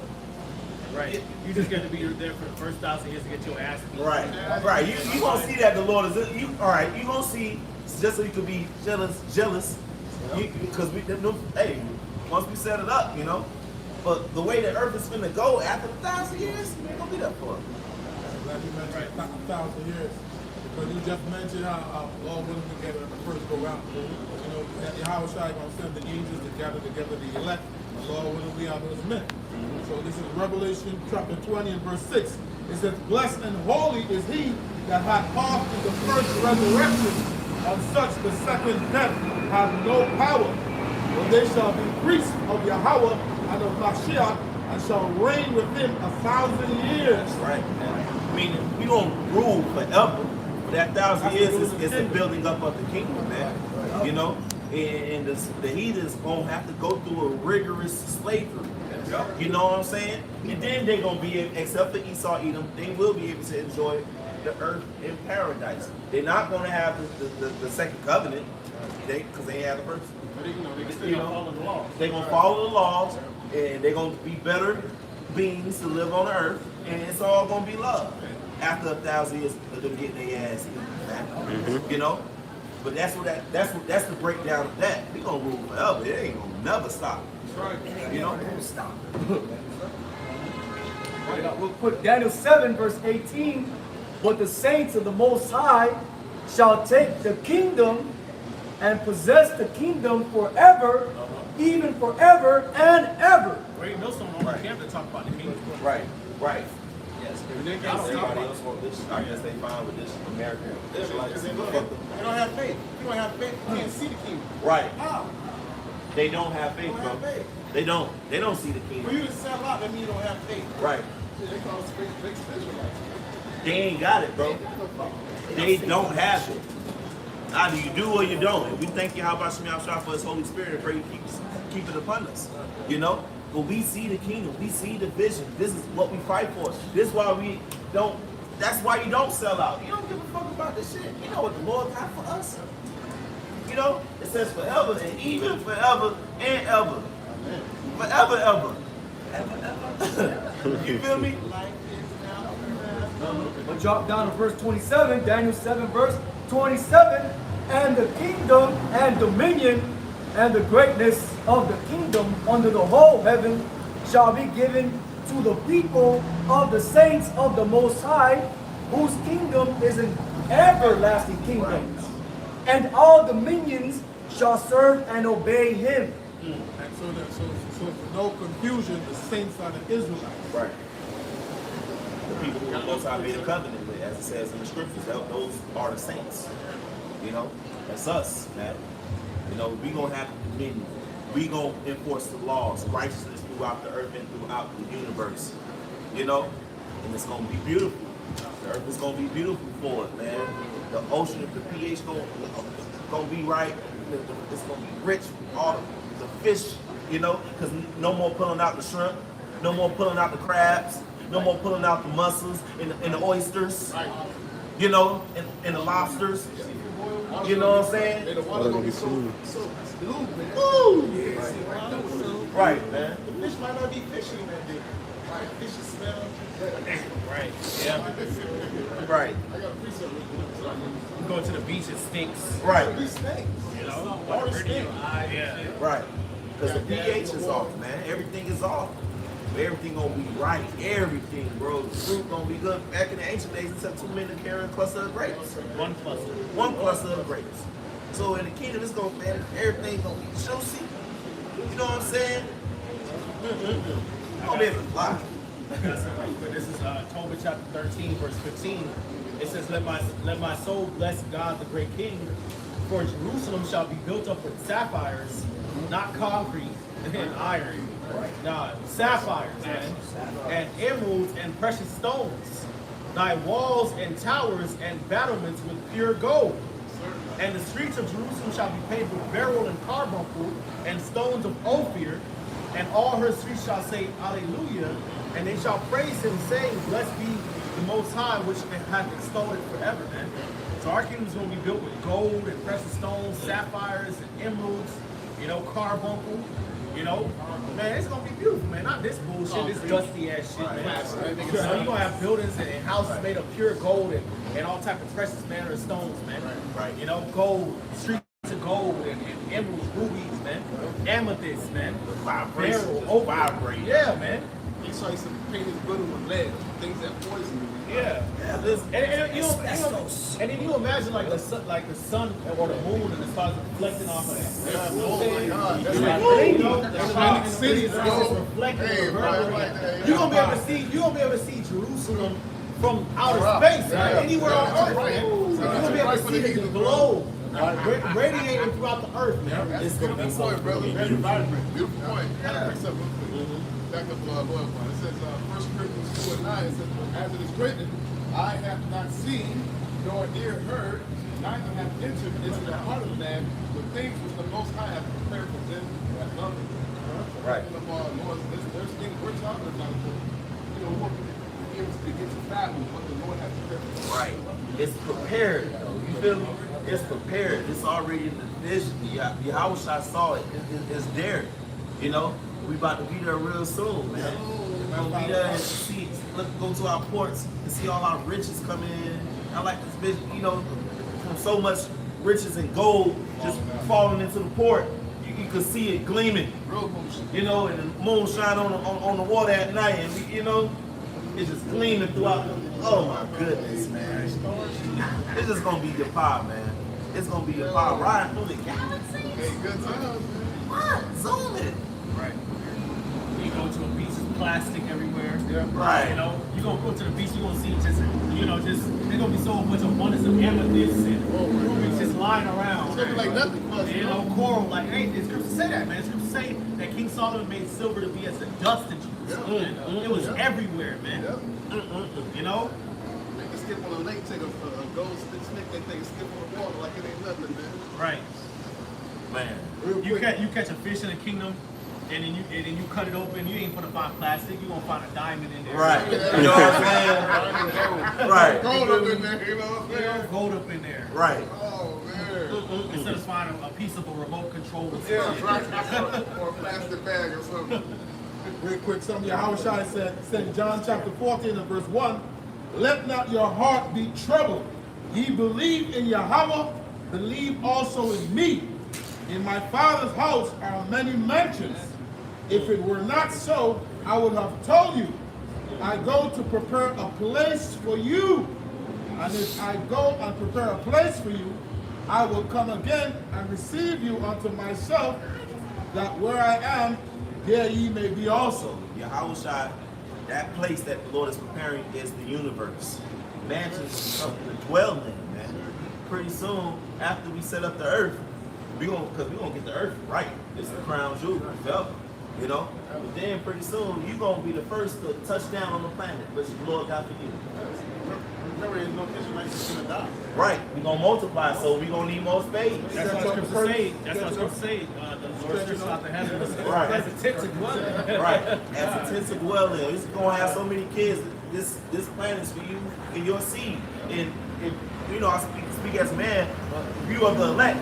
Right. You just got to be there for the first 1,000 years to get your ass beat. Right. Right. You gonna see that the Lord is you. All right. You gonna see just so you could be jealous. Because hey, once we set it up, you know. But the way the earth is gonna go after 1,000 years, we ain't gonna be that far. Glad you mentioned 1,000 years. Because you just mentioned how Lord put them together in the first go round. You know, Yahushua gonna send the angels to gather together the elect. The Lord will be out those men. So this is Revelation chapter 20 and verse 6. It says, "Blessed and holy is he that hath part in the first resurrection. On such the second death have no power. For they shall be priests of Yahweh and of Mashiach, and shall reign with him 1,000 years." That's right. I mean, we gonna rule forever. But that 1,000 years is the building up of the kingdom, man. You know, and the heathens gonna have to go through a rigorous slavery. You know what I'm saying? And then they're gonna be, except for Esau, Edom, they will be able to enjoy the earth in paradise. They're not gonna have the second covenant, because they ain't have the first. They follow the law. They're gonna follow the laws, and they're gonna be better beings to live on the earth, and it's all gonna be love. After 1,000 years of them getting their ass beat, man. You know? But that's the breakdown of that. We gonna rule forever. It ain't gonna never stop. You know? Stop. We'll put Daniel 7 verse 18. "But the saints of the Most High shall take the kingdom and possess the kingdom forever, even forever and ever." Great Millstone on the camp to talk about the kingdom. Right. Yes, Everybody else want this. I guess they fine with this American Israelites. They don't have faith. You don't have faith. You can't see the kingdom. Right. How? They don't have faith, You don't have bro. faith. They don't. They don't see the For kingdom. you to sell out, that means you don't have faith. Right. They call us fake Israelites. They ain't got it, bro. They don't have it. Either you do or you don't. And we thank you, how about Shemi Shah, for his Holy Spirit, and pray you keep it upon us. You know? But we see the kingdom. We see the vision. This is what we fight for. This is why we don't. That's why you don't sell out. You don't give a fuck about this shit. You know what the Lord got for us. You know? It says forever and even forever and ever. Forever, ever. You feel me? But drop down to verse 27, Daniel 7, verse 27. And the kingdom and dominion and the greatness of the kingdom under the whole heaven shall be given to the people of the saints of the Most High, whose kingdom is an everlasting kingdom. And all dominions shall serve and obey him. And so for no confusion, the saints are the Israelites. Right. The people who the Most High made a covenant with, as it says in the scriptures, those are the saints. You know, that's us, man. You know, we gonna have dominion. We gonna enforce the laws, righteousness throughout the earth and throughout the universe. You know, and it's gonna be beautiful. The earth is gonna be beautiful for it, man. The ocean, the pH gonna be right. It's gonna be rich with all the fish. You know, because no more pulling out the shrimp, no more pulling out the crabs, no more pulling out the mussels and the oysters. You know, and the lobsters. You know what I'm saying? The water gonna be so smooth, man. Ooh. Right, man. The fish might not be fishing that day. Right, fish smell. Right. Yeah. Right. I got a precept. You go to the beach, it stinks. Right. These things. You know? Water stinks. Yeah. Right. Because the pH is off, man. Everything is off. Everything gonna be right. Everything, bro. The fruit gonna be good. Back in the ancient days, it took 2 men to carry a cluster of grapes. One cluster. One cluster of grapes. So in the kingdom, it's gonna be everything's gonna be juicy. You know what I'm saying? Gonna be able to fly. This is Tobit chapter 13, verse 15. It says, let my soul bless God the great King, for Jerusalem shall be built up with sapphires, not concrete and iron. Nah, sapphires, man, and emeralds and precious stones. Thy walls and towers and battlements with pure gold. And the streets of Jerusalem shall be paved with beryl and carbuncle and stones of Ophir, and all her streets shall say Alleluia, and they shall praise him, saying, Blessed be the Most High, which hath extolled it forever, man. So our kingdom is going to be built with gold and precious stones, sapphires and emeralds, you know, carbuncle, you know. Man, it's going to be beautiful, man. Not this bullshit, this dusty ass shit, man. So you're going to have buildings and houses made of pure gold and all type of precious manner of stones, man. Right. You know, gold, streets of gold and emeralds, rubies, man. Amethyst, man. The vibration Beryl, just opal. vibrate. Yeah, man. Esau used to paint his building with lead, things that poison you. Yeah. And you then you imagine like the sun or the moon and the stars reflecting off of that. Yeah, You know what I'm oh my saying? God, that's You right. know, you know, That's and right. the Cities, it's bro. reflecting Hey, the bro, vertical. right there. You're gonna be able to see Jerusalem from outer Right. space, Yeah. right? Anywhere on That's Earth, right. man. So You're that's gonna be able right to for see the the heathen, globe radiating throughout the earth, man. It's gonna be so brother. beautiful. Beautiful point. Got a precept real quick. Back up Lord one. It says 1 Corinthians 2:9. It says, as it is written, I have not seen nor ear heard, neither have entered into the heart of man the things which the Most High have prepared for them that love him. Right. Lord, there's things we're talking about. You know, what we be able to begin to fathom what the Lord has prepared for us. Right. It's prepared, though. You feel me? It's prepared. It's already in the vision. Yahweh saw it. It's there. You know? We about to be there real soon, man. We're gonna be there and see, go to our ports and see all our riches come in. I like this vision, you know, from so much riches and gold just falling into the port. You can see it gleaming. You know, and the moon shine on the water at night, and you know, it's just gleaming throughout. Oh my goodness, man! It's just gonna be your power, man. It's gonna be your power riding through the galaxy. Hey, good times, man. What? Zoom it. Right. You go to a beach, plastic everywhere. Right. You know, you're gonna go to the beach, you're gonna see just there's gonna be so much abundance of amethysts and rubies just lying around. It's gonna be like nothing for us, You know, coral, like, hey, the scriptures say that, man. The scriptures say that King Solomon made silver to be as the dust in Jerusalem. It was everywhere, man. You know? They can skip on a lake, take a gold stick, they take a skip on the water like it ain't nothing, man. Right. Man. You catch a fish in the kingdom, and then you cut it open. You ain't gonna find plastic. You gonna find a diamond in there. Right. You know what I'm saying? Right. Gold up in there, you know what I'm saying? Gold up in there. Right. Oh, man. Instead of finding a piece of a remote control. Or Yeah, right. Or a plastic bag or something. Real quick, some of Yahushua said in John chapter 14 and verse 1, let not your heart be troubled. Ye believe in Yahweh, believe also in me. In my Father's house are many mansions. If it were not so, I would have told you. I go to prepare a place for you. And if I go and prepare a place for you, I will come again and receive you unto myself, that where I am, there ye may be also. Yahushua, that place that the Lord is preparing is the universe. Mansions is something to dwell in, man. Pretty soon, after we set up the earth, because we're gonna get the earth right. This is the crown jewel, forever, you know? But then pretty soon, you're gonna be the first to touch down on the planet, which the Lord got for you. Remember, there's no Israelites gonna die. Right, we're gonna multiply, so we're gonna need more space. That's what scriptures say. That's what scriptures say. The Lord stretched out the heavens Right. as a tent to dwell in. Right, as a tent to dwell in. It's gonna have so many kids. This planet is for you and your seed. And you know, I speak as a man. If you are the elect,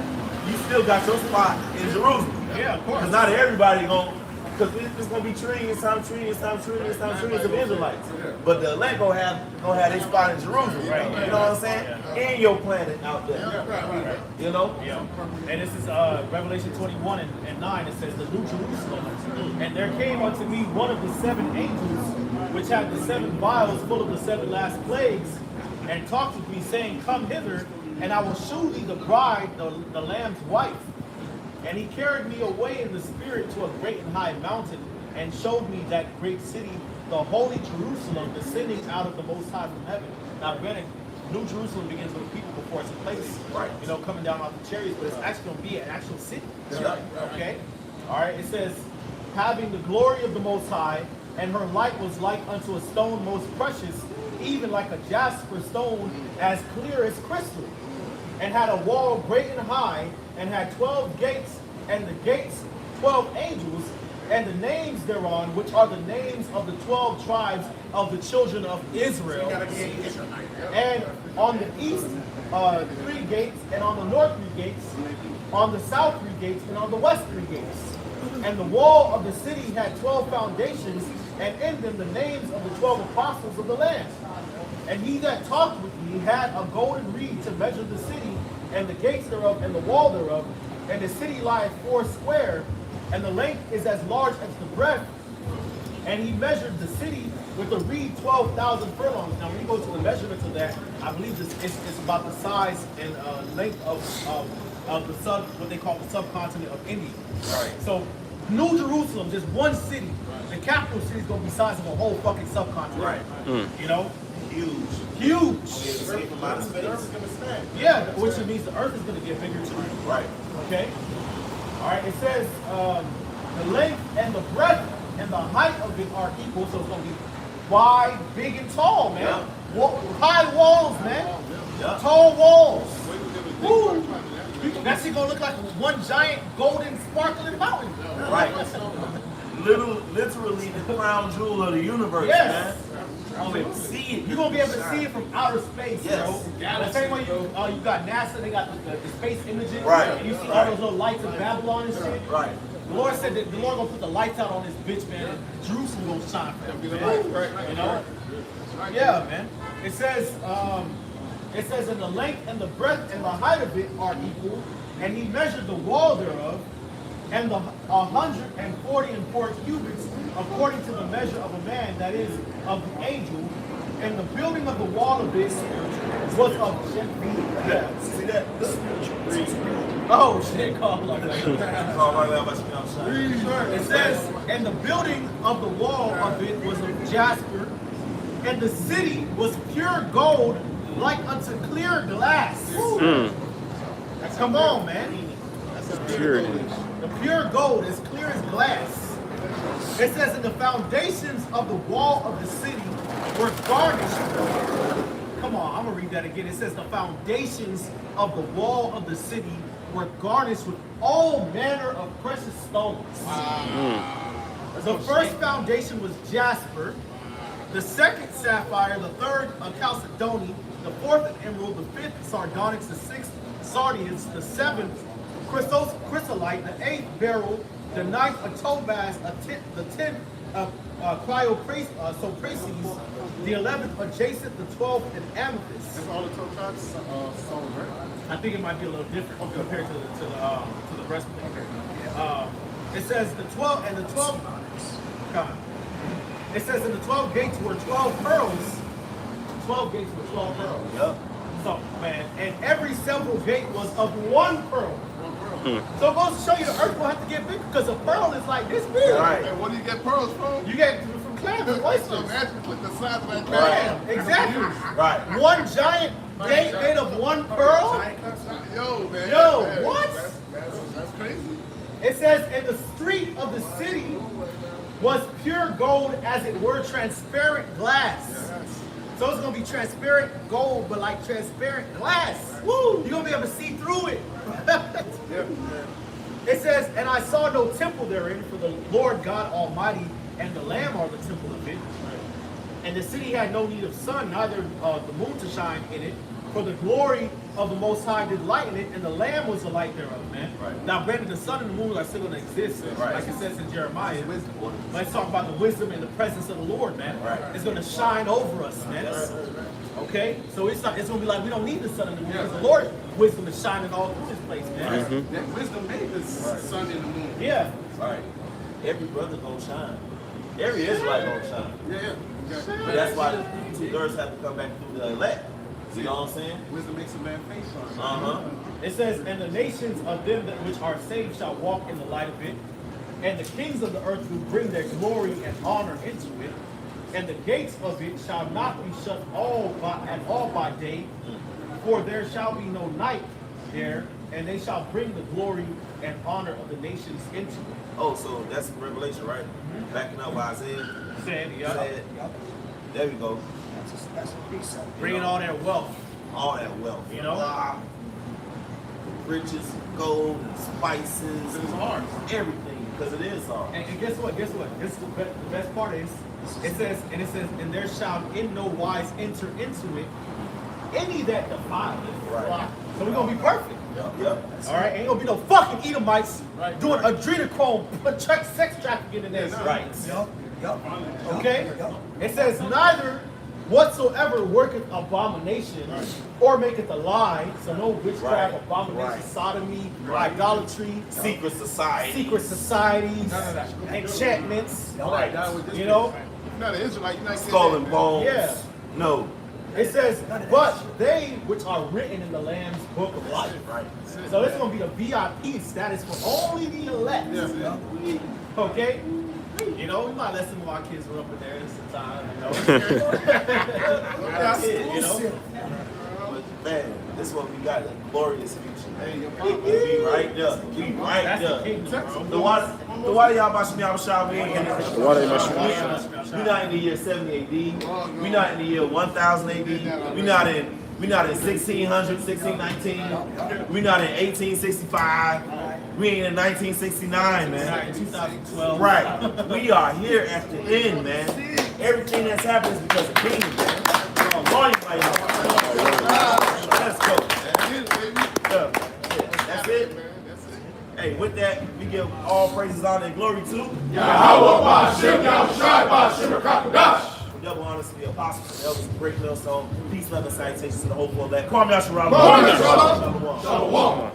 you still got your spot in Jerusalem. Yeah, of course. Because not everybody because it's gonna be trillions of Israelites. But the elect gonna have their spot in Jerusalem. Right. You know what I'm saying? And your planet out there. You know? Yeah. And this is Revelation 21 and 9. It says, the New Jerusalem. And there came unto me one of the 7 angels, which had the 7 vials full of the 7 last plagues, and talked with me, saying, come hither, and I will shew thee the bride, the Lamb's wife. And he carried me away in the spirit to a great and high mountain, and showed me that great city, the holy Jerusalem, descending out of the Most High from heaven. Now, granted, New Jerusalem begins with people before it's a place, right? You know, coming down off the chariots, but it's actually going to be an actual city. Okay? All right, it says, having the glory of the Most High, and her light was like unto a stone most precious, even like a jasper stone, as clear as crystal, and had a wall great and high, and had 12 gates, and the gates 12 angels, and the names thereon, which are the names of the 12 tribes of the children of Israel. And on the east 3 gates, and on the north 3 gates, on the south 3 gates, and on the west 3 gates. And the wall of the city had 12 foundations, and in them the names of the 12 apostles of the Lamb. And he that talked with me had a golden reed to measure the city, and the gates thereof, and the wall thereof. And the city lieth 4 square, and the length is as large as the breadth. And he measured the city with a reed 12,000 furlongs. Now, when you go to the measurements of that, I believe it's about the size and length of the what they call the subcontinent of India. Right. So, New Jerusalem, just one city, the capital city is going to be the size of a whole fucking subcontinent. Right. You know? Huge. Yeah, which means the earth is going to get bigger too. Right. Okay? All right, it says the length and the breadth and the height of it are equal, so it's going to be wide, big, and tall, man. Yeah. High walls, man. Yeah. Tall walls. Woo. That shit going to look like one giant golden sparkling mountain. Right. Literally the crown jewel of the universe, man. You're going to see it. You're going to be able to see it from outer space, yes. The same way you got NASA, they got the space imaging. Right. And you see all those little lights of Babylon and shit. Right. The Lord said that the Lord going to put the lights out on this bitch, man, and Jerusalem going to shine for them, man. You know? Yeah, man. It says in the length and the breadth and the height of it are equal, and he measured the wall thereof, and the 144 cubits according to the measure of a man, that is, of the angel, and the building of the wall of it was of see that? Oh shit, called like that. It It says, and the building of the wall of it was of jasper, and the city was pure gold, like unto clear glass. Come on, man. Purity. The pure gold is clear as glass. It says, and the foundations of the wall of the city were garnished. Come on, I'm gonna read that again. It says, the foundations of the wall of the city were garnished with all manner of precious stones. The first foundation was jasper, the second sapphire, the third chalcedony, the fourth an emerald, the fifth sardonyx, the sixth sardius, the seventh chrysolite, the eighth beryl, the ninth a topaz, the tenth chrysoprases, the 11th a jacinth, the 12th an amethyst. That's all the topaz stones, right? I think it might be a little different compared to the breastplate. It says the 12 and the 12. It says in the 12 gates were 12 pearls. 12 gates were 12 pearls. Yep. So man, and every several gate was of one pearl. So it goes to show you the earth will have to get bigger because a pearl is like this big. Right. And where do you get pearls from? You get from clams and oysters. Imagine click the size of that Bam, exactly. Right. One giant gate made of one pearl. Yo, man. Yo, man, what? That's crazy. It says, and the street of the city was pure gold, as it were transparent glass. So it's gonna be transparent gold, but like transparent glass. Woo! You're gonna be able to see through it. It says, and I saw no temple therein, for the Lord God Almighty and the Lamb are the temple of it. And the city had no need of sun, neither the moon to shine in it, for the glory of the Most High did lighten it, and the Lamb was the light thereof, man. Right. Now, granted, the sun and the moon are still going to exist, Right. like it says in Jeremiah. But it's talking about the wisdom and the presence of the Lord, man. Right. It's going to shine over us, man. Okay? So it's going to be like we don't need the sun and the moon, because the Lord's wisdom is shining all through this place, man. That wisdom made the sun and the moon. Yeah. Right. Every brother gonna shine. Every Israelite gonna shine. Yeah. But that's why the 2/3 have to come back through the elect. You know what I'm saying? Wisdom makes a man face shine. Uh-huh. It says, and the nations of them that which are saved shall walk in the light of it, and the kings of the earth will bring their glory and honor into it, and the gates of it shall not be shut at all by day, for there shall be no night there, and they shall bring the glory and honor of the nations into it. Oh, so that's Revelation, right? Backing up what Isaiah Said, yeah. said. There we go. That's a precept. Bringing all that wealth, All that wealth. you know? Riches, gold, and spices, It's hard. everything, because it is hard. And guess what? Guess what? This is the best part is it says, and there shall in no wise enter into it any that defile it. Right. So we're gonna be perfect. Yep. All right, ain't gonna be no fucking Edomites doing adrenochrome, sex trafficking in their rights. Okay? It says, neither whatsoever worketh abomination or maketh a lie, so no witchcraft, Right. abomination, Right. sodomy, idolatry, Secret society. secret societies, enchantments, Right. you know? You're not an Israelite. You're not Skull and bones. Yeah. No. It says, but they which are written in the Lamb's book of life. Right. So it's going to be the VIP status for only the elect. Okay? You know, we might let some of our kids run up in there sometime, you know? That's it, you know? But man, this is what we got, a glorious future, man. We right there. We right That's the there. kingdom, bro. The water y'all about me, I'm shy. We ain't in it. The water ain't much. We're not in the year 70 AD. We're not in the year 1000 AD. We're not in 1600, 1619. We're not in 1865. We ain't in 1969, man. In 2012. Right. We are here at the end, man. Everything that's happened is because of kingdom, man. Lord, let's go. That's it. Hey, with that, we give all praises, honor, and glory to double honors to the apostles and elders of Great Millstone. Peace, love, and salutations to the whole world. Kwame Asherah. Shalom.